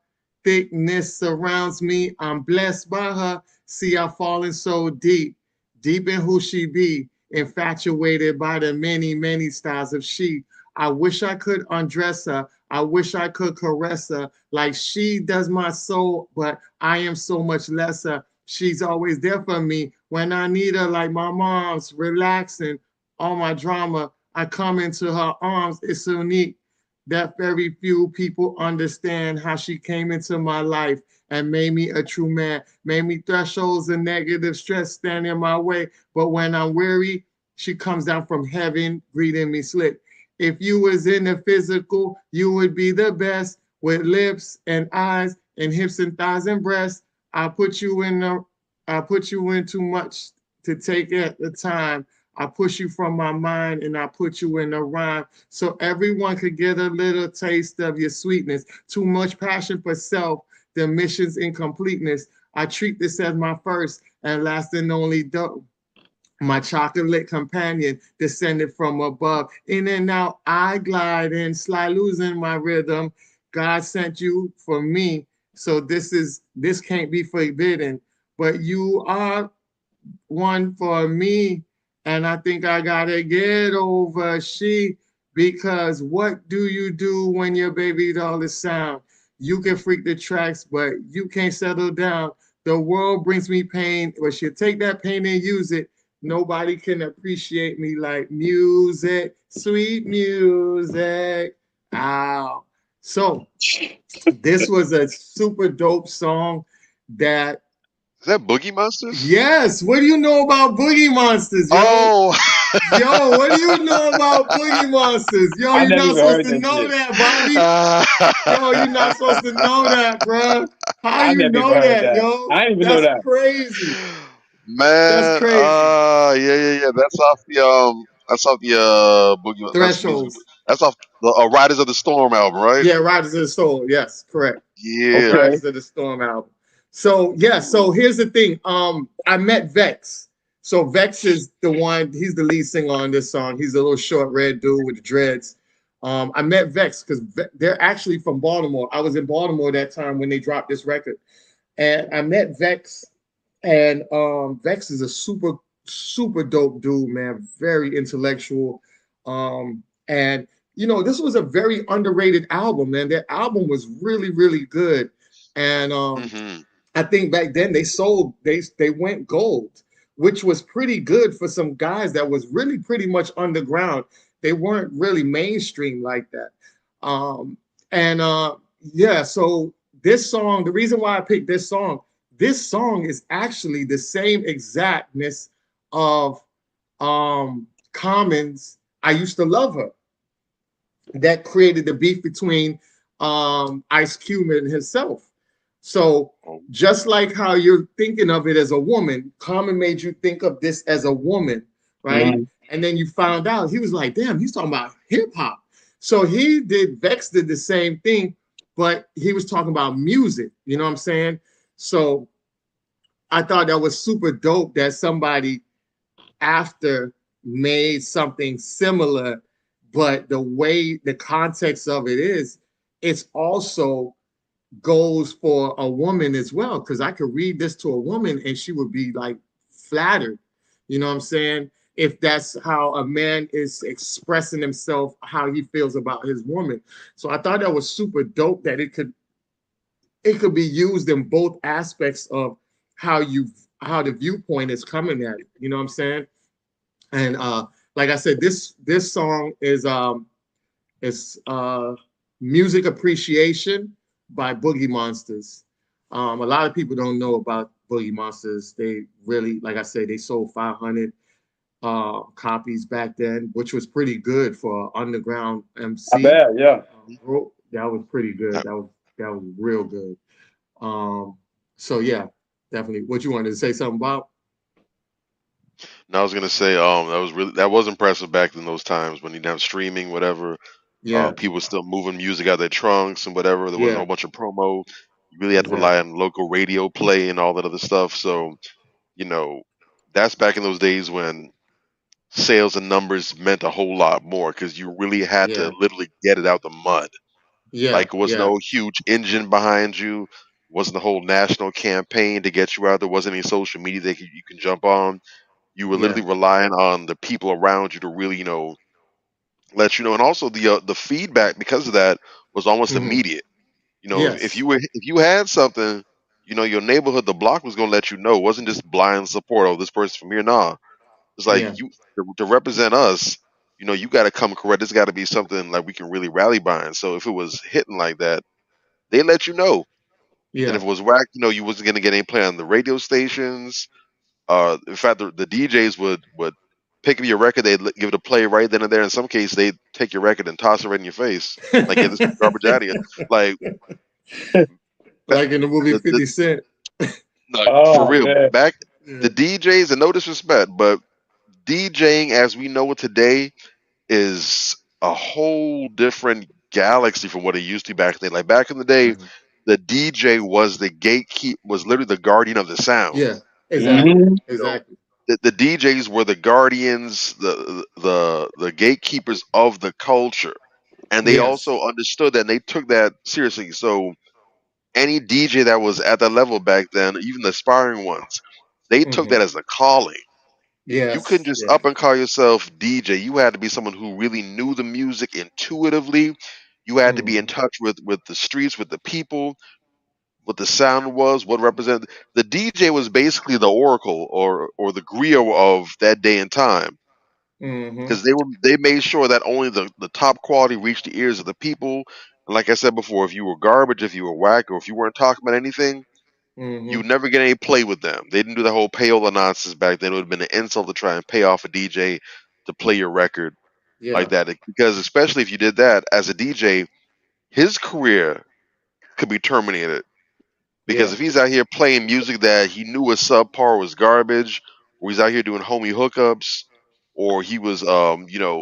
Thickness surrounds me. I'm blessed by her. See, I've fallen so deep, deep in who she be, infatuated by the many, many styles of she. I wish I could undress her. I wish I could caress her like she does my soul, but I am so much lesser. She's always there for me when I need her, like my mom's relaxing all my drama. I come into her arms. It's so neat that very few people understand how she came into my life and made me a true man, made me thresholds and negative stress stand in my way. But when I'm weary, she comes down from heaven, greeting me slick. If you was in the physical, you would be the best with lips and eyes and hips and thighs and breasts. I put you in the, I put you in too much to take at the time. I push you from my mind and I put you in a rhyme so everyone could get a little taste of your sweetness. Too much passion for self, the mission's incompleteness. I treat this as my first and last and only dope. My chocolate companion descended from above. In and out, I glide and slide, losing my rhythm. God sent you for me, so this can't be forbidden. But you are one for me. And I think I gotta get over she because what do you do when your baby doll is sound? You can freak the tracks, but you can't settle down. The world brings me pain, but she'll take that pain and use it. Nobody can appreciate me like music, sweet music. Ow. So this was a super dope song that Is that Boogie Monsters? yes, what do you know about Boogie Monsters, yo? Oh, Yo, what do you know about Boogie Monsters? Yo, I you're never not even supposed heard to that know shit. that, Bobby. Yo, you're not supposed to know that, bruh. How I you never even know heard that, that. yo? I didn't even know That's that. crazy. That's man, crazy. yeah. That's off the Boogie. That's music. Thresholds. That's off the Riders of the Storm album, right? Yeah, Riders of the Storm. Yes, correct. Yeah. Okay. Riders of the Storm album. So yeah, so here's the thing. I met Vex. So Vex is the one, he's the lead singer on this song. He's a little short red dude with the dreads. I met Vex because they're actually from Baltimore. I was in Baltimore that time when they dropped this record. And I met Vex, and Vex is a super dope dude, man. Very intellectual. And this was a very underrated album, man. Their album was really, really good. And Hmm. I think back then they went gold, which was pretty good for some guys that was really pretty much underground. They weren't really mainstream like that. Um, and yeah, so this song, the reason why I picked this song is actually the same exactness of Common's I Used to Love Her that created the beef between Ice Cube and himself. So Oh, just like how you're thinking of it as a woman, Common made you think of this as a woman, right? Mhm. And then you found out he was like, damn, he's talking about hip hop. So he did Vex did the same thing, but he was talking about music. You know what I'm saying? So I thought that was super dope that somebody after made something similar, but the way the context of it is, it's also goes for a woman as well. Because I could read this to a woman and she would be like flattered. You know what I'm saying? If that's how a man is expressing himself, how he feels about his woman. So I thought that was super dope that it could be used in both aspects of how you how the viewpoint is coming at it. You know what I'm saying? And like I said, this song is Music Appreciation by Boogie Monsters. A lot of people don't know about Boogie Monsters. They really, like I said, they sold 500 copies back then, which was pretty good for underground I MC. bet, yeah. That was pretty good. uh, That was real good. Um, so yeah, definitely. What you wanted to say something about? now I was gonna say, that was impressive back in those times when you didn't have streaming, whatever. Yeah, People were still moving music out of their trunks and whatever. There wasn't a yeah, whole bunch of promo. You really had to rely exactly. on local radio play and all that other stuff. So, you know, that's back in those days when sales and numbers meant a whole lot more because you really had to Yeah, literally get it out the mud. yeah, Like, it was yeah, no huge engine behind you. Wasn't a whole national campaign to get you out. There wasn't any social media that you can jump on. You were yeah. literally relying on the people around you to really, let you know. And also the feedback because of that was almost Hmm. immediate. If Yes. you had something, your neighborhood, the block was gonna let you know. It wasn't just blind support. Oh, this person from here, nah. It's like Yeah. you to represent us. You got to come correct. This got to be something like we can really rally behind. So if it was hitting like that, they let you know. And Yeah. if it was whack, you wasn't gonna get any play on the radio stations. In fact, the DJs would pick up your record. They'd give it a play right then and there. In some cases, they'd take your record and toss it right in your face, like, get this garbage out of here. Like, ba- Like in the movie the 50 Cent. no, for Oh real. man. Back Yeah. the DJs, and no disrespect, but DJing as we know it today is a whole different galaxy from what it used to back in the day. Like back in the day, Mhm. the DJ was the gatekeep, was literally the guardian of the sound. Yeah. Exactly. Hmm. You know, Exactly. the DJs were the guardians, the gatekeepers of the culture, and they Yes. also understood that and they took that seriously. So any DJ that was at that level back then, even the aspiring ones, they took Hmm. that as a calling. You couldn't Yes. just Yes. up and call yourself DJ. You had to be someone who really knew the music intuitively. You had to be in Hmm. touch with the streets, with the people, what the sound was, what represented. The DJ was basically the oracle or the griot of that day and time Hmm. because they made sure that only the top quality reached the ears of the people. And like I said before, if you were garbage, if you were whack, or if you weren't talking about anything, you Hmm. would never get any play with them. They didn't do the whole payola nonsense back then. It would have been an insult to try and pay off a DJ to play your record like Yeah. that. Because especially if you did that as a DJ, his career could be terminated. Because Yeah. if he's out here playing music that he knew was subpar, was garbage, or he's out here doing homie hookups, or he was,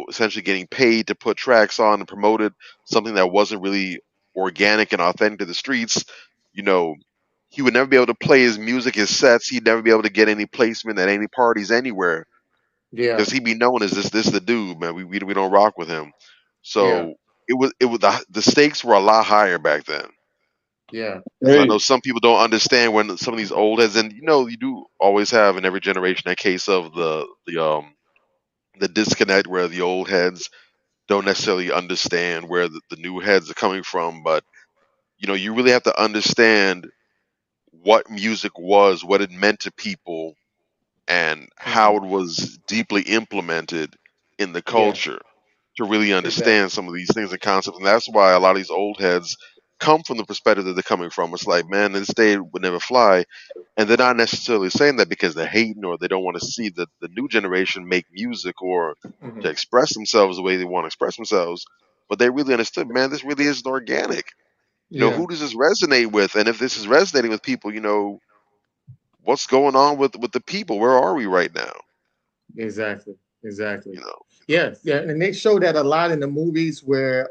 essentially getting paid to put tracks on and promoted something that wasn't really organic and authentic to the streets, you know, he would never be able to play his music, his sets. He'd never be able to get any placement at any parties anywhere Yeah. because he'd be known as this the dude, man. We don't rock with him. Yeah. So it was the stakes were a lot higher back then. Yeah. And I know Crazy. some people don't understand when some of these old heads, and you do always have in every generation that case of the disconnect where the old heads don't necessarily understand where the new heads are coming from. But you really have to understand what music was, what it meant to people, and how it was deeply implemented in the Yeah, culture to really exactly. understand some of these things and concepts. And that's why a lot of these old heads come from the perspective that they're coming from. It's like, man, this day would never fly. And they're not necessarily saying that because they're hating or they don't want to see the new generation make music or to Hmm. express themselves the way they want to express themselves. But they really understood, man, this really isn't organic. Yeah, Who does this resonate with? And if this is resonating with people, what's going on with the people? Where are we right now? exactly, exactly. You know, Yeah, yeah, and they show that a lot in the movies where,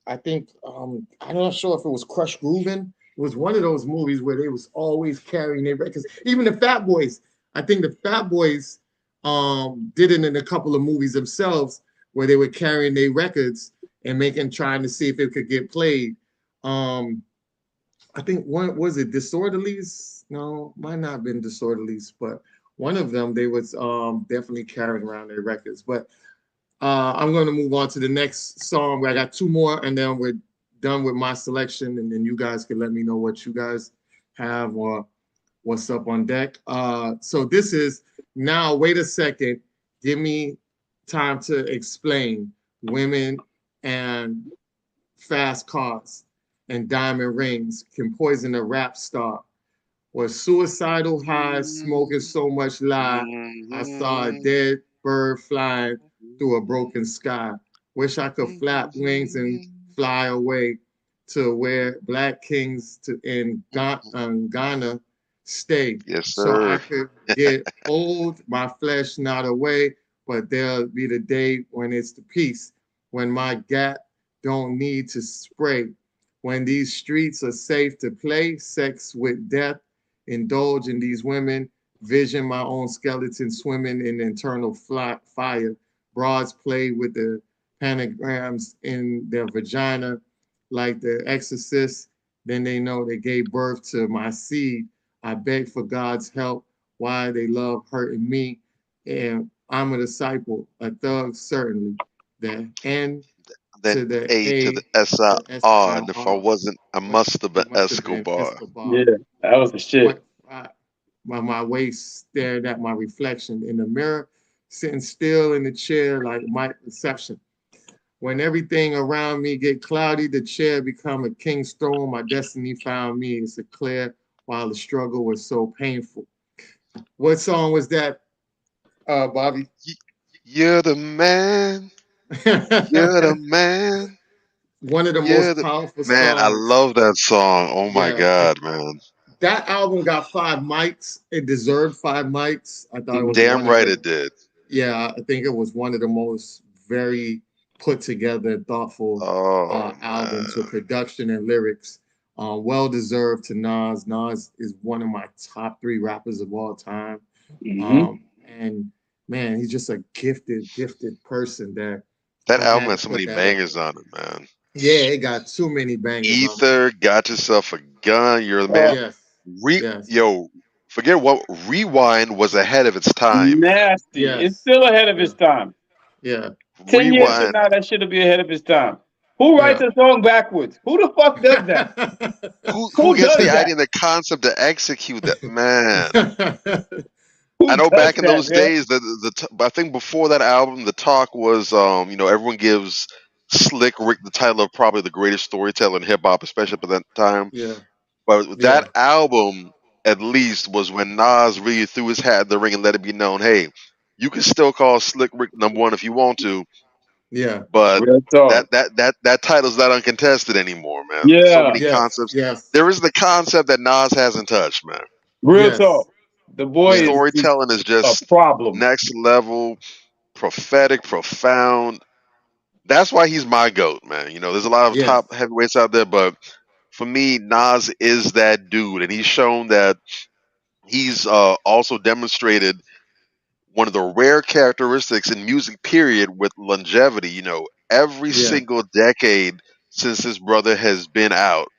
I think I'm not sure if it was Crush Groovin'. It was one of those movies where they was always carrying their records. Even the Fat Boys, I think the Fat Boys did it in a couple of movies themselves where they were carrying their records and trying to see if it could get played. Um, I think one was it Disorderlies? No, might not have been Disorderlies, but one of them they was definitely carrying around their records. But I'm going to move on to the next song. I got two more, and then we're done with my selection, and then you guys can let me know what you guys have or what's up on deck. So this is now. Wait a second. Give me time to explain women and fast cars and diamond rings can poison a rap star. Was suicidal high, smoking so much lie. I saw a dead bird flying through a broken sky. Wish I could flap wings and fly away to where black kings in Ghana stay. yes, So I sir. could get old, my flesh not away, but there'll be the day when it's the peace, when my gap don't need to spray, when these streets are safe to play, sex with death, indulge in these women, vision my own skeleton swimming in internal fire. Broads play with the pentagrams in their vagina like the exorcist. Then they know they gave birth to my seed. I beg for God's help. Why they love hurting me. And I'm a disciple, a thug, certainly. The N Then to the A to the A, S I the S R, I and if I R. wasn't, I What must have I been must have been Escobar. Escobar. Yeah, that was the shit. What my waist stared at my reflection in the mirror, sitting still in the chair like my reception. When everything around me get cloudy, the chair become a king's throne. My destiny found me. It's a clear while the struggle was so painful. What song was that, Bobby? Y- You're the man. You're the man. One of the You're most the powerful man. I songs. love that song. Oh my Yeah, god, man. that album got 5 mics. It deserved 5 mics. I thought it was Damn one of right the, it did. yeah, I think it was one of the most very put together, thoughtful Oh albums with man. production and lyrics. Well deserved to Nas. Nas is one of my top three rappers of all time. Hmm. And man, he's just a gifted person that That I album had to has so put many that up bangers there. on it, man. Yeah, it got too many bangers on it. Ether, got yourself a gun. You're the man. Oh, Yes, yes, Yo, forget what Rewind was ahead of its time, man. nasty. It's yes, still ahead of yeah, his time. yeah, 10 years yeah. from Rewind. now, that should be ahead of his time. Who writes Yeah. a song backwards? Who the fuck does that? Who Who gets does the idea that? and the concept to execute that? Man, I Who know does back in that, those man? days, I think before that album, the talk was, everyone gives Slick Rick the title of probably the greatest storyteller in hip hop, especially at that time. Yeah, But with yeah, that album, at least, was when Nas really threw his hat in the ring and let it be known, hey, you can still call Slick Rick number one if you want to, yeah, but Real that talk. that that that title's not uncontested anymore, man. So Yeah, many yes, concepts. yes, There is the concept that Nas hasn't touched, man. real yes, talk. The boy yes, is Storytelling is a just problem. next level, prophetic, profound. That's why he's my goat, man. There's a lot of yes, top heavyweights out there, but for me, Nas is that dude, and he's shown that he's also demonstrated one of the rare characteristics in music, period, with longevity. Every yeah. single decade since his brother has been out,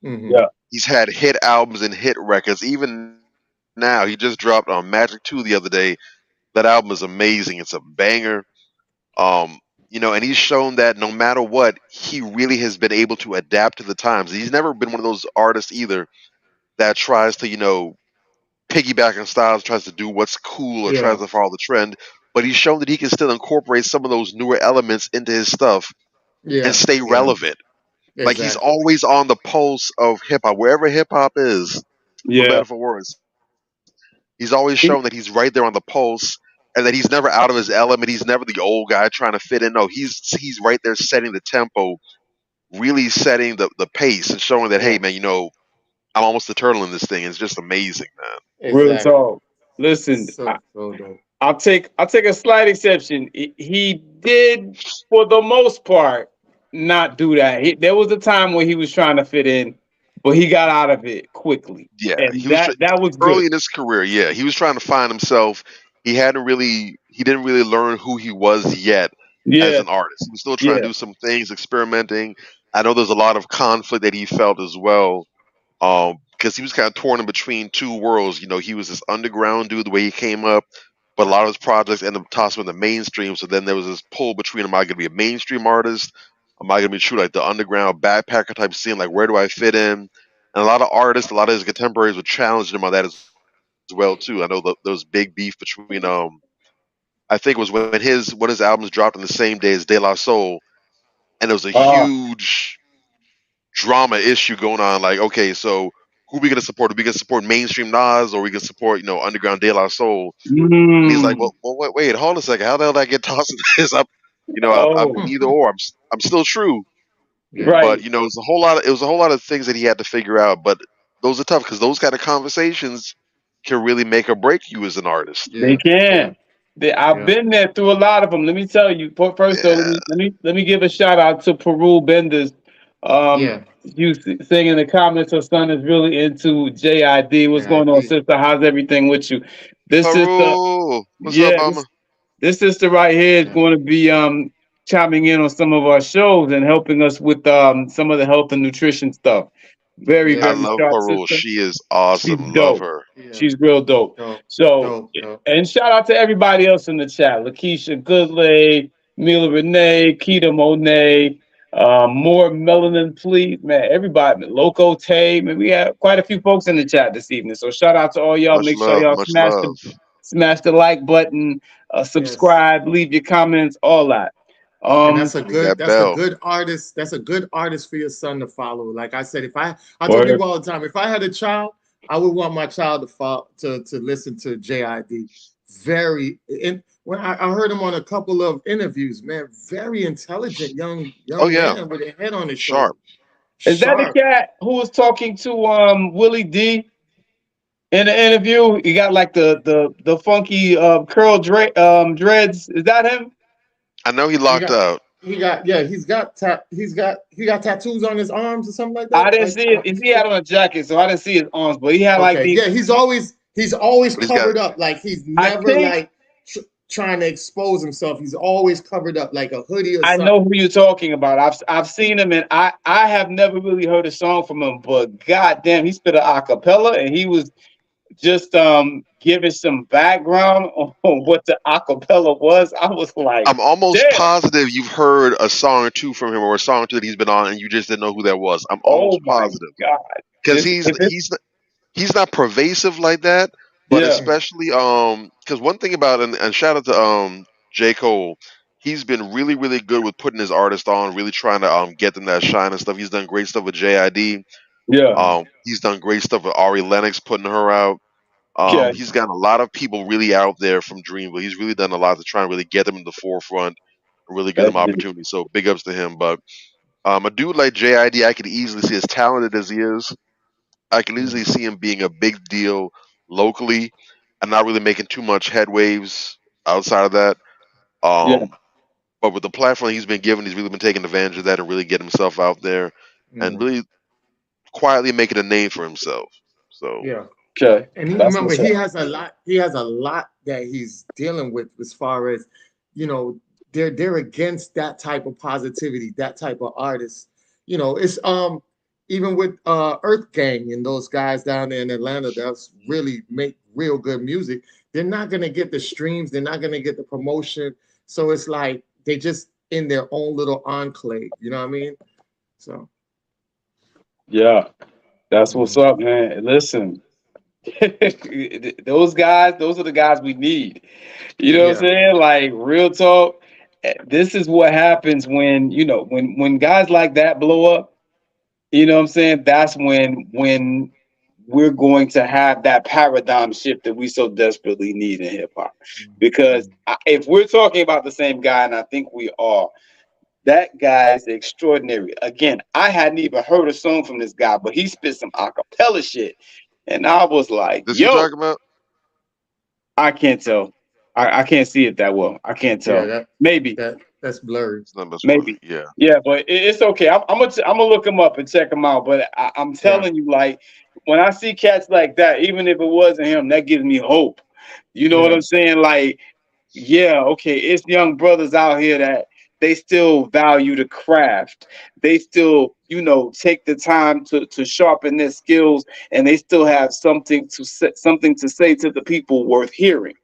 Hmm. Yeah. he's had hit albums and hit records. Even now, he just dropped on Magic 2 the other day. That album is amazing. It's a banger. Um, and he's shown that no matter what, he really has been able to adapt to the times. He's never been one of those artists either that tries to, piggyback on styles, tries to do what's cool or tries Yeah. to follow the trend. But he's shown that he can still incorporate some of those newer elements into his stuff and Yeah. stay Yeah. relevant. Like he's Exactly. always on the pulse of hip hop, wherever hip hop is, for Yeah. better or for worse. He's always He- shown that he's right there on the pulse, and that he's never out of his element. He's never the old guy trying to fit in. No, he's right there setting the tempo, really setting the pace, and showing that, hey Yeah. man, I'm almost a turtle in this thing. It's just amazing, man. Real Exactly. talk. Listen, So dope. I'll take a slight exception. He did, for the most part, not do that. There was a time when he was trying to fit in, but he got out of it quickly, Yeah, and that was early good. in his career. Yeah, he was trying to find himself. He didn't really learn who he was yet as Yeah, an artist. He was still trying to yeah, do some things, experimenting. I know there's a lot of conflict that he felt as well, because he was kind of torn in between two worlds. He was this underground dude the way he came up, but a lot of his projects ended up tossing him in the mainstream. So then there was this pull between, am I going to be a mainstream artist? Am I going to be true like the underground backpacker type scene? Like, where do I fit in? And a lot of artists, a lot of his contemporaries would challenge him on that as well too. I know there was big beef between, I think it was when his albums dropped on the same day as De La Soul, and there was a uh, huge drama issue going on. Like, okay, so who we gonna support? Are we gonna support mainstream Nas, or we gonna support underground De La Soul? And he's like, mm, well, wait, hold a second. How the hell did I get tossed into this? I'm oh, neither or. I'm still true, Yeah. but right. it was a whole lot of things that he had to figure out. But those are tough because those kind of conversations can really make or break you as an artist. They Yeah. Yeah. can. I've Yeah. been there through a lot of them. Let me tell you. First, though, let Yeah, me let me let me give a shout out to Peru Benders. Yeah. You saying in the comments, her son is really into JID. What's Yeah. I going on, did. sister? How's everything with you? This sister, Peru, what's up, yeah, mama? this sister right here is Yeah. going to be chiming in on some of our shows and helping us with some of the health and nutrition stuff. Very, I Yeah. very love sharp Peru. sister. She is She's awesome. Love dope. her. Yeah. She's real dope. Dope. So, Dope. Dope. and shout out to everybody else in the chat: Lakeisha Goodlay, Mila Renee, Keita Monet, more melanin, please, man. Everybody, Loco Tay, man. We have quite a few folks in the chat this evening. So shout out to all y'all. Much Make sure love. y'all Much love. smash the like button, Yes. subscribe, leave your comments, all that. And Um, that's a Ring good, that that's a bell. good artist. That's a good artist for your son to follow. Like I said, I tell word. people all the time, if I had a child, I would want my child to follow, to listen to JID. And when I heard him on a couple of interviews, man, very intelligent Oh young yeah, man with a head on his shoulder. sharp. Is that the Sharp. cat who was talking to Willie D in the interview? He got like the funky dreads. Is that him? I know he He locked got out. he got yeah, he got tattoos on his arms or something like I that. didn't see it. He had on a jacket, so I didn't see his arms. But he had like Okay, these. yeah, he's always But he's got covered up. Like he's I never think like trying to expose himself. He's always covered up like a hoodie or I something. know who you're talking about. I've seen him, and I have never really heard a song from him. But goddamn, he spit a acapella, and he was just giving some background on what the acapella was. I was like, I'm almost damn. positive you've heard a song or two from him or a song or two that he's been on and you just didn't know who that was. I'm Oh almost my positive god. because This he's if it, he's not pervasive like that, but yeah, Mm, especially because one thing about and shout out to J Cole, he's been really really good with putting his artist on, really trying to get them that shine and stuff. He's done great stuff with JID. yeah, mm, He's done great stuff with Ari Lennox, putting her out. okay. He's gotten a lot of people really out there from Dreamville. He's really done a lot to try and really get them in the forefront and really give That's them it. opportunities. So big ups to him. But a dude like JID, I could easily see as talented as he is. I can mm, easily see him being a big deal locally and not really making too much headwaves outside of that. Yeah, Um, but with the platform he's been given, he's really been taking advantage of that and really getting himself out there and mm. really quietly making a name for himself. So Yeah. okay. And he, That's remember, what's up. he has a lot that he's dealing with as far as, you know, they're against that type of positivity, that type of artist. It's even with Earth Gang and those guys down there in Atlanta that's really make real good music. They're not gonna get the streams, they're not gonna get the promotion. So it's like they just in their own little enclave, you know what I mean? So Yeah. That's what's Mhm. up, man. Listen, those are the guys we need. You know what I'm Yeah. saying? Like real talk. This is what happens when when guys like that blow up. You know what I'm saying? That's when we're going to have that paradigm shift that we so desperately need in hip hop. Because Mhm. if we're talking about the same guy, and I think we are, that guy is extraordinary. Again, I hadn't even heard a song from this guy, but he spit some acapella shit, and I was like, This you "Yo, talking about? I can't tell. I can't see it that well. I can't Yeah, tell. Maybe, that's blurry. It's not Miss One. maybe. Yeah. Yeah, but it's okay. I'm gonna look him up and check him out. But I'm Yeah. telling you, like when I see cats like that, even if it wasn't him, that gives me hope. You know what Yeah. I'm saying? Like, yeah, okay, it's young brothers out here that they still value the craft. They still, take the time to sharpen their skills, and they still have something to say to the people worth hearing.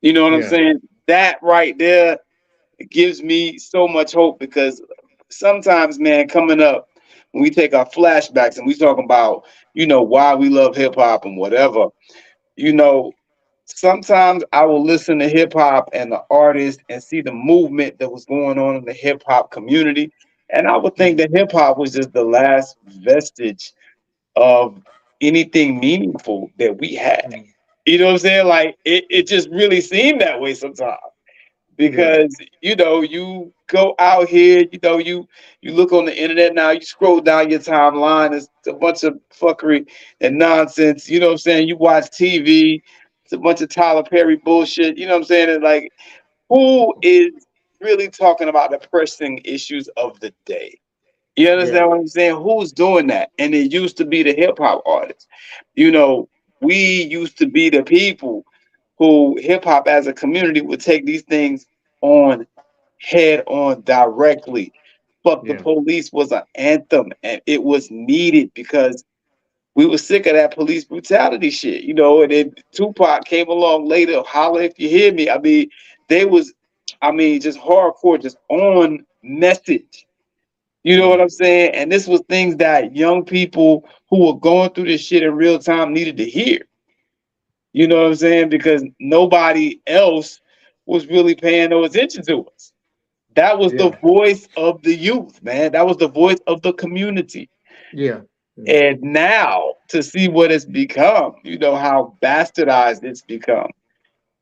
You know what I'm Yeah. saying? That right there gives me so much hope because sometimes, man, coming up, when we take our flashbacks and we talk about, why we love hip hop and whatever, you know, sometimes I will listen to hip hop and the artist and see the movement that was going on in the hip hop community. And I would think Mhm. that hip hop was just the last vestige of anything meaningful that we had. Mhm. You know what I'm saying? Like it just really seemed that way sometimes Yeah. because you go out here, you look on the internet now, you scroll down your timeline, it's a bunch of fuckery and nonsense. You know what I'm saying? You watch TV, it's a bunch of Tyler Perry bullshit. You know what I'm saying? And like, who is really talking about the pressing issues of the day? You Yeah. understand what I'm saying? Who's doing that? And it used to be the hip hop artists. You know, we used to be the people who hip hop as a community would take these things on head on directly. Fuck the Yeah. police was an anthem and it was needed because we were sick of that police brutality shit, and then Tupac came along later, holla if you hear me. I mean, they was just hardcore, just on message. You know what Mhm. I'm saying? And this was things that young people who were going through this shit in real time needed to hear. You know what I'm saying? Because nobody else was really paying no attention to us. That was the Yeah. voice of the youth, man. That was the voice of the community. Yeah. Yeah. And now to see what it's become, how bastardized it's become,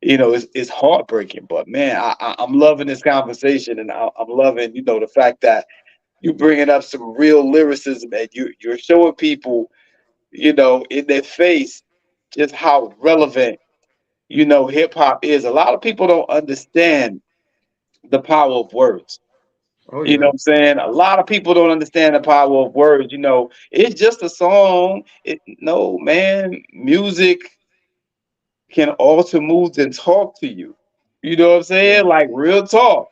it's heartbreaking. But man, I'm loving this conversation, and I'm loving, the fact that you bringing up some real lyricism, and you're showing people, in their face, just how relevant, hip hop is. A lot of people don't understand the power of words. Oh You know yeah. what I'm saying? A lot of people don't understand the power of words. It's just a song. No, man, music can alter moods and talk to you. You know what I'm Yeah. saying? Like real talk.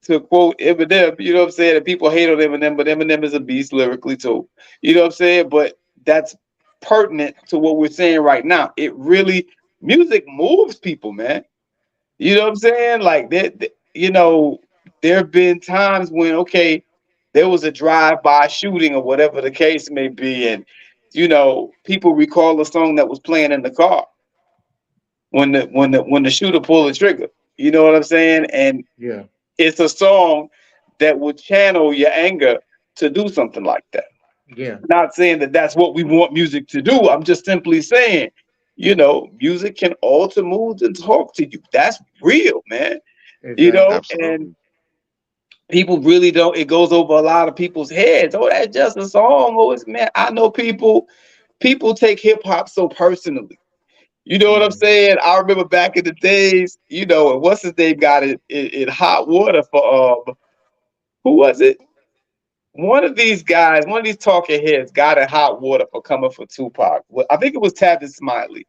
To quote Eminem, you know what I'm saying? And people hate on Eminem, but Eminem is a beast lyrically too. You know what I'm saying? But that's pertinent to what we're saying right now. Music moves people, man. You know what I'm saying? Like there have been times when there was a drive-by shooting or whatever the case may be, and people recall a song that was playing in the car when the shooter pulled the trigger. You know what I'm saying? And Yeah. it's a song that would channel your anger to do something like that. Yeah. Not saying that that's what we want music to do. I'm just simply saying, music can alter moods and talk to you. That's real, man. Exactly. And Absolutely. people really don't. It goes over a lot of people's heads. Oh, that's just a song. Oh, it's man. I know people. People take hip hop so personally. You know what I'm Mhm. saying? I remember back in the days, and what's his name got it in hot water for who was it? One of these guys, one of these talking heads, got in hot water for coming for Tupac. Well, I think it was Tavis Smiley,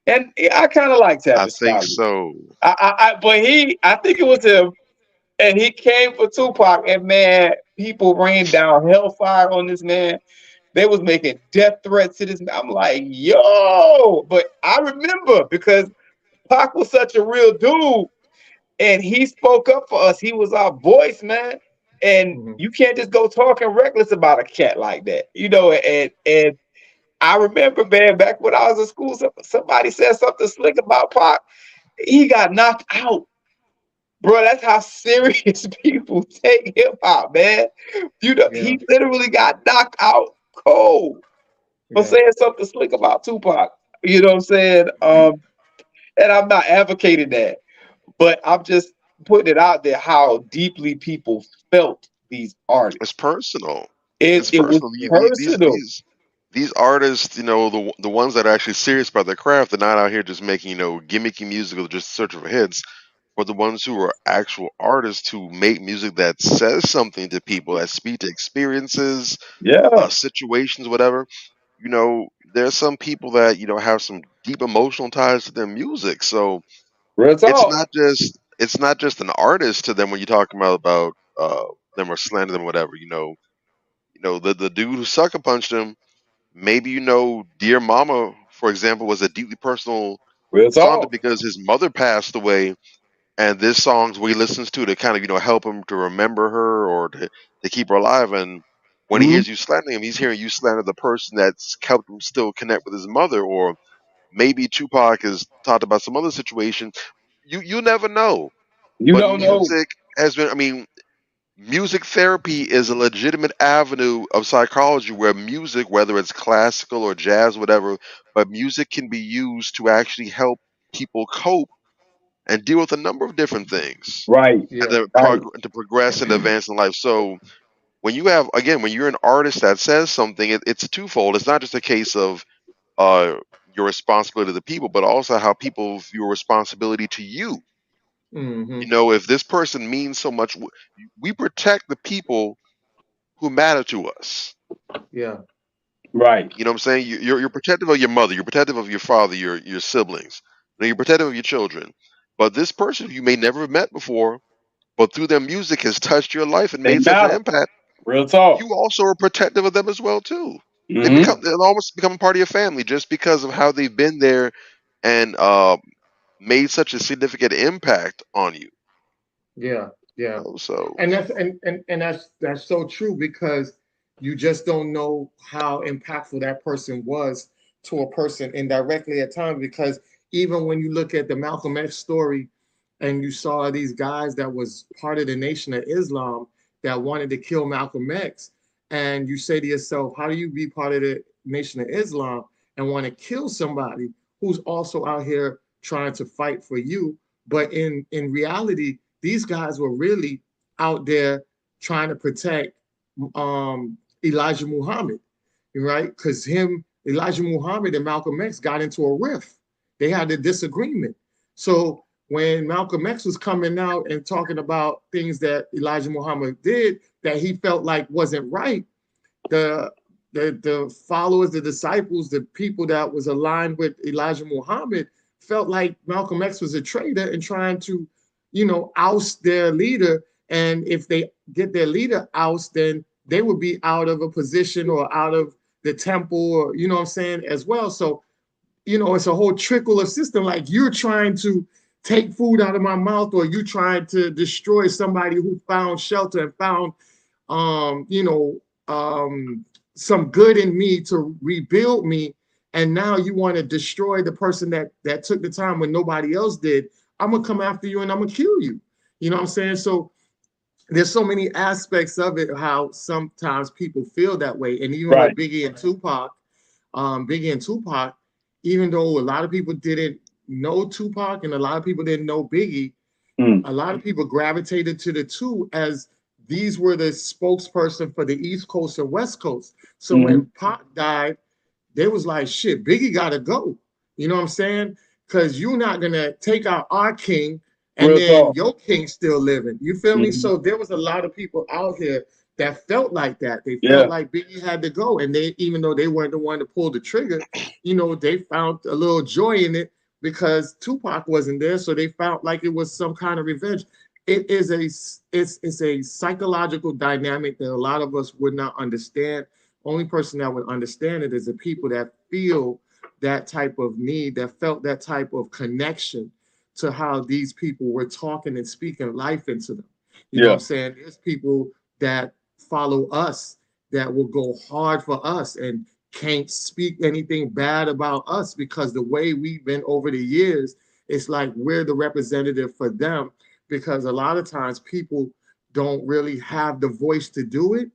and I kind of like I Tavis think Smiley. so. But I think it was him, and he came for Tupac, and man, people rained down hellfire on this man. They was making death threats to this man. I'm like, yo, but I remember because Pac was such a real dude, and he spoke up for us. He was our voice, man. And Mhm. you can't just go talking reckless about a cat like that, and I remember, man, back when I was in school, somebody said something slick about Pac. He got knocked out. Bro, that's how serious people take hip hop, man. You know, Yeah, he literally got knocked out cold for yeah. saying something slick about Tupac. You know what I'm saying? And I'm not advocating that, but I'm just putting it out there how deeply people felt these It's artists. personal. It's It was personal. personal. These artists, the ones that are actually serious about their craft, they're not out here just making, gimmicky music or just searching for hits. But the ones who are actual artists who make music that says something to people, that speak to experiences, Yeah, situations, whatever. There's some people that have some deep emotional ties to their music. So real talk. it's not just an artist to them when you're talking about them or slander them, or whatever. The dude who sucker punched him. Maybe "Dear Mama," for example, was a deeply personal Real song to talk. because his mother passed away, and this song's what he listens to kind of help him to remember her or to keep her alive. And when he Mhm. hears you slandering him, he's hearing you slander the person that's helped him still connect with his mother. Or maybe Tupac has talked about some other situation. You never know. You But don't know. music has been. I mean, music therapy is a legitimate avenue of psychology where music, whether it's classical or jazz, whatever, but music can be used to actually help people cope and deal with a number of different things Right. and Yeah, Right. to progress and advance in life. So when you're an artist that says something, it's twofold. It's not just a case of uh, your responsibility to the people, but also how people view responsibility to you. hmm If this person means so much, we protect the people who matter to us. yeah, Right. You know what I'm saying? You're protective of your mother. You're protective of your father. Your siblings. You're protective of your children. But this person you may never have met before, but through their music has touched your life and They made such an matter. impact. Real talk. You also are protective of them as well too. Hmm. They almost become a part of your family just because of how they've been there and made such a significant impact on you. yeah, yeah. So And that's so true because you just don't know how impactful that person was to a person indirectly at times. Because even when you look at the Malcolm X story and you saw these guys that was part of the Nation of Islam that wanted to kill Malcolm X, and you say to yourself, how do you be part of the Nation of Islam and want to kill somebody who's also out here trying to fight for you? But in reality, these guys were really out there trying to protect Elijah Muhammad, right? Because Elijah Muhammad and Malcolm X got into a rift. They had a disagreement. So when Malcolm X was coming out and talking about things that Elijah Muhammad did that he felt like wasn't right, the the followers, the disciples, the people that was aligned with Elijah Muhammad felt like Malcolm X was a traitor and trying to, oust their leader. And if they get their leader oust, then they would be out of a position or out of the temple, or you know what I'm saying, as well. So, it's a whole trickle of system. Like you're trying to take food out of my mouth, or you trying to destroy somebody who found shelter and found um, you know, some good in me to rebuild me, and now you want to destroy the person that took the time when nobody else did. I'm gonna come after you and I'm gonna kill you. You know what I'm saying? So there's so many aspects of it how sometimes people feel that way. And even with Right. Biggie and Tupac, even though a lot of people didn't know Tupac and a lot of people didn't know Biggie, Mm. a lot of people gravitated to the two as these were the spokesperson for the East Coast and West Coast. So Hmm. when Pac died, they was like, shit, Biggie gotta go. You know what I'm saying? Because you're not gonna take out our king and Real then talk. your king's still living. You feel me? Hmm. So there was a lot of people out here that felt like that. They felt Yeah. like Biggie had to go. And they, even though they weren't the one to pull the trigger, they found a little joy in it because Tupac wasn't there. So they felt like it was some kind of revenge. It's a psychological dynamic that a lot of us would not understand. Only person that would understand it is the people that feel that type of need, that felt that type of connection to how these people were talking and speaking life into them. You know what Yeah. I'm saying? There's people that follow us that will go hard for us and can't speak anything bad about us because the way we've been over the years, it's like we're the representative for them because a lot of times people don't really have the voice to do it.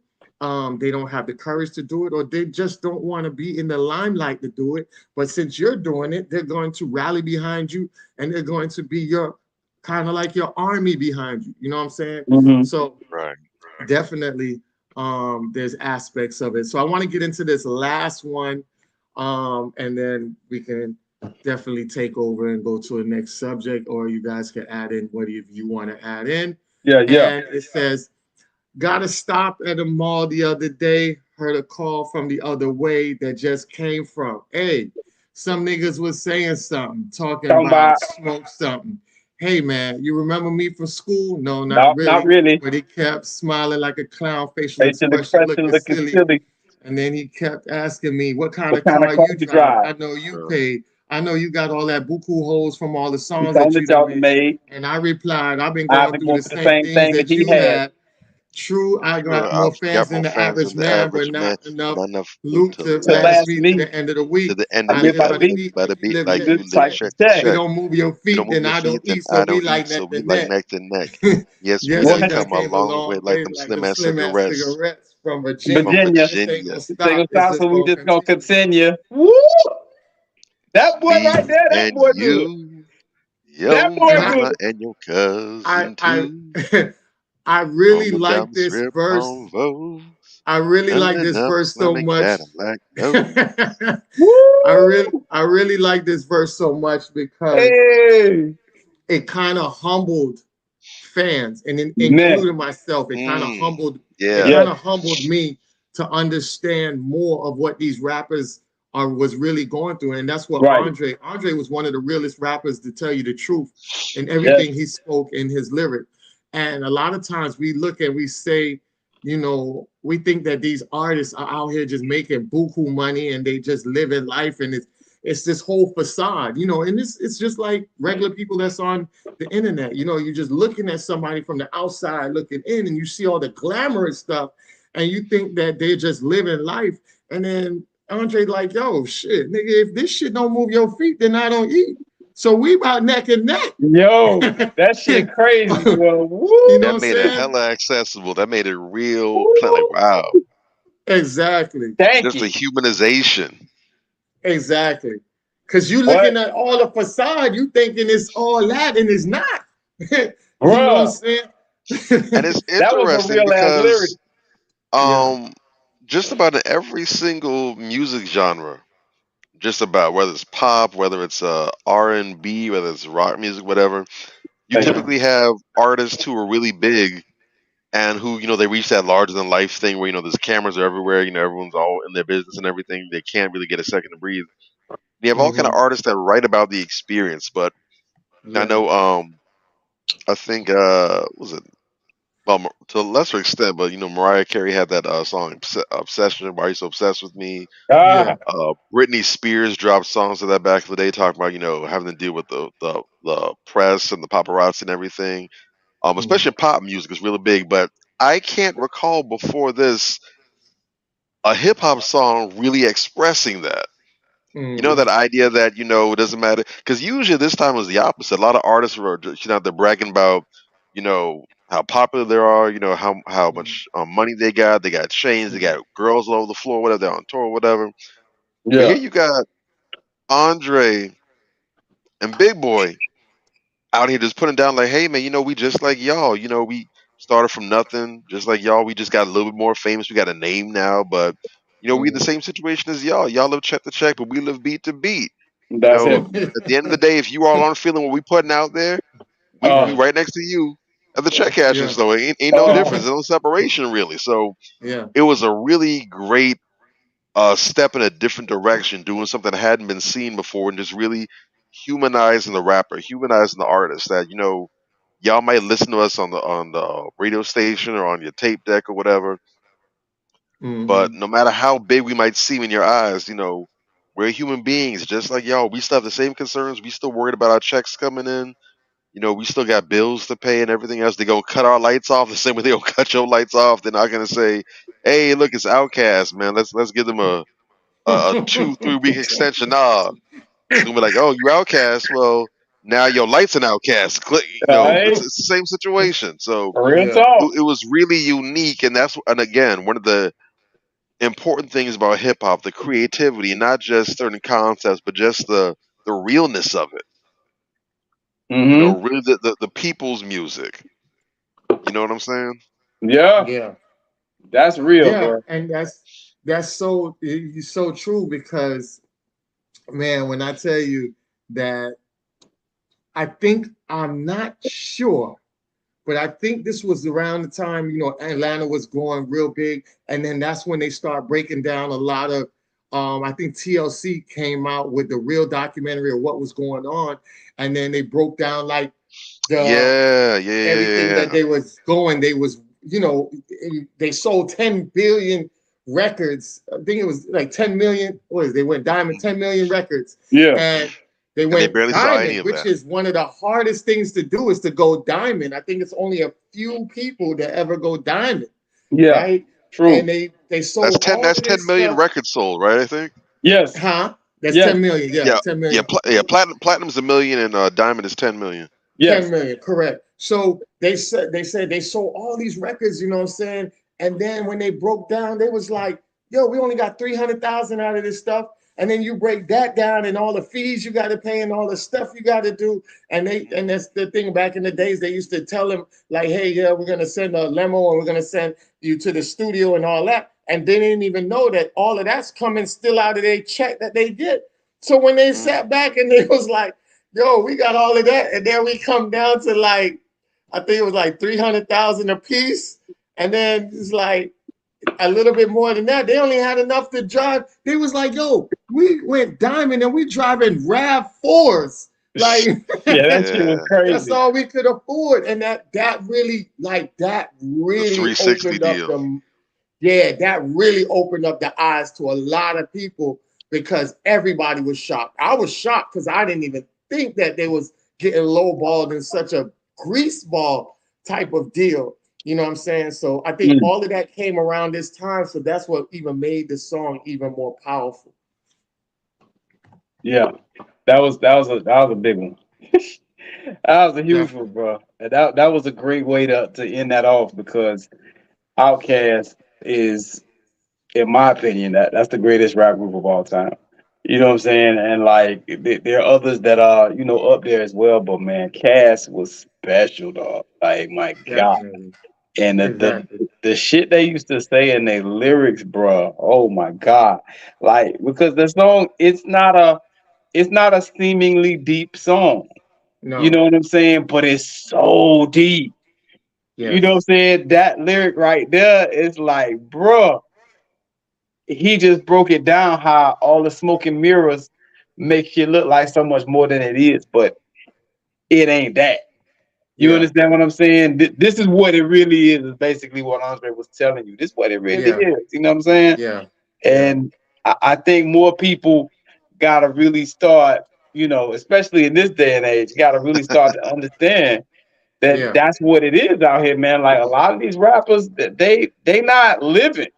They don't have the courage to do it, or they just don't want to be in the limelight to do it. But since you're doing it, they're going to rally behind you and they're going to be your kind of like your army behind you. You know what I'm saying? Hmm. So Right. definitely there's aspects of it. So I want to get into this last one, and then we can definitely take over and go to the next subject, or you guys can add in what you want to add in. Yeah, yeah. And it says, got to stop at a mall the other day, heard a call from the other way that just came from. Hey, some niggas was saying something, talking Talking about about smoke something. Hey man, you remember me from school? No, not no, not really. really. But he kept smiling like a clown, facial Facial expression expression looking looking silly. silly. And then he kept asking me, what kind What of kind of car car you you drive? drive? I know you Uh, paid. I know you got all that buku holes from all the The songs song that that you done y'all done made. made. And I replied, I've been I've going been through going the through the same same things thing that that he you had. had. True, I sure, got more I've fans got than more the fans average than the man, but average man, not enough not enough loot to to To last last last me to me the end of the to week. the end I of I the live live by by the the week. beat. beat By like the you beat, live like You live you check to live tight check. to check to check. You check. don't move your You feet, don't move then your I don't feet, then eat, so I we don't like eat. So neck we to like neck. neck to neck. Yes, we Yes, What? we done done come a came a long way, long like way, them like slim them ass slim ass cigarettes cigarettes from from Virginia. Virginia. This ain't Virginia. gonna This ain't stop, gonna it's stop, so just we gonna just gonna continue. continue. Woo! That boy right Me there, that and boy good. you, That your boy And I mama good. and your I cousin I too. I really Rolling down like the this strip verse. on Vogue. I really like Running this up verse so in a much. Cadillac. No. Woo! I really like this verse so much because Hey, it kind of humbled fans and man. including myself. Mm, It yeah. Yes, kind of humbled me to understand more of what these rappers are was really going through. And that's what right. Andre was one of the realest rappers, to tell you the truth, in Yes, everything he spoke in his lyric. And a lot of times we look and we say, you know, we think that these artists are out here just making buku money and they just living life, and it's this whole facade, you know, and it's just like regular people that's on the internet. You know, you're just looking at somebody from the outside looking in, and you see all the glamorous stuff, and you think that they're just living life. And then Andre like, yo, shit, nigga, if this shit don't move your feet, then I don't eat. So we about neck and neck. yo, that shit crazy, bro. You know what That I'm Woo! made it saying? hella accessible. That made it real plain. Like, Woo! wow. Exactly. Thank Just a you. humanization. Exactly. Because you What, looking at all the facade, you thinking it's all that, and it's not. You know what I'm bruh? And saying? it's That was a interesting real ass lyric. because Yeah. um just about in every single music genre, just about whether it's pop, whether it's R&B, whether it's rock music, whatever, you Thank you. typically have artists who are really big and who, they reach that larger than life thing where, there's cameras are everywhere, everyone's all in their business and everything. They can't really get a second to breathe. You have all kind of Hmm. artists that write about the experience, but I Yeah. know I think was it well to a lesser extent, but Mariah Carey had that song "Obsession." Why are you so obsessed with me? Yeah. Ah, Britney Spears dropped songs of that back in the day, talking about having to deal with the press and the paparazzi and everything. Mm-hmm. Especially pop music is really big, but I can't recall before this a hip hop song really expressing that. That idea that it doesn't matter because usually this time was the opposite. A lot of artists were just, they're bragging about how popular they are, how much money they got. They got chains, they got girls all over the floor, whatever. They're on tour, whatever. But yeah. here you got Andre and Big Boy out here just putting down like, hey man, we just like y'all. We started from nothing, just like y'all. We just got a little bit more famous. We got a name now, but we in the same situation as y'all. Y'all live check to check, but we live beat to beat. That's it. At the end of the day, if you all aren't feeling what we putting out there, we Uh, Yeah. right next to you at the check cashing Yeah. store. Ain't no difference. uh, There's no separation really. So Yeah. it was a really great step in a different direction, doing something that hadn't been seen before, and just really humanizing the rapper, humanizing the artist. That y'all might listen to us on the radio station or on your tape deck or whatever, but Hmm. no matter how big we might seem in your eyes, we're human beings just like y'all. We still have the same concerns. We still worried about our checks coming in. We still got bills to pay and everything else. They gonna cut our lights off the same way they gonna cut your lights off. They're not gonna say, "Hey, look, it's Outcast, man. Let's give them a 2-3 week extension. Nah, it's gonna be like, oh, you outcast. Well, now your life's an outcast. Right? It's the same situation. So Real Yeah. talk. it was really unique, and and again, one of the important things about hip hop, the creativity, not just certain concepts, but just the realness of it. Mm-hmm. Really the people's music. You know what I'm saying? Yeah, Yeah. that's real, Yeah. bro. And that's so it's so true because man, when I tell you that I'm not sure, but I think this was around the time, Atlanta was going real big. And then that's when they start breaking down a lot of, I think TLC came out with the real documentary of what was going on. And then they broke down like the everything that Yeah. they was, they sold 10 billion records. I think it was like 10 million, they went diamond, 10 million records. Yeah. And they And they went barely saw any diamond, of which that. is one of the hardest things to do is to go diamond. I think it's only a few people that ever go diamond, Yeah. right? True. And they sold all That's of 10 this million stuff. records sold, right? I think. Yes. Huh? That's Yes. 10 million. Yeah, 10 million. Platinum's $1 million and diamond is 10 million. Yes. 10 million, correct. So they said they sold all these records, you know what I'm saying? And then when they broke down, they was like, yo, we only got 300,000 out of this stuff. And then you break that down and all the fees you got to pay and all the stuff you got to do. And that's the thing, back in the days, they used to tell them like, hey, yeah, we're going to send a limo and we're going to send you to the studio and all that. And they didn't even know that all of that's coming still out of their check that they get. So when they sat back and they was like, yo, we got all of that. And then we come down to like, I think it was like 300,000 a piece. And then it's like a little bit more than that. They only had enough to drive. They was like, yo, we went diamond and we driving RAV4s. Like, Yeah, that shit was Yeah. crazy. that's all we could afford. And that really The really 360 opened up deal. that really opened up the eyes to a lot of people because everybody was shocked. I was shocked because I didn't even think that they was getting lowballed in such a greaseball type of deal. You know what I'm saying? So I think all of that came around this time. So that's what even made the song even more powerful. Yeah. That was a big one. That was a huge one, bro. And that was a great way to end that off because Outkast is, in my opinion, that's the greatest rap group of all time. You know what I'm saying? And like there are others that are, up there as well, but man, Cass was special, dog. Like my God. Definitely. And Exactly. the shit they used to say in their lyrics, bro. Oh my God. Like because the song it's not a seemingly deep song. No. You know what I'm saying? But it's so deep. Yes. You know what I'm saying? That lyric right there is like, bruh, he just broke it down how all the smoke and mirrors make you look like so much more than it is, but it ain't that. You Yeah. understand what I'm saying? This is what it really is basically what Andre was telling you. This is what it really Yeah. is. You know what I'm saying? Yeah. And I think more people gotta really start, especially in this day and age, gotta really start to understand that Yeah. that's what it is out here, man. Like a lot of these rappers, they not living.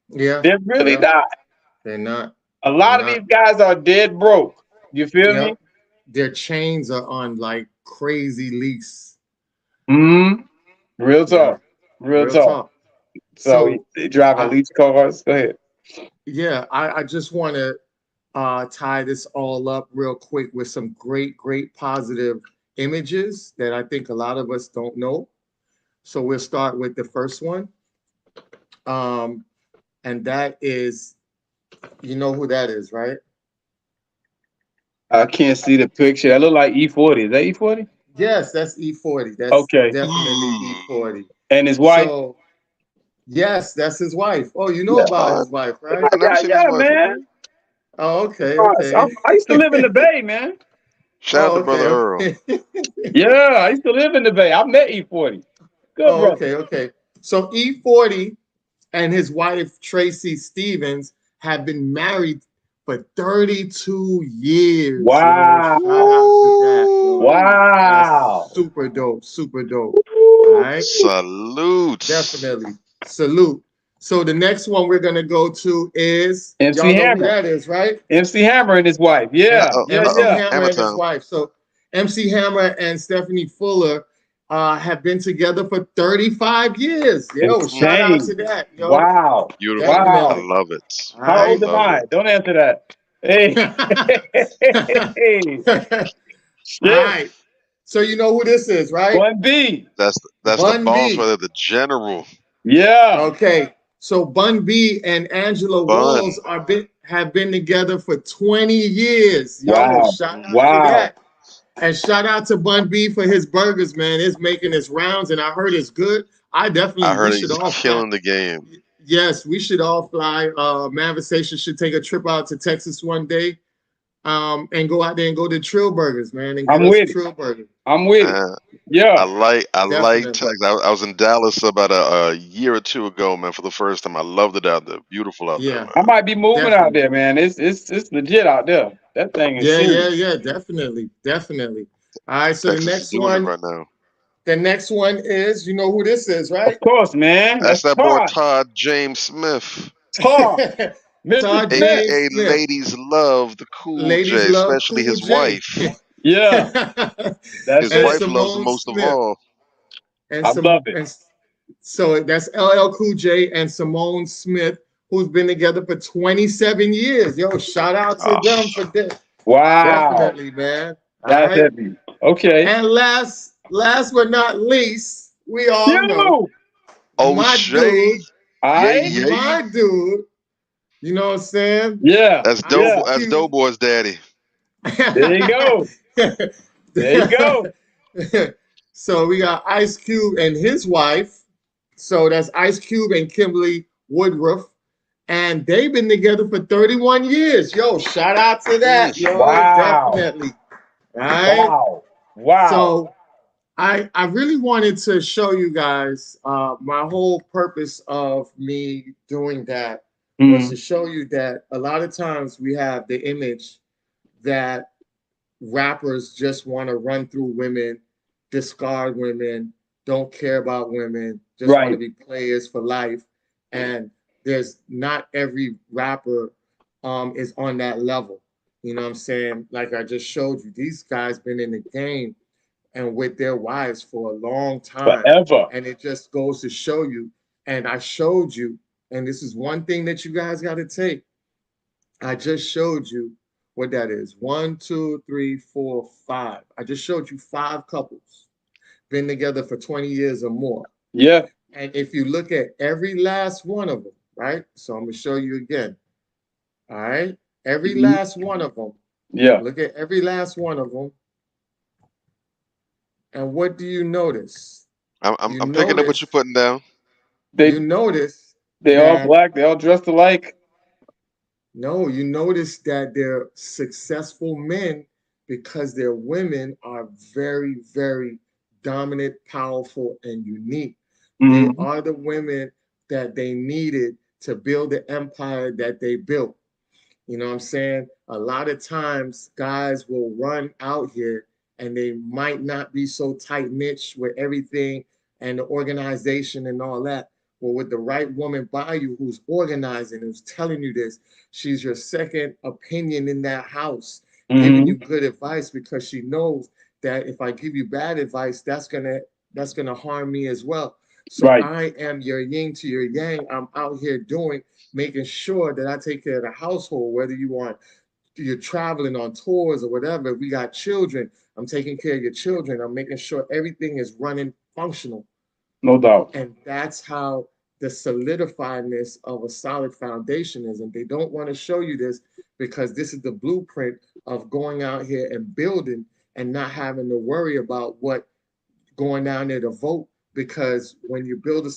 Yeah. They're really Yeah. not. They're not. A lot of Not. these guys are dead broke. You feel Yeah. me? Their chains are on like crazy lease. Mm-hmm. Real Yeah. talk. Real talk. So So they driving I, lease cars. Go ahead. yeah, I just want to tie this all up real quick with some great positive images that I think a lot of us don't know. So we'll start with the first one. And that is, you know who that is, right? I can't see the picture. That look like E40. Is that E40? Yes, that's E40. That's Okay. definitely E40. And his wife? So, yes, that's his wife. Oh, you know Yeah. about his wife, right? I never seen his wife. Man. Oh, okay, I used to live in the Bay, man. Shout out to Oh, Brother Earl. okay. Yeah, I used to live in the Bay. I met E40. Good Oh, brother. okay. So E40 and his wife Tracy Stevens have been married for 32 years. Wow. Shout out to that. Yo. Wow. That's super dope. All right. Salute. Definitely. Salute. So the next one we're gonna go to is MC y'all know who Hammer. that is, right? MC Hammer and his wife. M- Yeah, yeah, MC yeah. Hammer Hammer and his Time. wife. So MC Hammer and Stephanie Fuller have been together for 35 years. Yo, shout out to Insane. that, yo. Wow. Beautiful. I Wow. Definitely. love it. All How I old am love I? it. Don't answer that. Hey. right. All Shit. right. So you know who this is, right? Bun B. That's the Bun boss, B. brother, the general. Yeah. Okay. So Bun B and Angela Bun. Walls have been together for 20 years. Yo, Wow. shout out to Wow. that. And shout out to Bun B for his burgers, man. It's making its rounds, and I heard it's good. I We heard should he's all fly. killing the game. Yes, we should all fly. Manversation should take a trip out to Texas one day, and go out there and go to Trill Burgers, man, and get I'm us a with it. Trill Burger. I'm with it. Uh, Yeah. I like Definitely. Texas. I was in Dallas about a year or two ago, man, for the first time. I loved it out there. Beautiful out there, Yeah, man. I might be moving out definitely. there, man. It's legit out there. That thing is Yeah, yeah, serious. yeah, definitely, definitely. All right, so Texas is doing it right now. the next one is, you know who this is, Of right? course, man. That's That's that boy Todd. Todd James Smith, Todd. Mr. Todd Smith. James aka Smith. Ladies Love the Cool Ladies J, love especially Cool his J. wife. Yeah. That's His and wife it. loves him Simone most of Smith. all. And I love some it. and so that's LL Cool J and Simone Smith, who's been together for 27 years. Yo, shout out to Ah, them for this. Wow. Definitely, man. All That's right. heavy. Okay. And last but not least, we all know You. my O'Shea. dude, Yay, I. yay. my dude. You know what I'm saying? Yeah. That's Yeah. dope. That's Doughboy's daddy. There you go. There you go. So we got Ice Cube and his wife. So that's Ice Cube and Kimberly Woodruff. And they've been together for 31 years. Yo, shout out to that. Yo, Wow. definitely. All right. Wow. Wow. So I really wanted to show you guys my whole purpose of me doing that was to show you that a lot of times we have the image that rappers just want to run through women, discard women, don't care about women, just want to Right. be players for life. And there's not every rapper is on that level. You know what I'm saying? Like I just showed you, these guys been in the game and with their wives for a long time. Forever. And it just goes to show you. And I showed you, and this is one thing that you guys got to take. I just showed you what that is. 1, 2, 3, 4, 5. I just showed you 5 couples been together for 20 years or more. Yeah. And if you look at every last one of them, right? So I'm going to show you again. All right. Every Mhm. last one of them. Yeah. Look at every last one of them. And what do you notice? I'm You picking up what notice, you're putting down. They you notice they all that, black. They all dressed alike. no, you notice that they're successful men because their women are very, very dominant, powerful, and unique. They Mhm. are the women that they needed to build the empire that they built. You know what I'm saying? A lot of times guys will run out here and they might not be so tight knit with everything and the organization and all that. Well, with the right woman by you who's organizing, who's telling you this, she's your second opinion in that house, giving Mhm. you good advice because she knows that if I give you bad advice, that's gonna harm me as well. So Right. I am your yin to your yang. I'm out here making sure that I take care of the household, whether you're traveling on tours or whatever. We got children. I'm taking care of your children. I'm making sure everything is running functional. No doubt. And that's how the solidifiedness of a solid foundation is. And they don't want to show you this because this is the blueprint of going out here and building and not having to worry about what going down there to vote. Because when you build a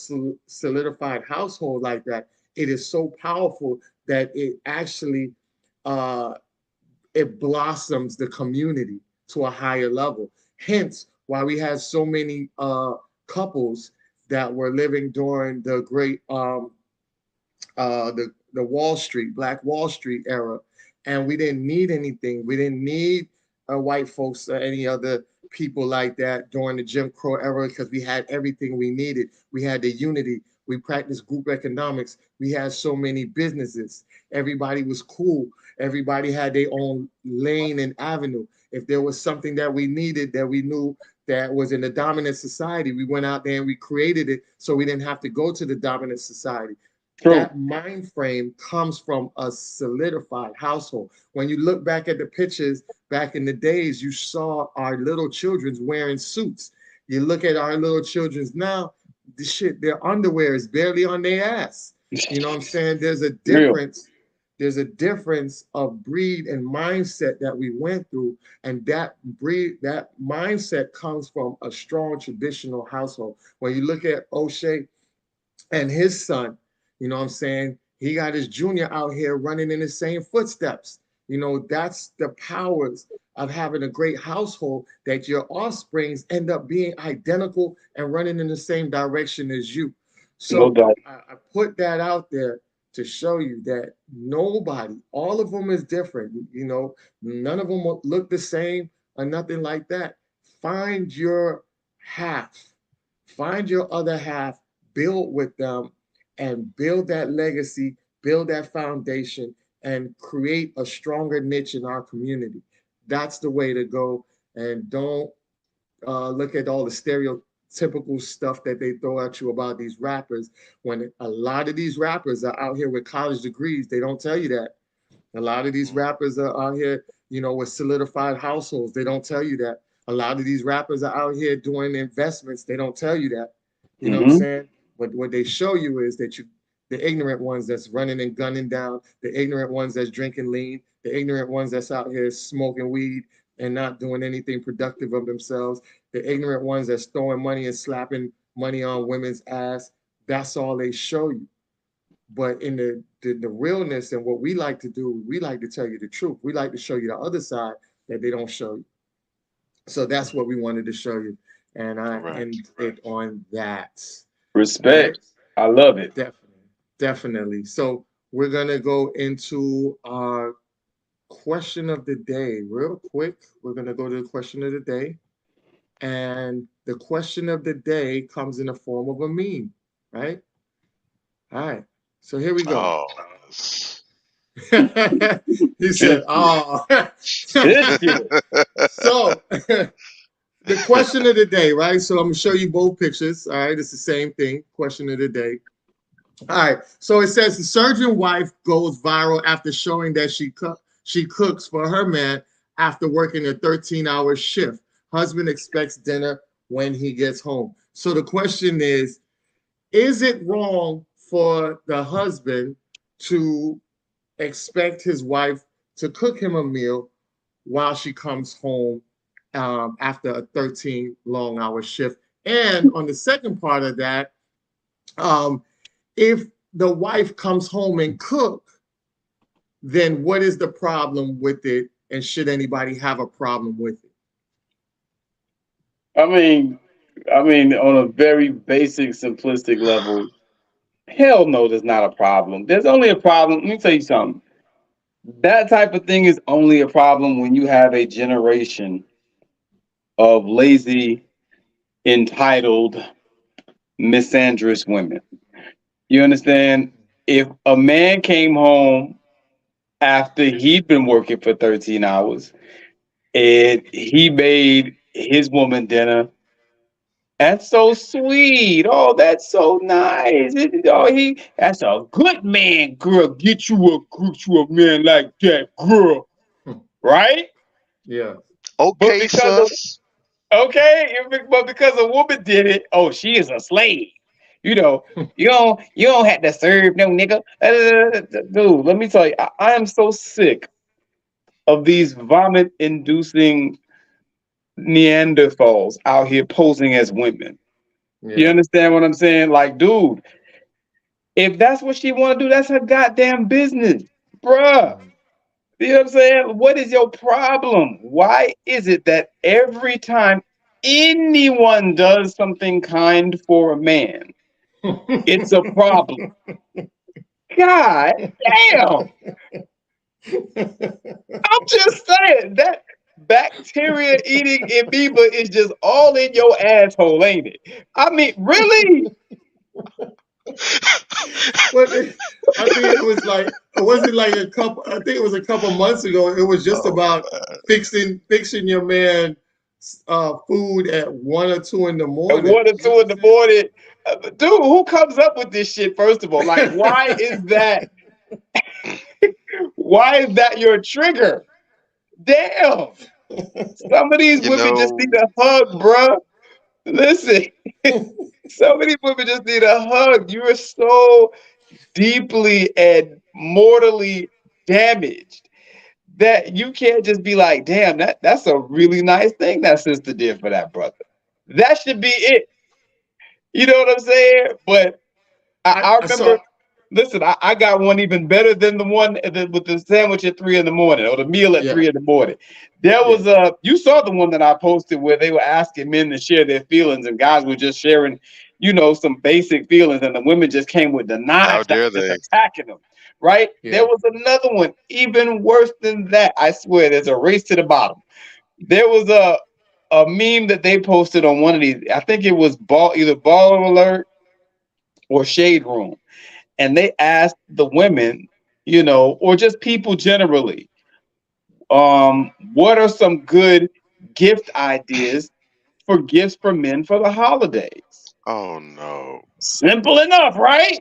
solidified household like that, it is so powerful that it actually uh, it blossoms the community to a higher level. Hence, why we had so many couples that were living during the great the Wall Street, Black Wall Street era, and we didn't need anything. We didn't need white folks or any other people like that during the Jim Crow era because we had everything we needed. We had the unity. We practiced group economics. We had so many businesses. Everybody was cool. Everybody had their own lane and avenue. If there was something that we needed that we knew that was in the dominant society, we went out there and we created it so we didn't have to go to the dominant society. True. That mind frame comes from a solidified household. When you look back at the pictures back in the days, you saw our little children's wearing suits. You look at our little children's now, the shit, their underwear is barely on their ass. You know what I'm saying? There's a Real. difference. There's a difference of breed and mindset that we went through, and that mindset comes from a strong traditional household. When you look at O'Shea and his son, you know what I'm saying? He got his junior out here running in the same footsteps. You know, that's the powers of having a great household, that your offsprings end up being identical and running in the same direction as you. So No doubt. I put that out there to show you that nobody, all of them is different. You know, none of them look the same or nothing like that. Find your half, find your other half, build with them, and build that legacy, build that foundation, and create a stronger niche in our community. That's the way to go. And don't look at all the stereotypical stuff that they throw at you about these rappers. When a lot of these rappers are out here with college degrees, they don't tell you that. A lot of these rappers are out here, you know, with solidified households. They don't tell you that. A lot of these rappers are out here doing investments. They don't tell you that. You know what I'm saying? But what they show you is that the ignorant ones that's running and gunning down, the ignorant ones that's drinking lean, the ignorant ones that's out here smoking weed and not doing anything productive of themselves, the ignorant ones that's throwing money and slapping money on women's ass. That's all they show you. But in the realness and what we like to do, we like to tell you the truth. We like to show you the other side that they don't show you. So that's what we wanted to show you. And I end it on that. Respect. Right? I love it. Definitely. So we're going to go into our question of the day real quick. We're going to go to the question of the day. And the question of the day comes in the form of a meme, right? All right. So here we go. He said, oh. So the question of the day, right? So I'm going to show you both pictures. All right. It's the same thing. Question of the day. All right. So it says the surgeon wife goes viral after showing that she cooks for her man after working a 13-hour shift. Husband expects dinner when he gets home. So the question is it wrong for the husband to expect his wife to cook him a meal while she comes home after a 13 long-hour shift? And on the second part of that, if the wife comes home and cook, then what is the problem with it? And should anybody have a problem with it? I mean, on a very basic, simplistic level, hell no, there's not a problem. There's only a problem. Let me tell you something. That type of thing is only a problem when you have a generation of lazy, entitled, misandrous women. You understand? If a man came home after he'd been working for 13 hours and he made his woman dinner, that's so sweet. Oh, that's so nice. That's a good man, girl. Get you a man like that, girl. Right? Yeah. Okay, sus. But because a woman did it, oh, she is a slave. You know, you don't have to serve no nigga. Dude, let me tell you, I am so sick of these vomit-inducing Neanderthals out here posing as women. Yeah. You understand what I'm saying? Like, dude, if that's what she want to do, that's her goddamn business, bruh. You know what I'm saying? What is your problem? Why is it that every time anyone does something kind for a man, it's a problem? God damn. I'm just saying that bacteria eating amoeba is just all in your asshole, ain't it? I mean, really? But I think it was like it wasn't like a couple. I think it was a couple months ago. It was just Oh about man. fixing your man food at 1 or 2 in the At morning. 1 or 2 in the morning. Dude, who comes up with this shit, first of all? Like, why is that? Why is that your trigger? Damn. Some of these You women just know, need a hug, bruh. Listen, some of these women just need a hug. You are so deeply and mortally damaged that you can't just be like, damn, that's a really nice thing that sister did for that brother. That should be it. You know what I'm saying? But I I saw. remember, listen, I got one even better than the one with the sandwich at 3 in the morning or the meal at Yeah, 3 in the morning. There yeah, was you saw the one that I posted where they were asking men to share their feelings and guys were just sharing, some basic feelings and the women just came with the how knives that dare were just they? attacking them. Right? There yeah. was another one even worse than that. I swear, there's a race to the bottom. There was a meme that they posted on one of these. I think it was either Ball Alert or Shade Room, and they asked the women, or just people generally, what are some good gift ideas for gifts for men for the holidays? Oh no. Simple enough, right?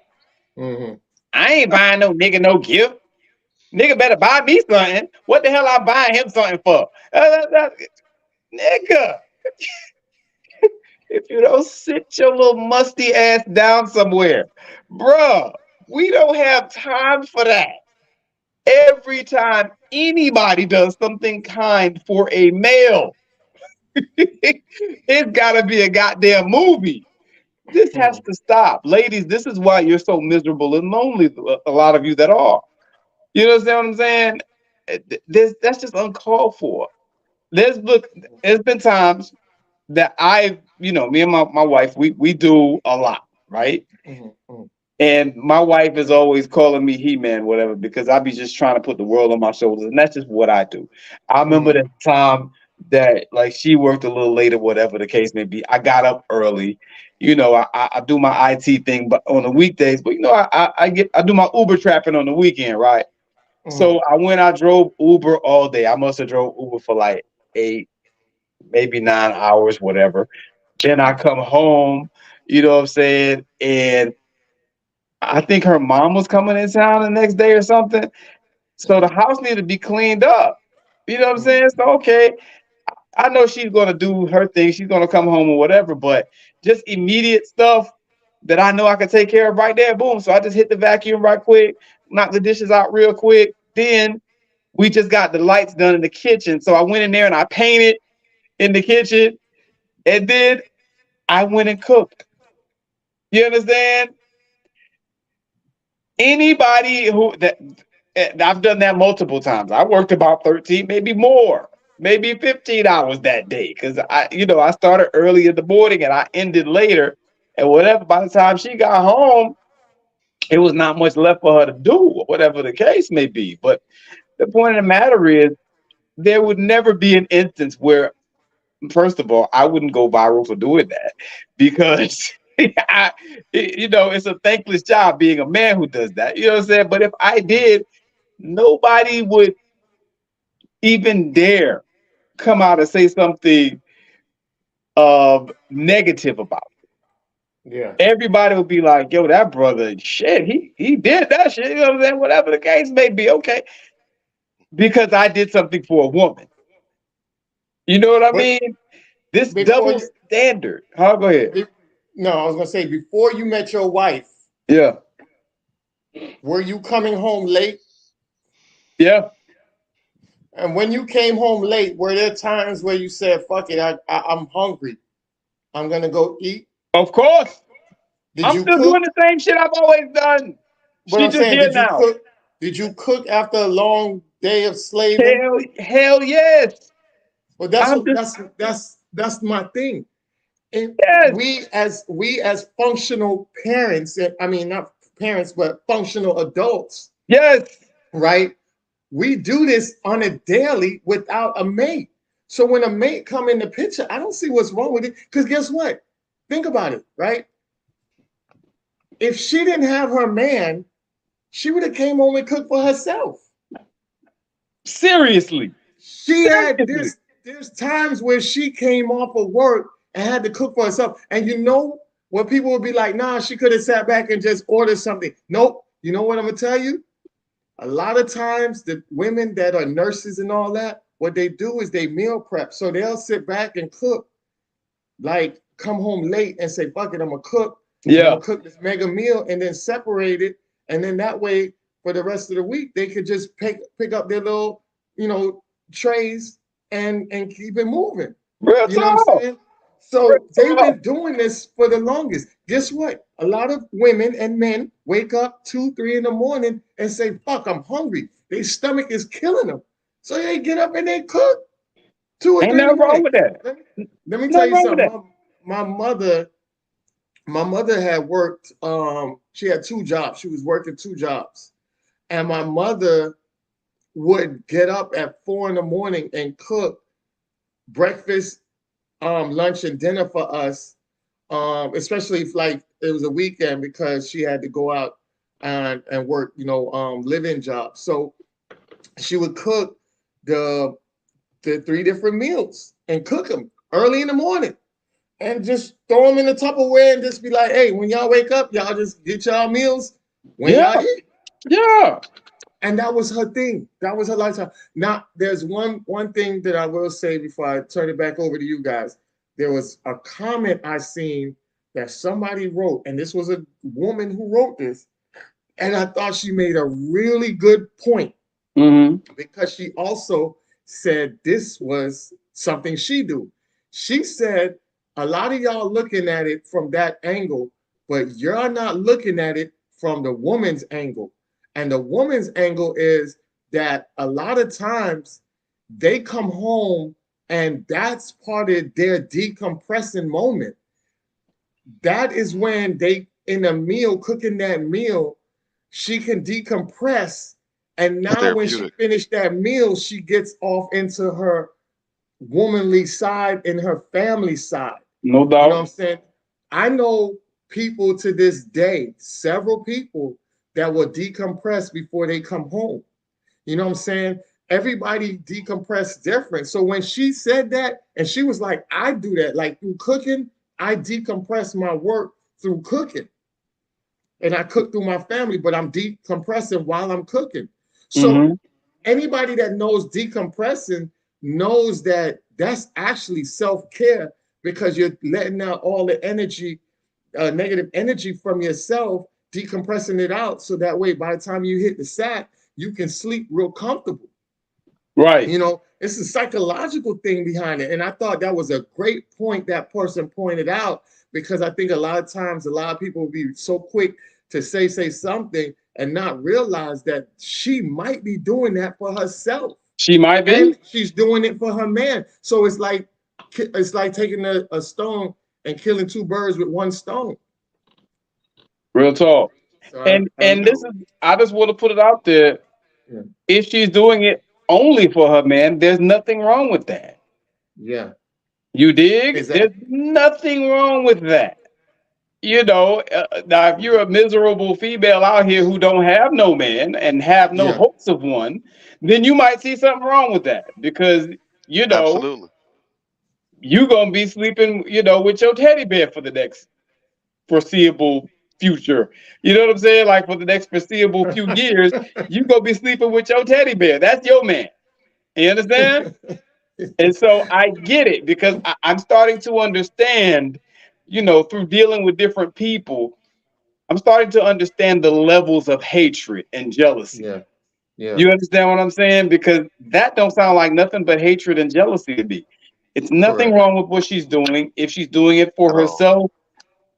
Hmm. I ain't buying no nigga no gift. Nigga better buy me something. What the hell I buying him something for? Nigga, if you don't sit your little musty ass down somewhere, bruh, we don't have time for that. Every time anybody does something kind for a male, it's got to be a goddamn movie. This has to stop. Ladies, this is why you're so miserable and lonely, a lot of you that are. You understand what I'm saying? That's just uncalled for. There's been times that me and my wife, we do a lot, right? Hmm. Hmm. And my wife is always calling me He-Man, whatever, because I be just trying to put the world on my shoulders, and that's just what I do. I remember Hmm. the time that like she worked a little later, whatever the case may be. I got up early, I do my IT thing, but on the weekdays, but I do my Uber trapping on the weekend, right? Hmm. So I drove Uber all day. I must have drove Uber for like 8, maybe 9 hours, whatever. Then I come home, you know what I'm saying, and I think her mom was coming in town the next day or something. So the house needed to be cleaned up. You know what I'm Hmm. saying? So okay, I know she's gonna do her thing. She's gonna come home or whatever, but just immediate stuff that I know I can take care of right there. Boom. So I just hit the vacuum right quick, knock the dishes out real quick. Then we just got the lights done in the kitchen. So I went in there and I painted in the kitchen. And then I went and cooked. You understand? Anybody who that I've done that multiple times. I worked about 13, maybe more, maybe 15 hours that day because I started early in the morning and I ended later and whatever. By the time she got home, it was not much left for her to do, whatever the case may be. But the point of the matter is, there would never be an instance where, first of all, I wouldn't go viral for doing that because it's a thankless job being a man who does that. You know what I'm saying? But if I did, nobody would even dare come out and say something negative about Yeah. it. Everybody would be like, yo, that brother, shit, he did that shit. You know what I'm saying? Whatever the case may be, okay. Because I did something for a woman. You know what I But mean? This before double you, standard. Huh? Go ahead. be- no, I was gonna say before you met your wife, Yeah. were you coming home late? Yeah. And when you came home late, were there times where you said, "Fuck it, I'm hungry. I'm gonna go eat"? Of course. Did I'm you still doing cook? the same shit I've always done. But She I'm just saying, here did you now. cook? Did you cook after a long day of slaving? Hell yes. Well, that's I'm what just that's my thing. And yes. we as functional parents, I mean not parents, but functional adults, Yes. right? We do this on a daily without a mate. So when a mate come in the picture, I don't see what's wrong with it. Because guess what? Think about it, right? if she didn't have her man, she would have came home and cooked for herself. Seriously. She had Seriously. there's times where she came off of work and had to cook for herself. And you know when people would be like, nah, she could have sat back and just ordered something. Nope. You know what I'm gonna tell you? A lot of times the women that are nurses and all that, what they do is they meal prep. So they'll sit back and cook, like come home late and say, fuck it, I'm gonna cook. I'm Yeah. gonna cook this mega meal and then separate it. And then that way, for the rest of the week, they could just pick up their little, trays and keep it moving. Real You know what I'm talk. saying? So they've been doing this for the longest. Guess what? A lot of women and men wake up 2, 3 in the morning and say, fuck, I'm hungry. Their stomach is killing them. So they get up and they cook 2 or Ain't 3 in the nothing wrong morning. with that. Let me tell Nothing you wrong with that. something. My mother had worked, she had 2 jobs. She was working 2 jobs. And my mother would get up at 4 in the morning and cook breakfast, lunch, and dinner for us, especially if like it was a weekend because she had to go out and work, live-in jobs. So she would cook the 3 different meals and cook them early in the morning and just throw them in the Tupperware and just be like, hey, when y'all wake up, y'all just get y'all meals when y'all eat. Yeah. And that was her thing. That was her lifestyle. Now, there's one thing that I will say before I turn it back over to you guys. There was a comment I seen that somebody wrote, and this was a woman who wrote this, and I thought she made a really good point because she also said this was something she do. She said, a lot of y'all looking at it from that angle, but you're not looking at it from the woman's angle. And the woman's angle is that a lot of times they come home and that's part of their decompressing moment. That is when they, in a meal, cooking that meal, she can decompress. And It's now when she therapeutic. finished that meal, she gets off into her womanly side and her family side. No You know what I'm doubt. saying? I know people to this day, several people that will decompress before they come home. You know what I'm saying? Everybody decompress different. So when she said that, and she was like, I do that, like through cooking, I decompress my work through cooking. And I cook through my family, but I'm decompressing while I'm cooking. So anybody that knows decompressing knows that that's actually self-care because you're letting out all the energy, negative energy from yourself, decompressing it out. So that way, by the time you hit the sack, you can sleep real comfortable. Right. It's a psychological thing behind it. And I thought that was a great point that person pointed out because I think a lot of times a lot of people will be so quick to say something and not realize that she might be doing that for herself. She might be. And she's doing it for her man. So it's like taking a stone and killing 2 birds with 1 stone. Real talk. So And this is, I just want to put it out there. Yeah. If she's doing it only for her man, there's nothing wrong with that. Yeah. You dig? Exactly. There's nothing wrong with that. Now if you're a miserable female out here who don't have no man and have no hopes of one, then you might see something wrong with that because Absolutely. you're gonna be sleeping, with your teddy bear for the next foreseeable future. You know what I'm saying? Like for the next foreseeable few years, you're gonna be sleeping with your teddy bear. That's your man. You understand? And so I get it because I'm starting to understand, through dealing with different people, I'm starting to understand the levels of hatred and jealousy. Yeah. Yeah. You understand what I'm saying? Because that don't sound like nothing but hatred and jealousy to me. It's nothing wrong with what she's doing if she's doing it for herself,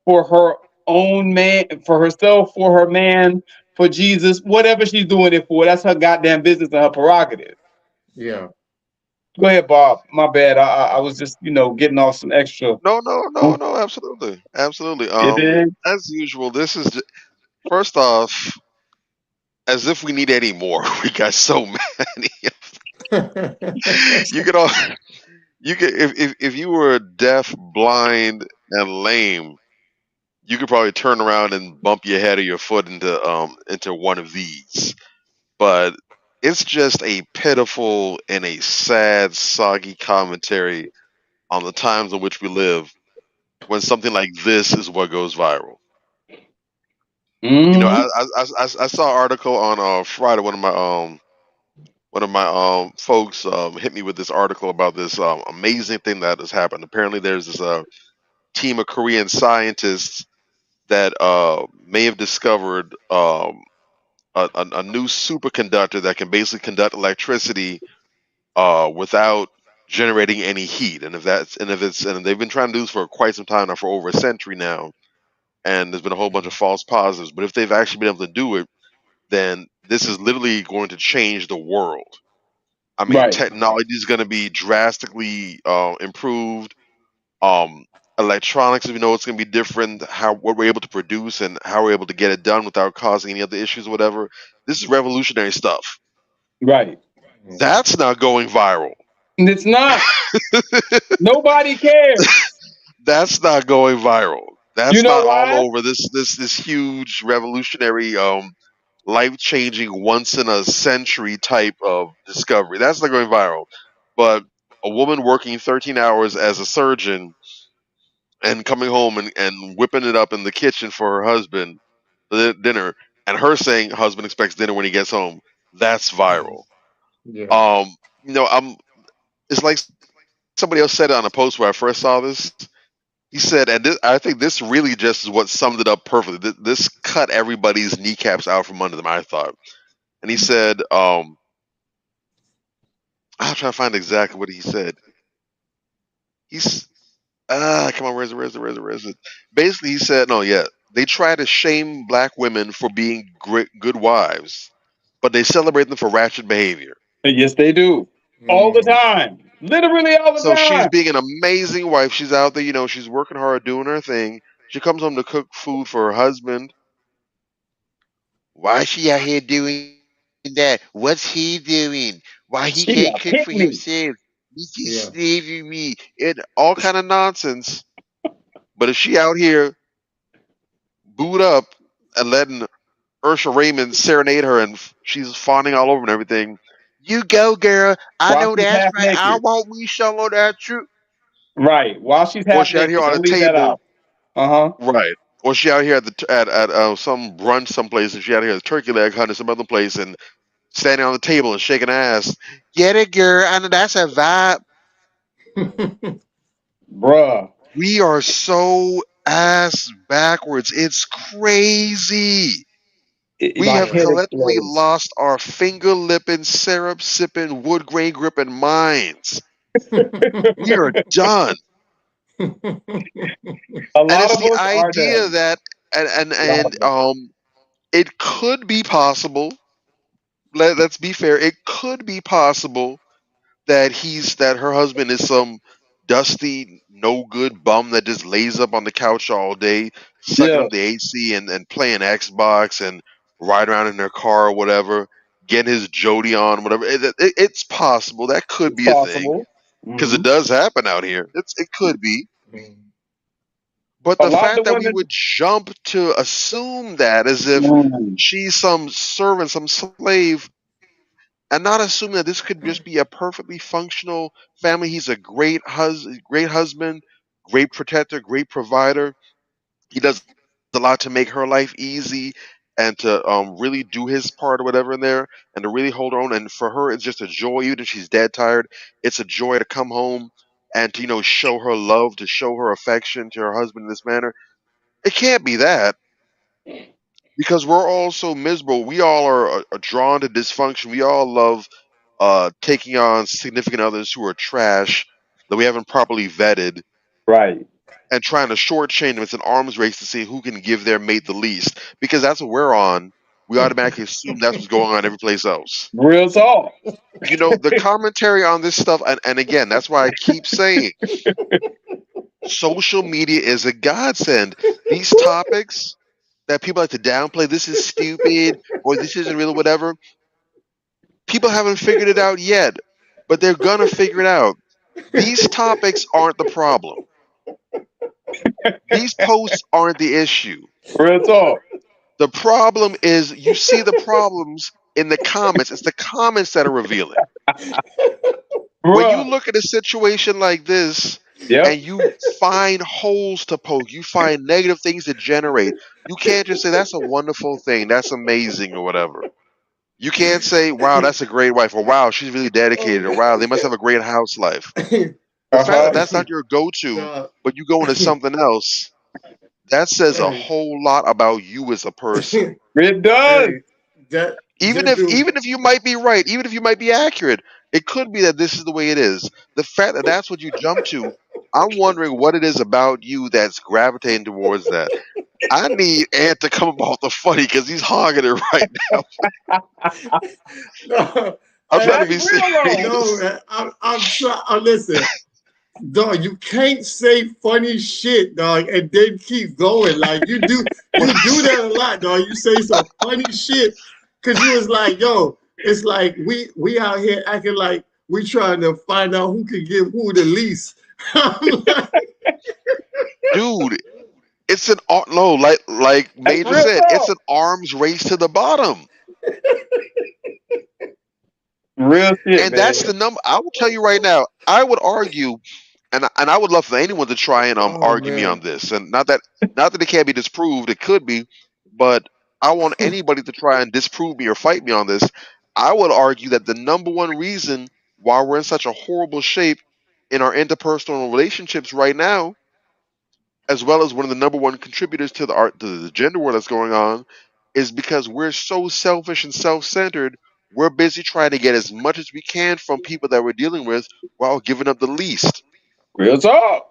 for her own man, for herself, for her man, for Jesus, whatever she's doing it for. That's her goddamn business and her prerogative. Yeah. Go ahead, Bob. My bad. I was just, getting off some extra. No, absolutely. Absolutely. As usual, this is first off, as if we need any more. We got so many. You could all if you were deaf, blind, and lame, you could probably turn around and bump your head or your foot into one of these. But it's just a pitiful and a sad, soggy commentary on the times in which we live when something like this is what goes viral. You know, Hmm. I saw an article on Friday. One of my folks hit me with this article about this amazing thing that has happened. Apparently, there's this team of Korean scientists that may have discovered a new superconductor that can basically conduct electricity without generating any heat. And they've been trying to do this for quite some time now, for over a century now. And there's been a whole bunch of false positives. But if they've actually been able to do it, then this is literally going to change the world. I mean, Right. technology is going to be drastically improved. Um, Electronics, we know it's going to be different. How what we're able to produce and how we're able to get it done without causing any other issues or whatever. This is revolutionary stuff. Right. That's not going viral. It's not. Nobody cares. That's not going viral. You That's know not all why? over this huge revolutionary life changing once in a century type of discovery. That's not going viral. But a woman working 13 hours as a surgeon and coming home and whipping it up in the kitchen for her husband for dinner, and her saying husband expects dinner when he gets home. That's viral. Yeah. You know, it's like somebody else said it on a post where I first saw this. He said, and I think this really just is what summed it up perfectly. This cut everybody's kneecaps out from under them, I thought. And he said, I'll try to find exactly what he said. He's come on, where's it? Basically, he said, no, yeah, they try to shame black women for being good wives, but they celebrate them for ratchet behavior. Yes, they do. All the time. Literally all the So she's time. being an amazing wife. She's out there, she's working hard, doing her thing. She comes home to cook food for her husband. Why is she out here doing that? What's he doing? Why he She can't a cook pick for me. himself? He's just Yeah. slaving me. And all kind of nonsense. But if she out here booed up and letting Ursula Raymond serenade her and she's fawning all over and everything, you go, girl. I While know she's that's half right. I naked. want me some of that too. Right. While she's Or half she out here naked. on a Don't leave that table, out. Uh-huh. right? Or she out here at some brunch someplace, and she out here at the turkey leg hunt or some other place, and standing on the table and shaking ass. Get it, girl. I know that's a vibe. Bruh. We are so ass backwards. It's crazy. We My have head collectively explodes. lost our finger lipping, syrup sipping, wood grain gripping minds. We are done. A And lot it's of the us are idea done. that A lot of us. it could be possible. Let's be fair. It could be possible that her husband is some dusty, no good bum that just lays up on the couch all day, sucking Yeah. up the AC and playing Xbox and ride around in their car or whatever, getting his Jody on, whatever. It's possible. That could It's be a thing possible. because it Hmm. does happen out here. It could be. But A the lot fact of that we women. would jump to assume that as if Mm, she's some servant, some slave, and not assuming that this could just be a perfectly functional family. He's a great husband, great protector, great provider. He does a lot to make her life easy and to really do his part or whatever in there and to really hold her own. And for her, it's just a joy, even if she's dead tired. It's a joy to come home and to show her love, to show her affection to her husband in this manner. It can't be that because we're all so miserable. We all are drawn to dysfunction. We all love taking on significant others who are trash that we haven't properly vetted right. and trying to shortchange them. It's an arms race to see who can give their mate the least because that's what we're on. We automatically assume that's what's going on every place else. Real talk. The commentary on this stuff, and again, that's why I keep saying social media is a godsend. These topics that people like to downplay, this is stupid or this isn't real, whatever. People haven't figured it out yet, but they're gonna figure it out. These topics aren't the problem. These posts aren't the issue. Real talk. The problem is you see the problems in the comments. It's the comments that are revealing. When you Bruh. look at a situation like this Yep. and you find holes to poke, you find negative things to generate, you can't just say that's a wonderful thing, that's amazing or whatever. You can't say, wow, that's a great wife, or wow, she's really dedicated, or wow, they must have a great house life. The fact that that's not your go-to, Dog. but you go into something else, that says a Hey. whole lot about you as a person. It does. Hey, that Even that if dude. even if you might be right, even if you might be accurate, it could be that this is the way it is. The fact that that's what you jump to, I'm wondering what it is about you that's gravitating towards that. I need Ant to come about the funny because he's hogging it right now. No, I'm trying to hey, be That's real though. no, serious. I'm trying. Listen, dog, you can't say funny shit, dog, and then keep going. Like you do that a lot, dog. You say some funny shit because you was like, yo, it's like we out here acting like we trying to find out who can give who the least. I'm like, Dude, it's an no, like That's Major real said, it's talk. an arms race to the bottom. Real shit, And man. that's the number. I will tell you right now, I would argue, and I would love for anyone to try and oh argue me on man. this. And not that it can't be disproved, it could be, but I want anybody to try and disprove me or fight me on this. I would argue that the number one reason why we're in such a horrible shape in our interpersonal relationships right now, as well as one of the number one contributors to the gender war that's going on, is because we're so selfish and self-centered. We're busy trying to get as much as we can from people that we're dealing with while giving up the least. Real talk.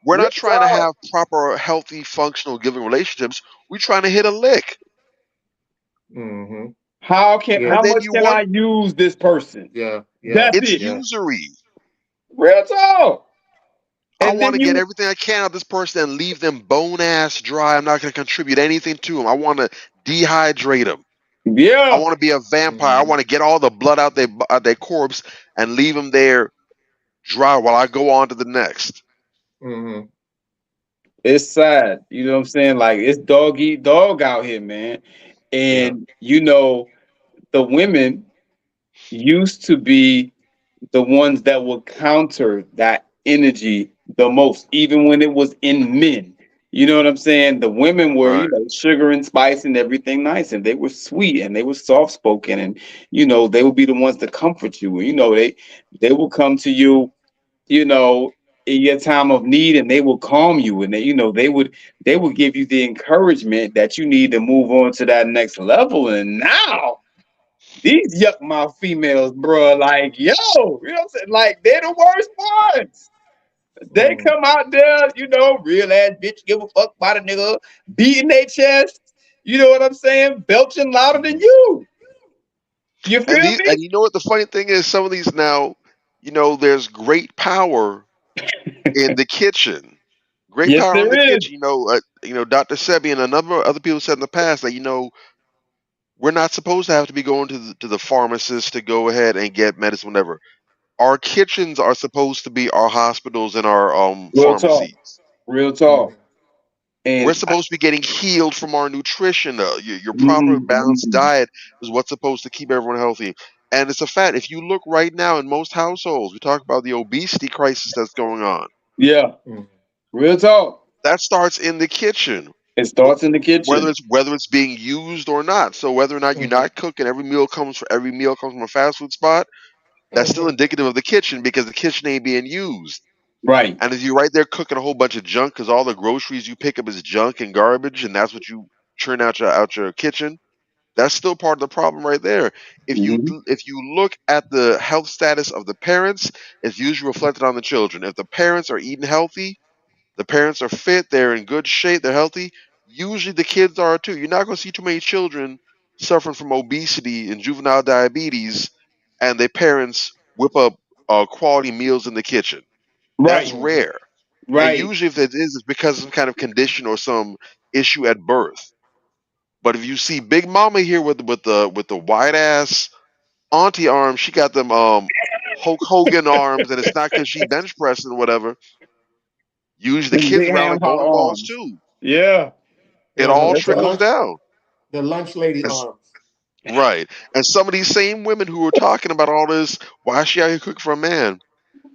We're Real not trying to talk. have proper, healthy, functional giving relationships. We're trying to hit a lick. Mm-hmm. How Yeah. how And then much you can I want use this person? Yeah. Yeah. That's it's it. Yeah. usury. Real talk. I And want then to get you everything I can out of this person and leave them bone ass dry. I'm not going to contribute anything to them. I want to dehydrate them. I yeah. want to be a vampire. I Mm-hmm. want to get all the blood out their corpse and leave them there dry while I go on to the next. Mm-hmm. It's sad. You know what I'm saying? Like it's dog eat dog out here, man. Yeah. And the women used to be the ones that would counter that energy the most, even when it was in men. You know what I'm saying? The women were, Right. sugar and spice and everything nice, and they were sweet and they were soft spoken, and they would be the ones to comfort you. They will come to you, you know, in your time of need, and they will calm you, and they would give you the encouragement that you need to move on to that next level. And now these yuck mouth females, bro, like, yo, you know what I'm saying? Like, they're the worst ones. They Mm-hmm. come out there, real ass bitch, give a fuck about a nigga, beating their chest, you know what I'm saying? Belching louder than you. You And feel me? you know what the funny thing is? Some of these now, there's great power in the kitchen. Great Yes, power in there the is. kitchen. Dr. Sebi and a number of other people said in the past that we're not supposed to have to be going to the pharmacist to go ahead and get medicine whenever. Our kitchens are supposed to be our hospitals and our Real talk. pharmacies. Real talk. We're And supposed to be getting healed from our nutrition. Your proper balanced Mhm. diet is what's supposed to keep everyone healthy. And it's a fact. If you look right now in most households, we talk about the obesity crisis that's going on. Yeah, Mm-hmm. real talk. That starts in the kitchen, It starts in the whether kitchen. it's being used or not. So whether or not you're Mm-hmm. not cooking, every meal comes from a fast food spot. That's still Mm-hmm. indicative of the kitchen because the kitchen ain't being used. Right. And if you're right there cooking a whole bunch of junk because all the groceries you pick up is junk and garbage, and that's what you churn out your kitchen, that's still part of the problem right there. If you Mhm. if you look at the health status of the parents, it's usually reflected on the children. If the parents are eating healthy, the parents are fit, they're in good shape, they're healthy. Usually the kids are too. You're not going to see too many children suffering from obesity and juvenile diabetes, and their parents whip up quality meals in the kitchen. That's Right. rare. And Right. usually, if it is, it's because of some kind of condition or some issue at birth. But if you see Big Mama here with the wide ass auntie arms, she got them Hulk Hogan arms, and it's not because she bench pressing or whatever. Usually the Them kids big around ham like holler bowling balls arms. too. Yeah, It Yeah, all that's the all. trickles lunch, down. the lunch lady And s- arms. right. And some of these same women who are talking about all this, why is she out here cooking for a man?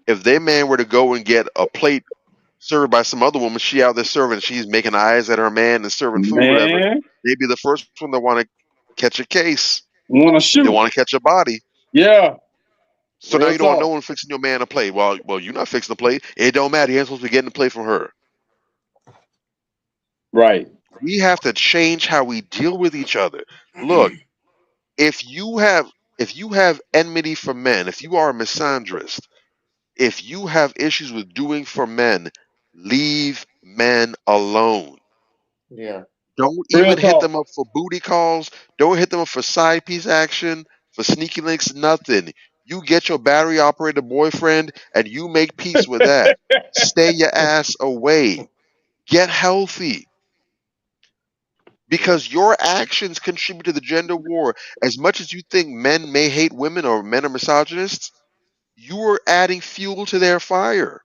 If their man were to go and get a plate served by some other woman, she out there serving, she's making eyes at her man and serving food, whatever, Man, they'd be the first one to want to catch a case. want to They shoot? want to catch a body. Yeah, So now real you don't want no talk. one fixing your man a plate. Well, you're not fixing the plate. It don't matter. You ain't supposed to be getting the plate from her. Right. We have to change how we deal with each other. Look, if you have enmity for men, if you are a misandrist, if you have issues with doing for men, leave men alone. Yeah. Don't Real even hit talk. them up for booty calls. Don't hit them up for side piece action, for sneaky links, nothing. You get your battery operated boyfriend and you make peace with that. Stay your ass away. Get healthy. Yeah. Because your actions contribute to the gender war. As much as you think men may hate women or men are misogynists, you are adding fuel to their fire.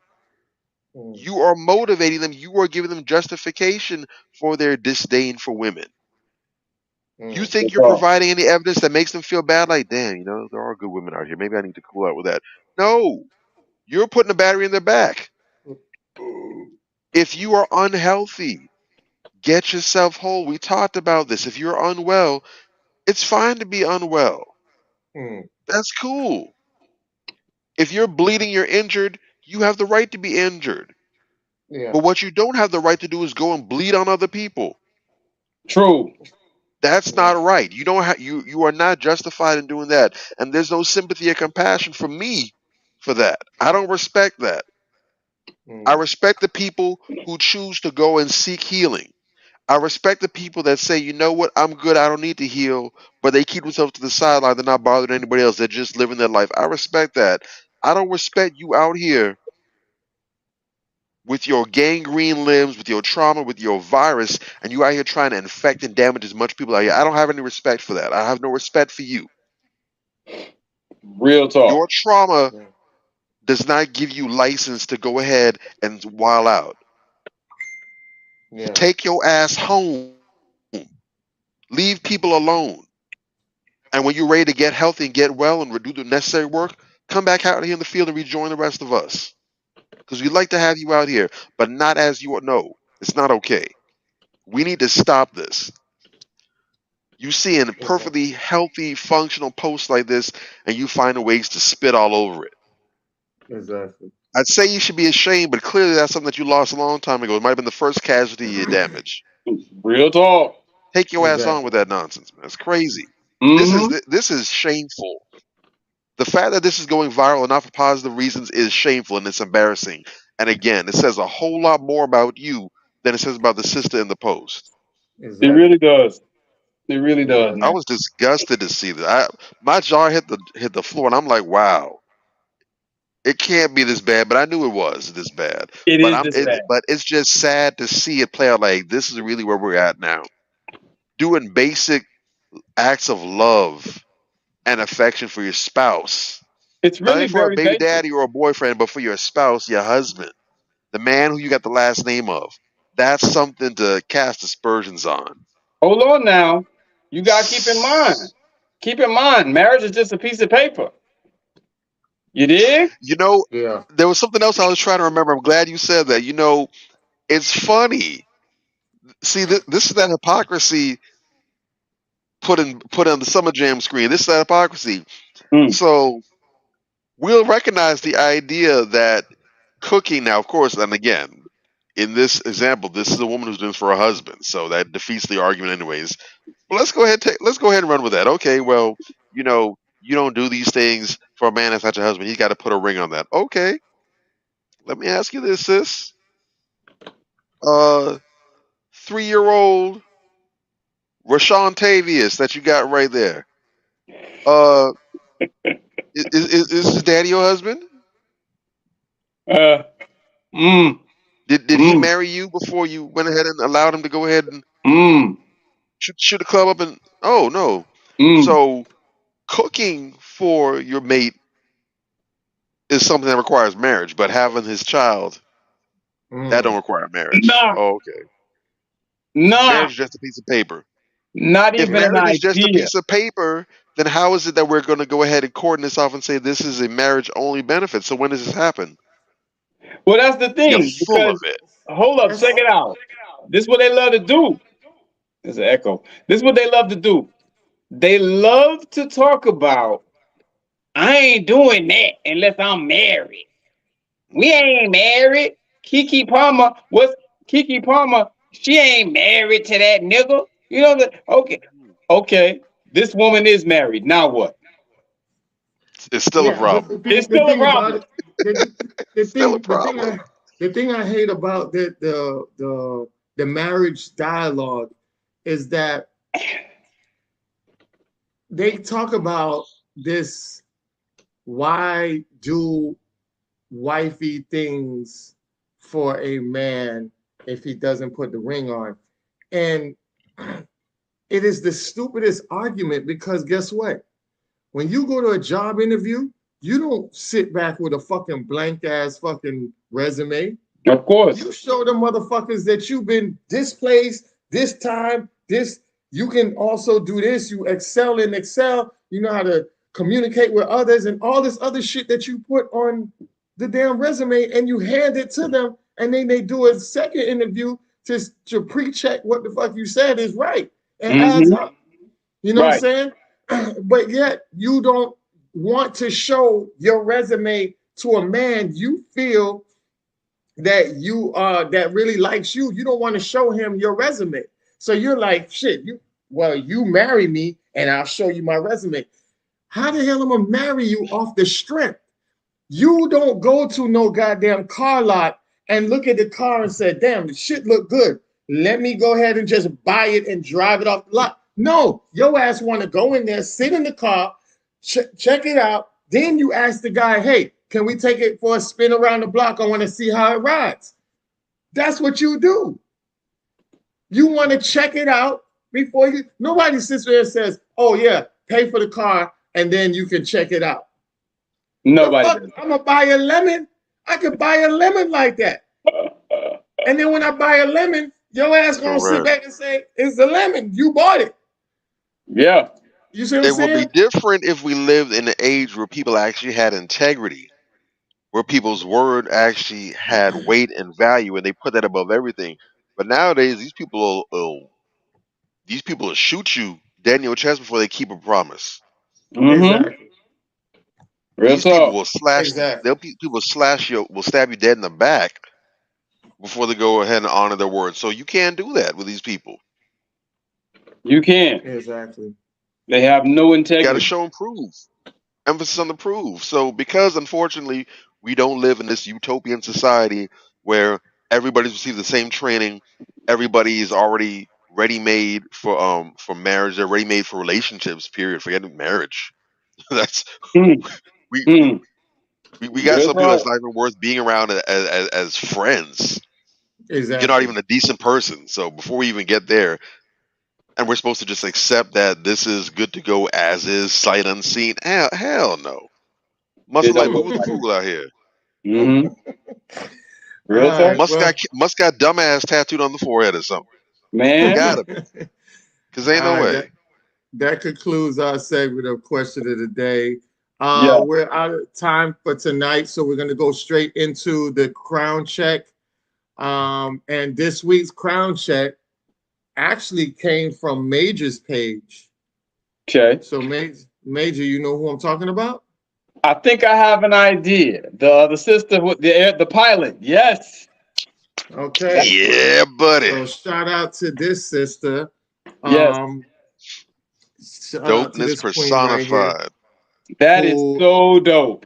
Mm, You are motivating them. You are giving them justification for their disdain for women. You mm, think Real you're talk. providing any evidence that makes them feel bad? Like, damn, there are good women out here. Maybe I need to cool out with that. No, you're putting a battery in their back. If you are unhealthy, get yourself whole. We talked about this. If you're unwell, it's fine to be unwell. mm. That's cool. If you're bleeding, you're injured, you have the right to be injured. Yeah. But what you don't have the right to do is go and bleed on other people. True. That's Yeah. not right. You don't have you are not justified in doing that. And there's no sympathy or compassion for me for that. I don't respect that. I Mm, respect the people who choose to go and seek healing. I respect the people that say, you know what, I'm good, I don't need to heal, but they keep themselves to the sideline, they're not bothering anybody else, they're just living their life. I respect that. I don't respect you out here with your gangrene limbs, with your trauma, with your virus, and you out here trying to infect and damage as much people out here. I don't have any respect for that. I have no respect for you. Real talk. Your trauma yeah. does not give you license to go ahead and wild out. Yeah. Take your ass home. Leave people alone. And when you're ready to get healthy and get well and do the necessary work, come back out here in the field and rejoin the rest of us. Because we'd like to have you out here, but not as you know. It's not okay. We need to stop this. You see a Exactly. perfectly healthy, functional post like this, and you find ways to spit all over it. Exactly. I'd say you should be ashamed, but clearly that's something that you lost a long time ago. It might have been the first casualty you damaged. Real talk. Take your ass on Exactly. with that nonsense, man. It's crazy. Mm-hmm. This is shameful. The fact that this is going viral and not for positive reasons is shameful and it's embarrassing. And again, it says a whole lot more about you than it says about the sister in the post. It Exactly. really does. It really does, Exactly. I man. was disgusted to see that. My jaw hit the floor, and I'm like, wow, it can't be this bad. But I knew it was this bad. It is this bad. But it's just sad to see it play out. Like this is really where we're at now. Doing basic acts of love and affection for your spouse. It's Not really only for a very baby basic. daddy or a boyfriend, but for your spouse, your husband, the man who you got the last name of. That's something to cast aspersions on. Hold on now. You gotta keep in mind. Keep in mind, marriage is just a piece of paper. You dig? You know, Yeah. there was something else I was trying to remember. I'm glad you said that. You know, it's funny. See, this is that hypocrisy put on the Summer Jam screen. This is that hypocrisy. Mm. So we'll recognize the idea that cooking now, of course, and again, in this example, this is a woman who's doing this for her husband, so that defeats the argument, anyways. But let's go ahead and run with that. Okay, well, you don't do these things for a man that's not your husband. He's got to put a ring on that. Okay, let me ask you this, sis. 3-year-old Rashawn Tavius that you got right there. Uh, is his daddy your husband? Uh, mm, Did he mm, marry you before you went ahead and allowed him to go ahead and mm, shoot the club up? And oh no, mm. so cooking for your mate is something that requires marriage, but having his child That don't require marriage. Nah, Oh, okay. nah, Marriage is just a piece of paper. not If even an marriage is just a idea. piece of paper, then how is it that we're going to go ahead and cordon this off and say this is a marriage only benefit? So when does this happen? Well, that's the You're thing. full Because of it. hold up, check it out. This is what they love to do. There's an echo. This is what they love to do. They love to talk about. I ain't doing that unless I'm married. We ain't married. Kiki Palmer was Kiki Palmer. She ain't married to that nigga. You know that? Okay, okay. This woman is married. Now what? It's still a Yeah, but problem. It's the still a thing about problem. it, the Still a thing, problem. the thing I hate about the marriage dialogue is that they talk about this. Why do wifey things for a man if he doesn't put the ring on? And it is the stupidest argument because guess what? When you go to a job interview, you don't sit back with a fucking blank ass fucking resume. Of course. You show the motherfuckers that you've been this place, this time, this. You can also do this. You excel in Excel. You know how to communicate with others and all this other shit that you put on the damn resume and you hand it to them. And then they do a second interview to pre-check what the fuck you said is right and adds up. You know what I'm Right. saying? But yet you don't want to show your resume to a man you feel that you that really likes you. You don't want to show him your resume. So you're like, shit, you marry me and I'll show you my resume. How the hell am I gonna marry you off the strength? You don't go to no goddamn car lot and look at the car and say, damn, the shit look good. Let me go ahead and just buy it and drive it off the lot. No, your ass want to go in there, sit in the car, check it out. Then you ask the guy, hey, can we take it for a spin around the block? I want to see how it rides. That's what you do. You want to check it out before you. Nobody sits there and says, oh, yeah, pay for the car and then you can check it out. Nobody I'm going to buy a lemon. I could buy a lemon like that. And then when I buy a lemon, your ass going to sit back and say, it's a lemon. You bought it. Yeah. You see what It I'm would be saying? different if we lived in an age where people actually had integrity, where people's word actually had weight and value, and they put that above everything. But nowadays, these people will shoot you dead in your chest before they keep a promise. Exactly. Real These people talk. will slash. Exactly. People will stab you dead in the back before they go ahead and honor their word. So you can't do that with these people. You can't. Exactly. They have no You got to integrity. show and prove. Emphasis on the prove. So because unfortunately we don't live in this utopian society where everybody's received the same training, everybody is already ready made for marriage, they're ready made for relationships, period. Forget marriage. That's Mm. we Mm. we got Real some people that's talk. not even worth being around as friends. Exactly. You're not even a decent person. So before we even get there, and we're supposed to just accept that this is good to go as is, sight unseen. Hell no. Muscle It like don't move work the like fool out here. Mm-hmm. Real All talk. right. Musk Well, got dumbass tattooed on the forehead or something. Man. Gotta be. Cause ain't no all right, way. that concludes our segment of question of the day. Yeah. We're out of time for tonight, so we're going to go straight into the crown check. And this week's crown check actually came from Major's page. Okay. So Major, you know who I'm talking about? I think I have an idea. The sister with the pilot. Yes. Okay. Yeah, buddy. So shout out to this sister. Yes. Shout out to Dopeness this queen right here. personified. That is Who- so dope.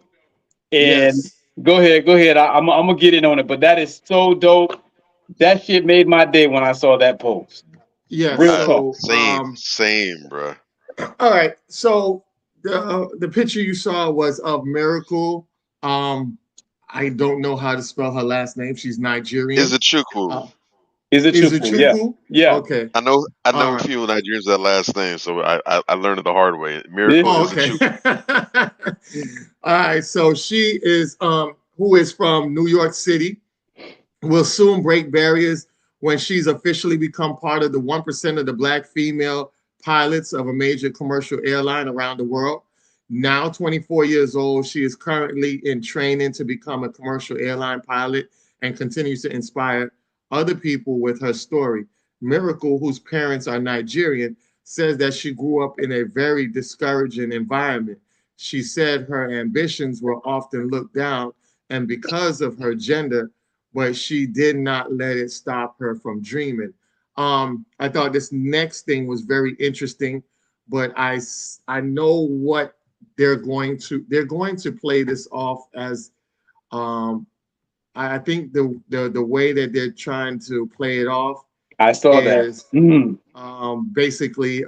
And Yes. go ahead. I'm gonna get in on it, but that is so dope. That shit made my day when I saw that post. Yes. Real So Same, bruh. all right. So the picture you saw was of Miracle. I don't know how to spell her last name. She's Nigerian. Is it Chukwu? Is it Chukwu? Yeah. Okay. I know All a right. few Nigerians with that last name, so I learned it the hard way. Miracle Oh, is a okay. Chukwu. All right. So she is who is from New York City. will soon break barriers when she's officially become part of the 1% of the Black female pilots of a major commercial airline around the world. Now 24 years old, she is currently in training to become a commercial airline pilot and continues to inspire other people with her story. Miracle, whose parents are Nigerian, says that she grew up in a very discouraging environment. She said her ambitions were often looked down, and because of her gender, but she did not let it stop her from dreaming. I thought this next thing was very interesting, but I know what they're going to play this off as. um, I think the way that they're trying to play it off I saw that. is basically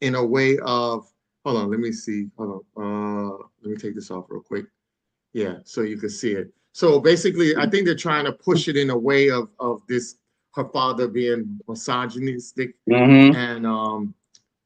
in a way of, hold on, let me see, hold on, let me take this off real quick. Yeah, so you can see it. So basically, I think they're trying to push it in a way of this, her father being misogynistic, Mm-hmm. and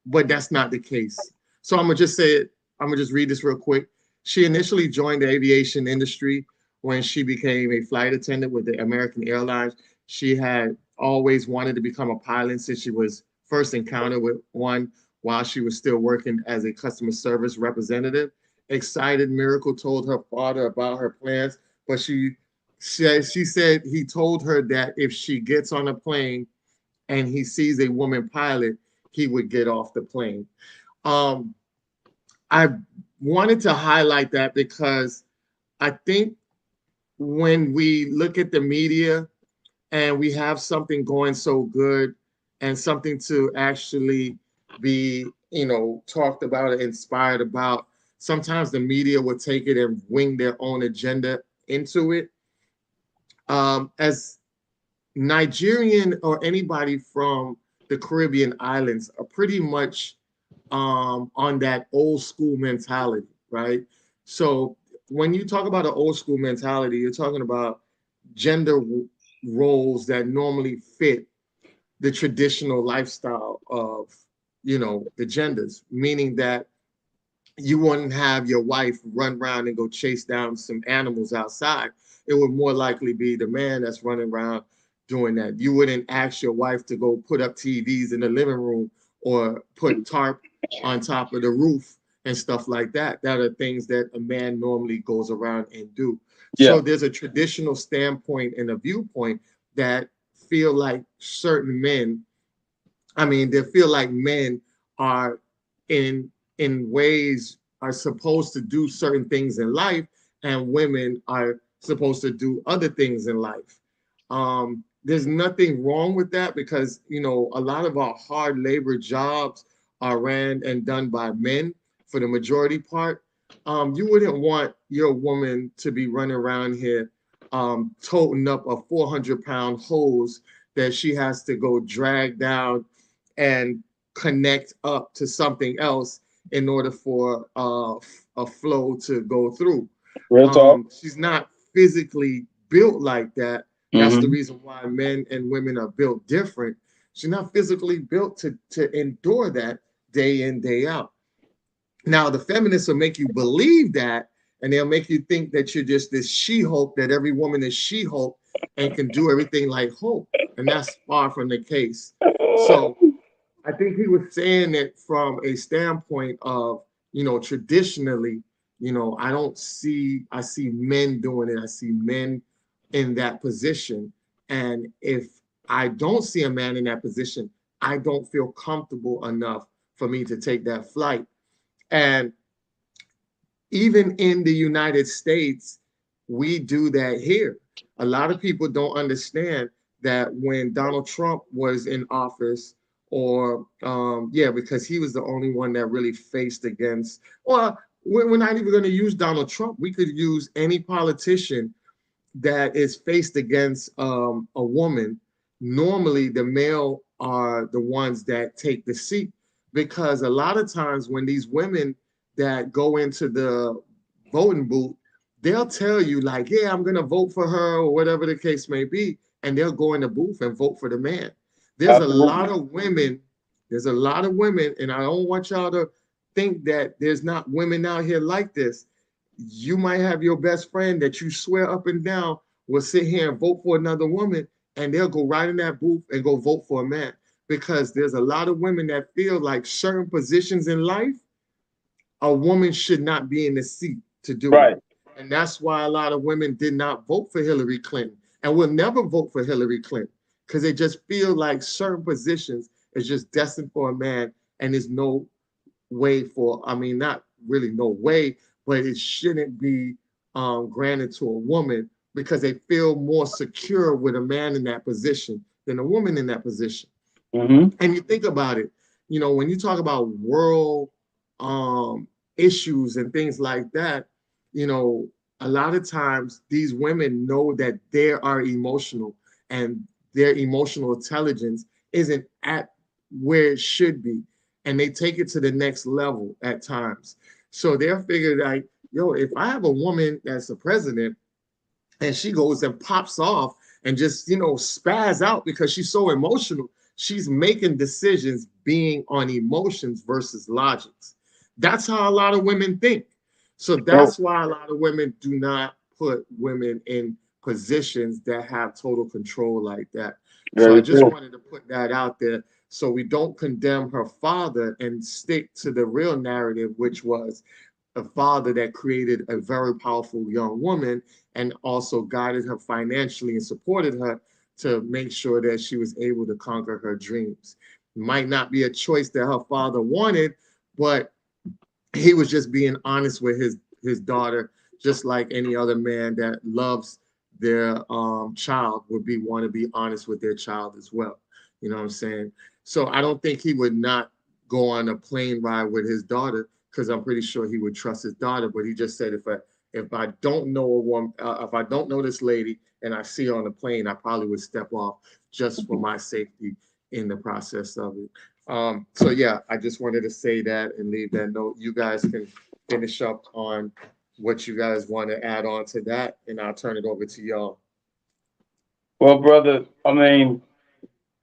but that's not the case. So I'm gonna just say it. I'm gonna just read this real quick. She initially joined the aviation industry when she became a flight attendant with the American Airlines. She had always wanted to become a pilot since she was first encountered with one while she was still working as a customer service representative. Excited, Miracle told her father about her plans, but she said he told her that if she gets on a plane and he sees a woman pilot, he would get off the plane. Um, I wanted to highlight that because I think when we look at the media and we have something going so good and something to actually be, talked about and inspired about, sometimes the media will take it and wing their own agenda into it. As Nigerian or anybody from the Caribbean islands are pretty much on that old school mentality, right? So when you talk about an old school mentality, you're talking about gender roles that normally fit the traditional lifestyle of, the genders, meaning that you wouldn't have your wife run around and go chase down some animals outside. It would more likely be the man that's running around doing that. You wouldn't ask your wife to go put up TVs in the living room or put tarp on top of the roof and stuff like that. That are things that a man normally goes around and do. Yeah. So there's a traditional standpoint and a viewpoint that feel like certain men, I mean, they feel like men are in ways are supposed to do certain things in life, and women are supposed to do other things in life. There's nothing wrong with that because a lot of our hard labor jobs are ran and done by men for the majority part. You wouldn't want your woman to be running around here toting up a 400-pound hose that she has to go drag down and connect up to something else in order for a flow to go through. Real talk. She's not physically built like that. That's the Mm-hmm. reason why men and women are built different. She's not physically built to endure that day in, day out. Now, the feminists will make you believe that, and they'll make you think that you're just this She-Hulk, that every woman is She-Hulk and can do everything like Hulk. And that's far from the case. So I think he was saying it from a standpoint of, traditionally, I see men doing it. I see men in that position. And if I don't see a man in that position, I don't feel comfortable enough for me to take that flight. And even in the United States, we do that here. A lot of people don't understand that when Donald Trump was in office, or yeah, because he was the only one that really faced against, well, we're not even going to use Donald Trump. We could use any politician that is faced against a woman. Normally, the male are the ones that take the seat because a lot of times when these women that go into the voting booth, they'll tell you like, yeah, I'm gonna vote for her or whatever the case may be, and they'll go in the booth and vote for the man. There's a lot Absolutely. of women, there's a lot of women, and I don't want y'all to think that there's not women out here like this. You might have your best friend that you swear up and down will sit here and vote for another woman, and they'll go right in that booth and go vote for a man, because there's a lot of women that feel like certain positions in life, a woman should not be in the seat to do Right. it. And that's why a lot of women did not vote for Hillary Clinton and will never vote for Hillary Clinton, because they just feel like certain positions is just destined for a man, and there's no way for, I mean, not really no way, but it shouldn't be granted to a woman, because they feel more secure with a man in that position than a woman in that position. Mm-hmm. And you think about it, you know, when you talk about world issues and things like that, you know, a lot of times these women know that they are emotional, and their emotional intelligence isn't at where it should be. And they take it to the next level at times. So they're figured like, yo, if I have a woman that's a president and she goes and pops off and just, you know, spaz out because she's so emotional, she's making decisions being on emotions versus logics. That's how a lot of women think. So that's why a lot of women do not put women in positions that have total control like that. So I just wanted to put that out there, so we don't condemn her father and stick to the real narrative, which was a father that created a very powerful young woman and also guided her financially and supported her to make sure that she was able to conquer her dreams. Might not be a choice that her father wanted, but he was just being honest with his daughter, just like any other man that loves their child would want to be honest with their child as well. You know what I'm saying? So I don't think he would not go on a plane ride with his daughter, because I'm pretty sure he would trust his daughter. But he just said, if I don't know a woman, if I don't know this lady and I see her on the plane, I probably would step off just for my safety in the process of it. So yeah, I just wanted to say that and leave that note. You guys can finish up on what you guys want to add on to that, and I'll turn it over to y'all. Well, brother, I mean,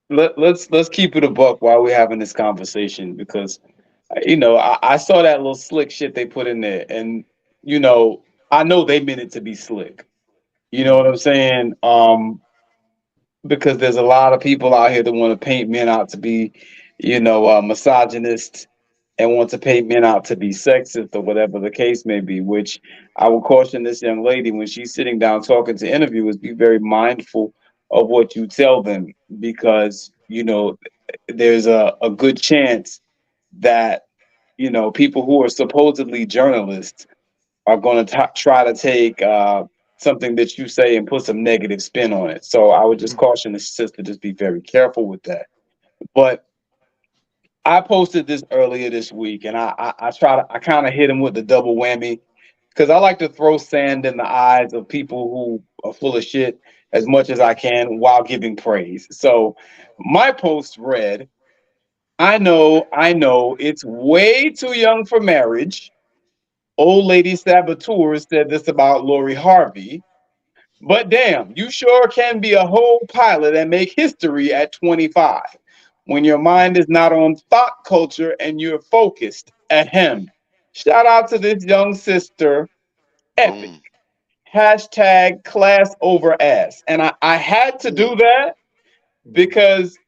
let's keep it a buck while we're having this conversation, because you know I saw that little slick shit they put in there, and you know I know they meant it to be slick. You know what I'm saying? Because there's a lot of people out here that want to paint men out to be, you know, misogynist, and want to paint men out to be sexist or whatever the case may be. Which I would caution this young lady when she's sitting down talking to interviewers, be very mindful of what you tell them, because you know there's a good chance that you know people who are supposedly journalists are going to try to take something that you say and put some negative spin on it. So I would just caution the sister, just be very careful with that. But I posted this earlier this week, and I kind of hit him with the double whammy, because I like to throw sand in the eyes of people who are full of shit as much as I can while giving praise. So my post read, I know, it's way too young for marriage. Old lady saboteurs said this about Lori Harvey. But damn, you sure can be a whole pilot and make history at 25 when your mind is not on thought culture and you're focused. Ahem. Shout out to this young sister. Epic. Boom. Hashtag class over ass. And I had to do that because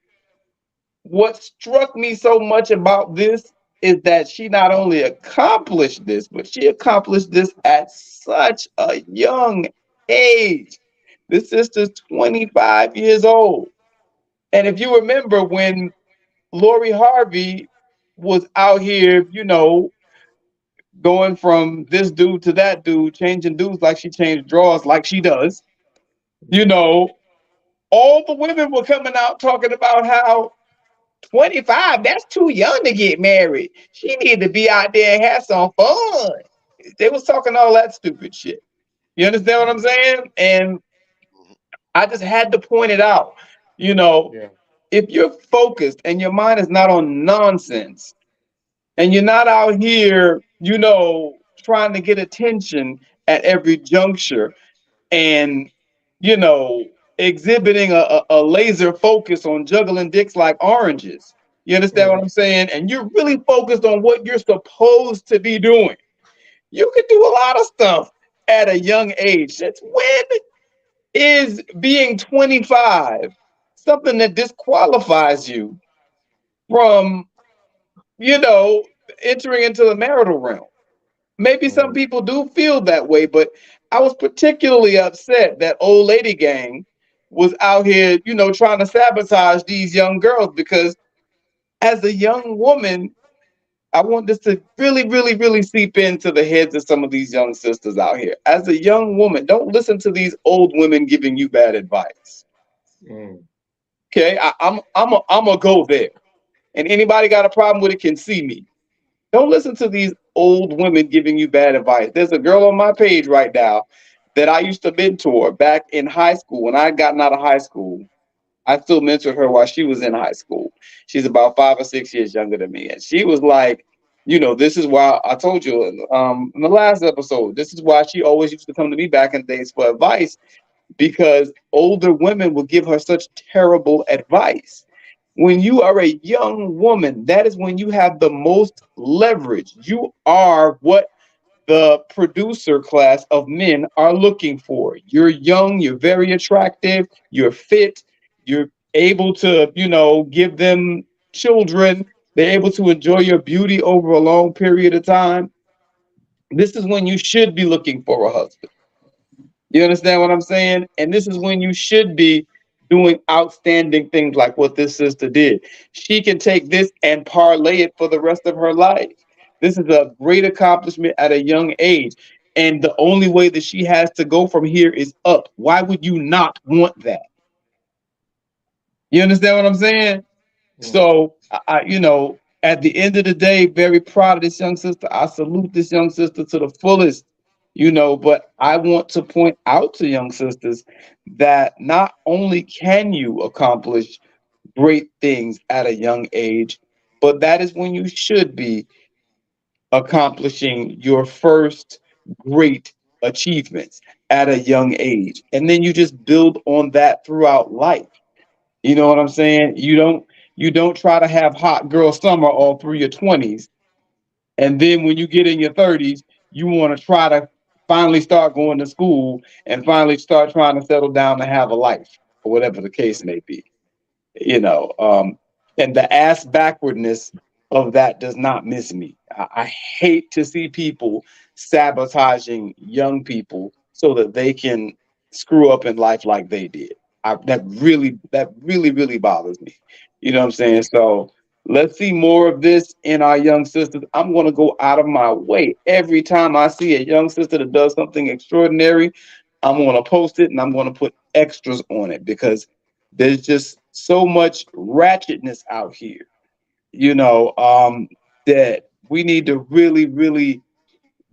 what struck me so much about this is that she not only accomplished this, but she accomplished this at such a young age. This sister's 25 years old. And if you remember when Lori Harvey was out here, you know, going from this dude to that dude, changing dudes like she changed drawers like she does, you know, all the women were coming out talking about how 25, that's too young to get married. She need to be out there and have some fun. They was talking all that stupid shit. You understand what I'm saying? And I just had to point it out. You know, Yeah. if you're focused and your mind is not on nonsense, and you're not out here, you know, trying to get attention at every juncture, and you know, exhibiting a laser focus on juggling dicks like oranges. You understand what I'm saying? And you're really focused on what you're supposed to be doing. You can do a lot of stuff at a young age. That's when Is being 25 something that disqualifies you from, you know, entering into the marital realm? Maybe some people do feel that way, but I was particularly upset that old lady gang was out here, you know, trying to sabotage these young girls because as a young woman, I want this to really, really, really seep into the heads of some of these young sisters out here. As a young woman, don't listen to these old women giving you bad advice. Mm. Okay, I'm gonna go there, and anybody got a problem with it can see me. Don't listen to these old women giving you bad advice. There's a girl on my page right now that I used to mentor back in high school. When I had gotten out of high school, I still mentored her while she was in high school. She's about 5 or 6 years younger than me, and she was like, you know, this is why I told you in the last episode. This is why she always used to come to me back in the days for advice because older women would give her such terrible advice. When you are a young woman, that is when you have the most leverage. You are what the producer class of men are looking for. You're young, you're very attractive, you're fit, you're able to, you know, give them children. They're able to enjoy your beauty over a long period of time. This is when you should be looking for a husband. You understand what I'm saying? And this is when you should be doing outstanding things like what this sister did. She can take this and parlay it for the rest of her life. This is a great accomplishment at a young age. And the only way that she has to go from here is up. Why would you not want that? You understand what I'm saying? So, you know, at the end of the day, very proud of this young sister. I salute this young sister to the fullest, you know, but I want to point out to young sisters that not only can you accomplish great things at a young age, but that is when you should be accomplishing your first great achievements at a young age. And then you just build on that throughout life. You know what I'm saying? You don't try to have hot girl summer all through your 20s, and then when you get in your 30s, you want to try to finally start going to school and finally start trying to settle down and have a life, or whatever the case may be. You know, and the ass backwardness of that does not miss me. I hate to see people sabotaging young people so that they can screw up in life like they did. That really bothers me. You know what I'm saying? So let's see more of this in our young sisters. I'm going to go out of my way every time I see a young sister that does something extraordinary. I'm going to post it and I'm going to put extras on it because there's just so much ratchetness out here, you know, that we need to really, really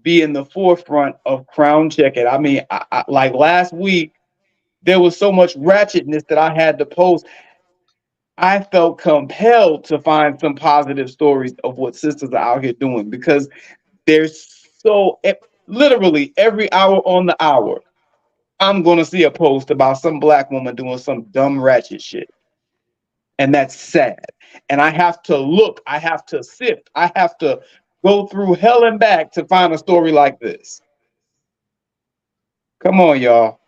be in the forefront of crown checking. I mean, like last week, there was so much ratchetness that I had to post. I felt compelled to find some positive stories of what sisters are out here doing because there's literally every hour on the hour, I'm going to see a post about some black woman doing some dumb ratchet shit. And that's sad. And I have to look, I have to sift, I have to go through hell and back to find a story like this. Come on, y'all.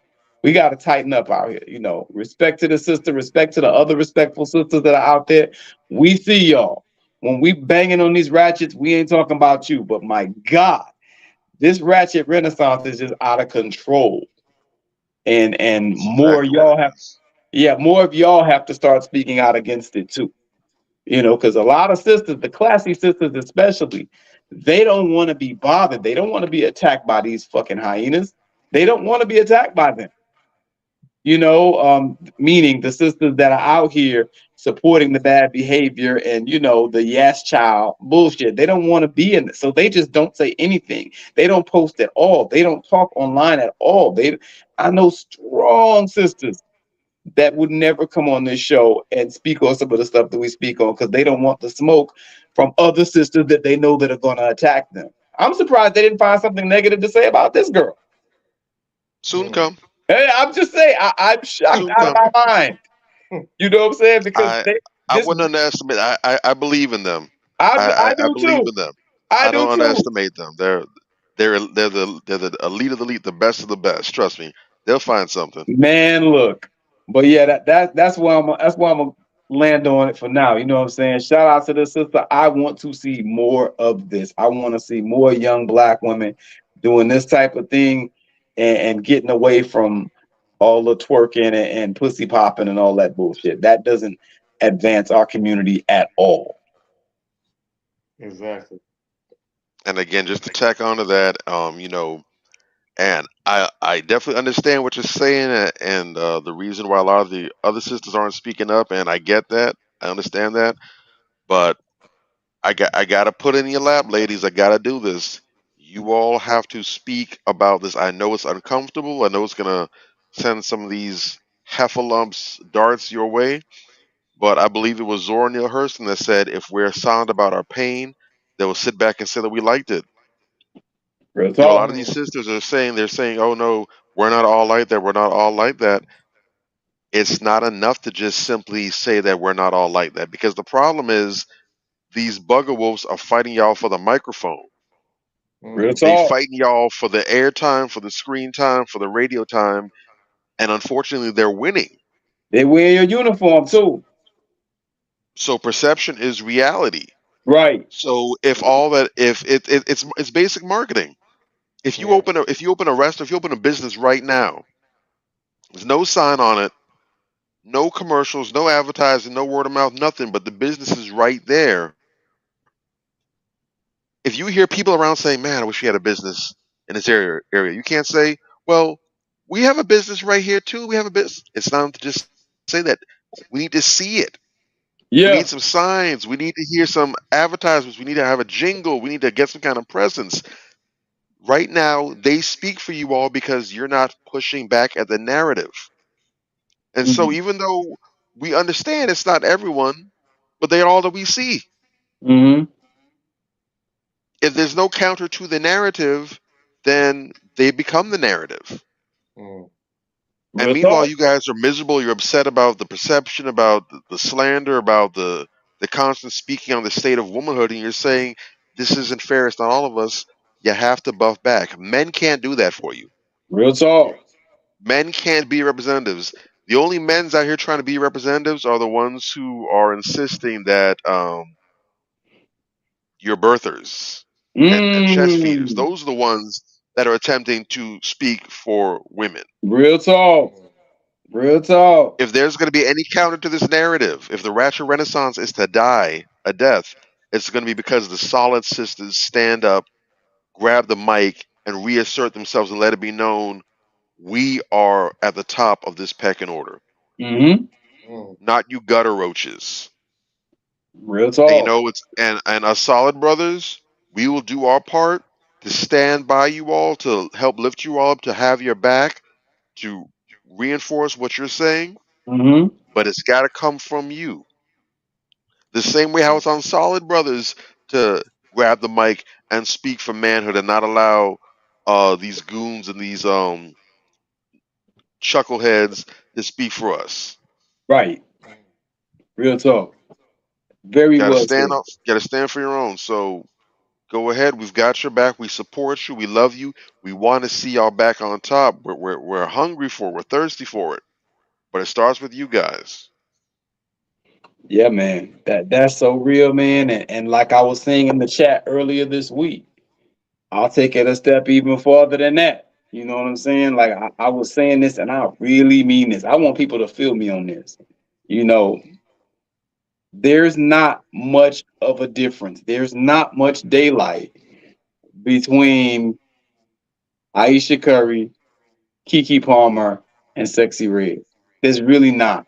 We got to tighten up out here. You know, respect to the sister, respect to the other respectful sisters that are out there. We see y'all. When we banging on these ratchets, we ain't talking about you. But my God, this ratchet renaissance is just out of control. And It's more exactly what y'all it have, is. yeah, more of y'all have to start speaking out against it too. You know, because a lot of sisters, the classy sisters especially, they don't want to be bothered. They don't want to be attacked by these fucking hyenas. They don't want to be attacked by them. You know, meaning the sisters that are out here supporting the bad behavior and, you know, the yes child bullshit. They don't want to be in it. So they just don't say anything. They don't post at all. They don't talk online at all. I know strong sisters that would never come on this show and speak on some of the stuff that we speak on because they don't want the smoke from other sisters that they know that are going to attack them. I'm surprised they didn't find something negative to say about this girl. Soon come. Hey, I'm just saying, I'm shocked Soon out of come. my mind. You know what I'm saying? Because I they, I this, wouldn't underestimate. I believe in them. I I do believe too. in them. I I do don't too. underestimate them. They're the elite of the elite, the best of the best. Trust me. They'll find something. Man, look. But yeah, that's why I'm gonna land on it for now. You know what I'm saying? Shout out to the sister. I want to see more of this. I want to see more young black women doing this type of thing and getting away from all the twerking and pussy popping and all that bullshit. That doesn't advance our community at all. Exactly. And again, just to tack onto that, and I definitely understand what you're saying, and the reason why a lot of the other sisters aren't speaking up, and I get that, I understand that, but I gotta put it in your lap, ladies. I gotta do this. You all have to speak about this. I know it's uncomfortable. I know it's gonna send some of these heffalumps darts your way, but I believe it was Zora Neale Hurston that said, "If we're silent about our pain, they will sit back and say that we liked it." Real A lot talk. of these sisters are saying they're saying, "Oh no, we're not all like that. We're not all like that." It's not enough to just simply say that we're not all like that, because the problem is these bugger wolves are fighting y'all for the microphone. Real Mm. They talk. fighting y'all for the airtime, for the screen time, for the radio time, and unfortunately, they're winning. They wear your uniform too. So perception is reality. Right. So if all that, if it's basic marketing. If you Yeah. open a restaurant, if you open a business right now, there's no sign on it, no commercials, no advertising, no word of mouth, nothing, but the business is right there. If you hear people around saying, "Man, I wish we had a business in this area," you can't say, "Well, we have a business right here too. We have a business." It's not to just say that. We need to see it. We Yeah. need some signs. We need to hear some advertisements. We need to have a jingle. We need to get some kind of presence. Right now, they speak for you all because you're not pushing back at the narrative. And so, Mm-hmm. even though we understand it's not everyone, but they're all that we see. Mm-hmm. If there's no counter to the narrative, then they become the narrative. Mm. And Real meanwhile, talk. you guys are miserable. You're upset about the perception, about the slander, about the constant speaking on the state of womanhood, and you're saying this isn't fair. It's not all of us. You have to buff back. Men can't do that for you. Real talk. Men can't be representatives. The only men's out here trying to be representatives are the ones who are insisting that you're birthers and chest feeders. Mm. Those are the ones that are attempting to speak for women. Real talk. Mm. Real talk. If there's going to be any counter to this narrative, if the Ratchet Renaissance is to die a death, it's going to be because the solid sisters stand up, grab the mic, and reassert themselves and let it be known we are at the top of this pecking order, Mm-hmm. Mm. not you gutter roaches. Real And talk. it's and us solid brothers, we will do our part to stand by you all, to help lift you all up, to have your back, to reinforce what you're saying, Mm-hmm. but it's got to come from you. The same way how it's on solid brothers to grab the mic and speak for manhood and not allow these goons and these chuckleheads to speak for us. Right. Real talk. Very Got to well stand said. up. Got to stand for your own. So go ahead. We've got your back. We support you. We love you. We want to see y'all back on top. We're hungry for it. We're thirsty for it. But it starts with you guys. Yeah, man. That's so real, man. And like I was saying in the chat earlier this week, I'll take it a step even farther than that. You know what I'm saying? Like I was saying this and I really mean this. I want people to feel me on this. You know, there's not much of a difference. There's not much daylight between Aisha Curry, Kiki Palmer, and Sexy Red. There's really not.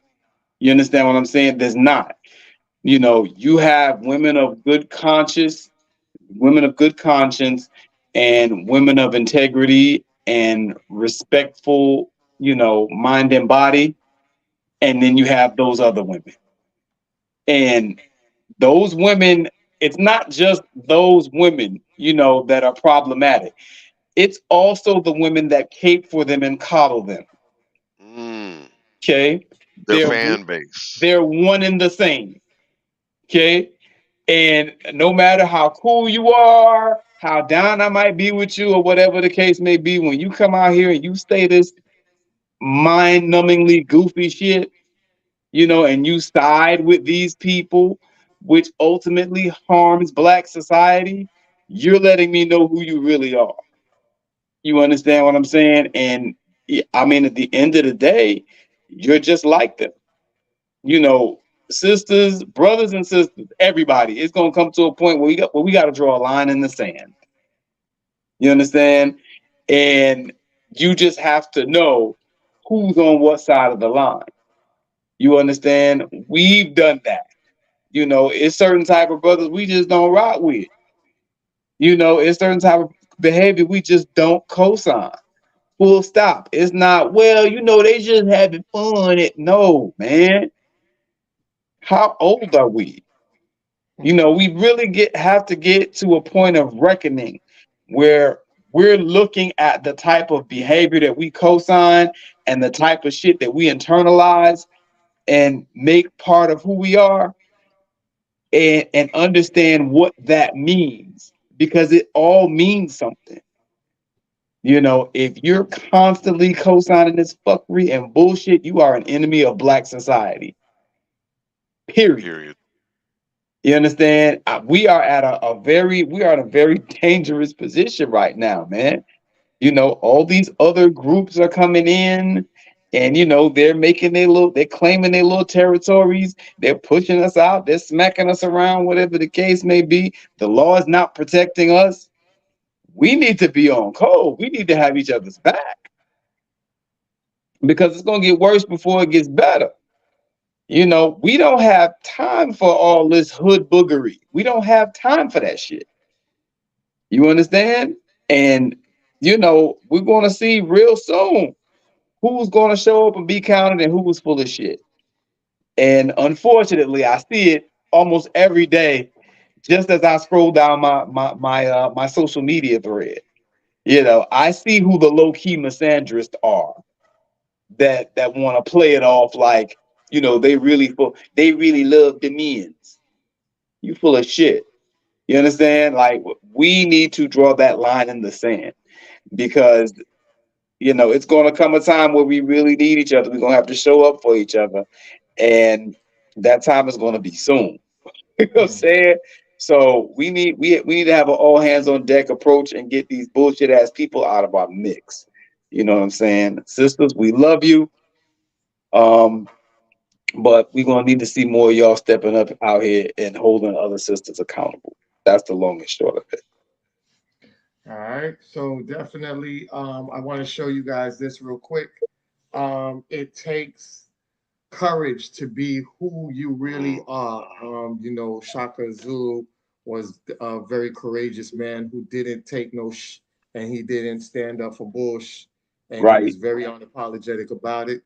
You understand what I'm saying? There's not. You know, you have women of good conscience, and women of integrity and respectful, mind and body. And then you have those other women. And those women, it's not just those women, that are problematic. It's also the women that cape for them and coddle them. Mm, Okay. their They're fan base. they're one and the same. Okay. And no matter how cool you are, how down I might be with you, or whatever the case may be, when you come out here and you say this, mind-numbingly goofy shit, you know, and you side with these people, which ultimately harms Black society, you're letting me know who you really are. You understand what I'm saying? And I mean, at the end of the day, you're just like them. You know, sisters, brothers and sisters, everybody. It's gonna come to a point where we got to draw a line in the sand. You understand? And you just have to know who's on what side of the line. You understand? We've done that. You know, it's certain type of brothers we just don't rock with. You know, it's certain type of behavior we just don't co-sign. Full stop. It's not, well, you know, they just having fun. No, man. How old are we? You know, we really have to get to a point of reckoning where we're looking at the type of behavior that we co-sign and the type of shit that we internalize and make part of who we are, and understand what that means, because it all means something. You know, if you're constantly co-signing this fuckery and bullshit, you are an enemy of Black society. Period. You understand? We are at a very dangerous position right now, man. You know, all these other groups are coming in, and you know, they're claiming their little territories, they're pushing us out, they're smacking us around, whatever the case may be. The law is not protecting us. We need to be on code. We need to have each other's back, because it's gonna get worse before it gets better. You know, we don't have time for all this hood boogery. We don't have time for that shit. You understand? And, you know, we're going to see real soon who's going to show up and be counted and who was full of shit. And unfortunately, I see it almost every day, just as I scroll down my social media thread. You know, I see who the low key misandrists are that want to play it off like, you know, they really love the men's. You full of shit. You understand? Like, we need to draw that line in the sand, because, you know, it's going to come a time where we really need each other. We're going to have to show up for each other. And that time is going to be soon. You know what I'm saying? So we need to have an all hands on deck approach and get these bullshit ass people out of our mix. You know what I'm saying? Sisters, we love you. But we're gonna need to see more of y'all stepping up out here and holding other sisters accountable. That's the long and short of it. All right, so definitely, I want to show you guys this real quick. It takes courage to be who you really are. You know, Shaka Zulu was a very courageous man who didn't take no and he didn't stand up for bullshit, and he was very unapologetic about it.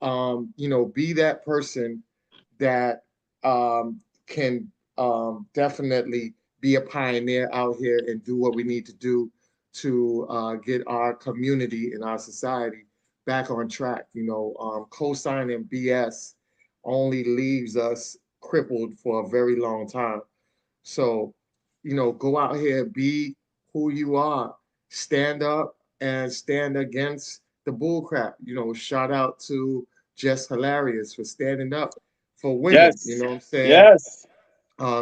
You know, be that person that can definitely be a pioneer out here and do what we need to do to get our community and our society back on track. You know, co-signing BS only leaves us crippled for a very long time. So, you know, go out here, be who you are, stand up and stand against the bullcrap. You know, shout out to Jess Hilarious for standing up for women. Yes. You know what I'm saying? Yes.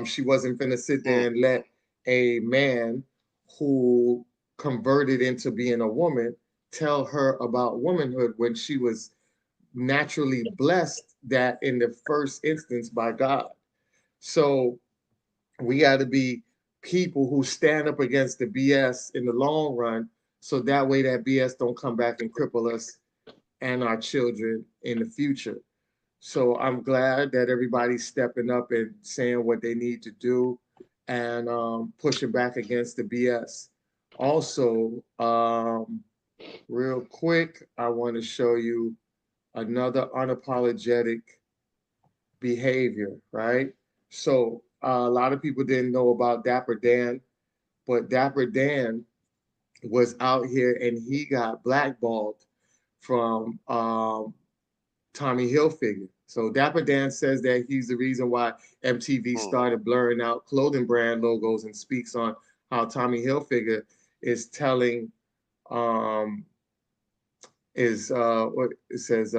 She wasn't gonna sit there and let a man who converted into being a woman tell her about womanhood when she was naturally blessed that in the first instance by God. So we got to be people who stand up against the BS in the long run, so that way that BS don't come back and cripple us and our children in the future. So I'm glad that everybody's stepping up and saying what they need to do and pushing back against the BS. Also, real quick, I want to show you another unapologetic behavior, right? So a lot of people didn't know about Dapper Dan, but Dapper Dan was out here and he got blackballed from Tommy Hilfiger. So Dapper Dan says that he's the reason why MTV started blurring out clothing brand logos and speaks on how Tommy Hilfiger is telling is what it says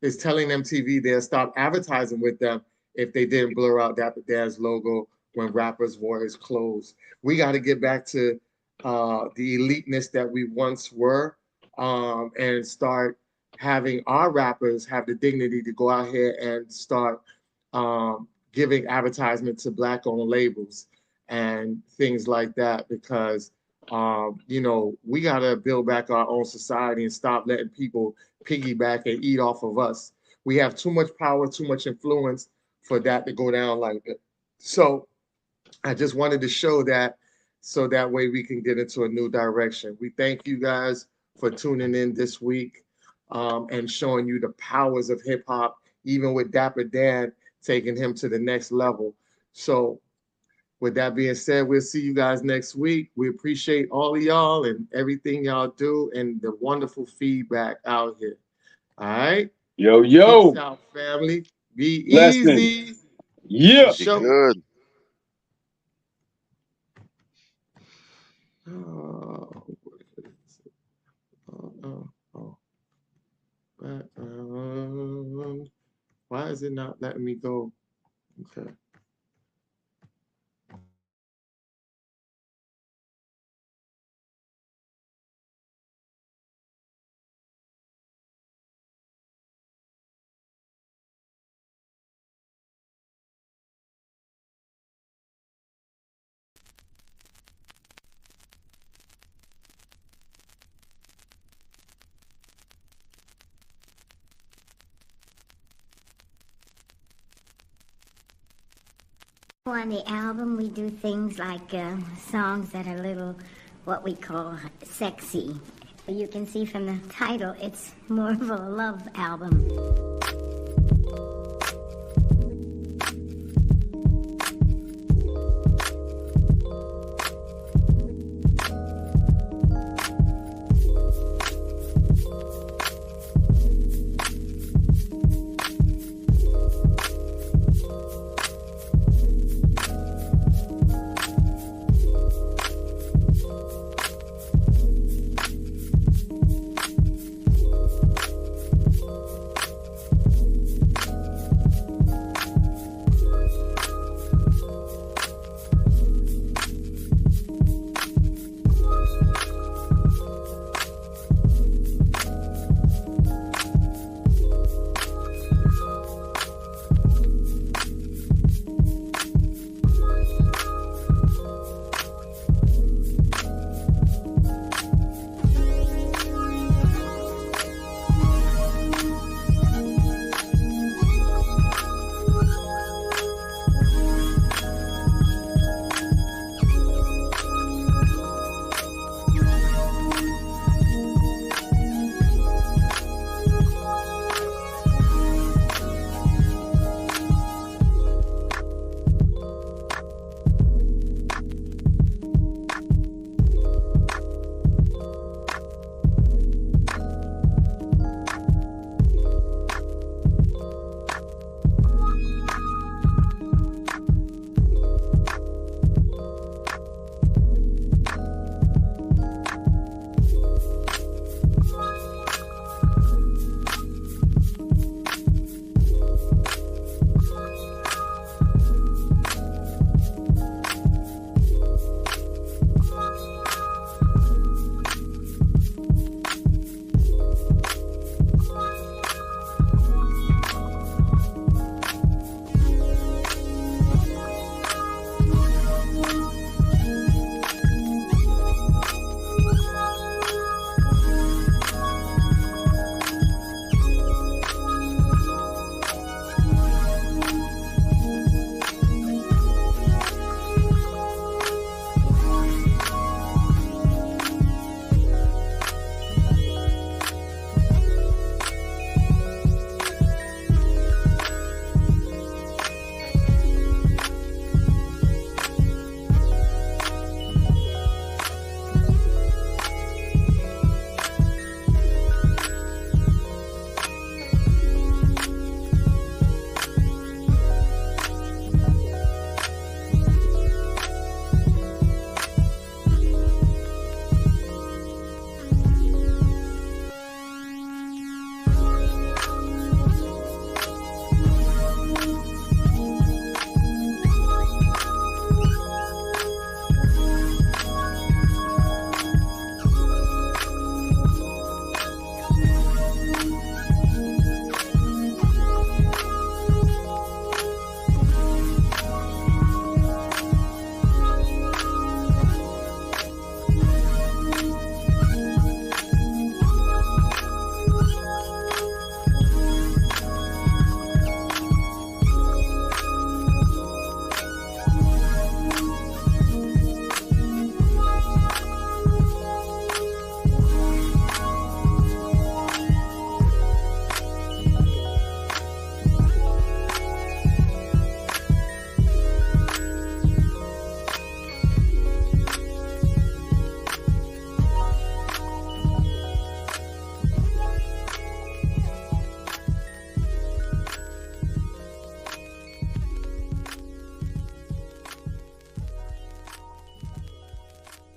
is telling MTV they'll stop advertising with them if they didn't blur out Dapper Dan's logo when rappers wore his clothes. We got to get back to the eliteness that we once were, and start having our rappers have the dignity to go out here and start giving advertisement to Black-owned labels and things like that, because you know, we got to build back our own society and stop letting people piggyback and eat off of us. We have too much power, too much influence for that to go down like that. So I just wanted to show that, so that way we can get into a new direction. We thank you guys for tuning in this week, and showing you the powers of hip hop, even with Dapper Dan taking him to the next level. So with that being said, we'll see you guys next week. We appreciate all of y'all and everything y'all do and the wonderful feedback out here. All right? Yo, Peace out, family. Be Blessings. easy. Yeah. Be good. Why is it not letting me go? Okay. On the album, we do things like songs that are a little, what we call sexy. You can see from the title, it's more of a love album.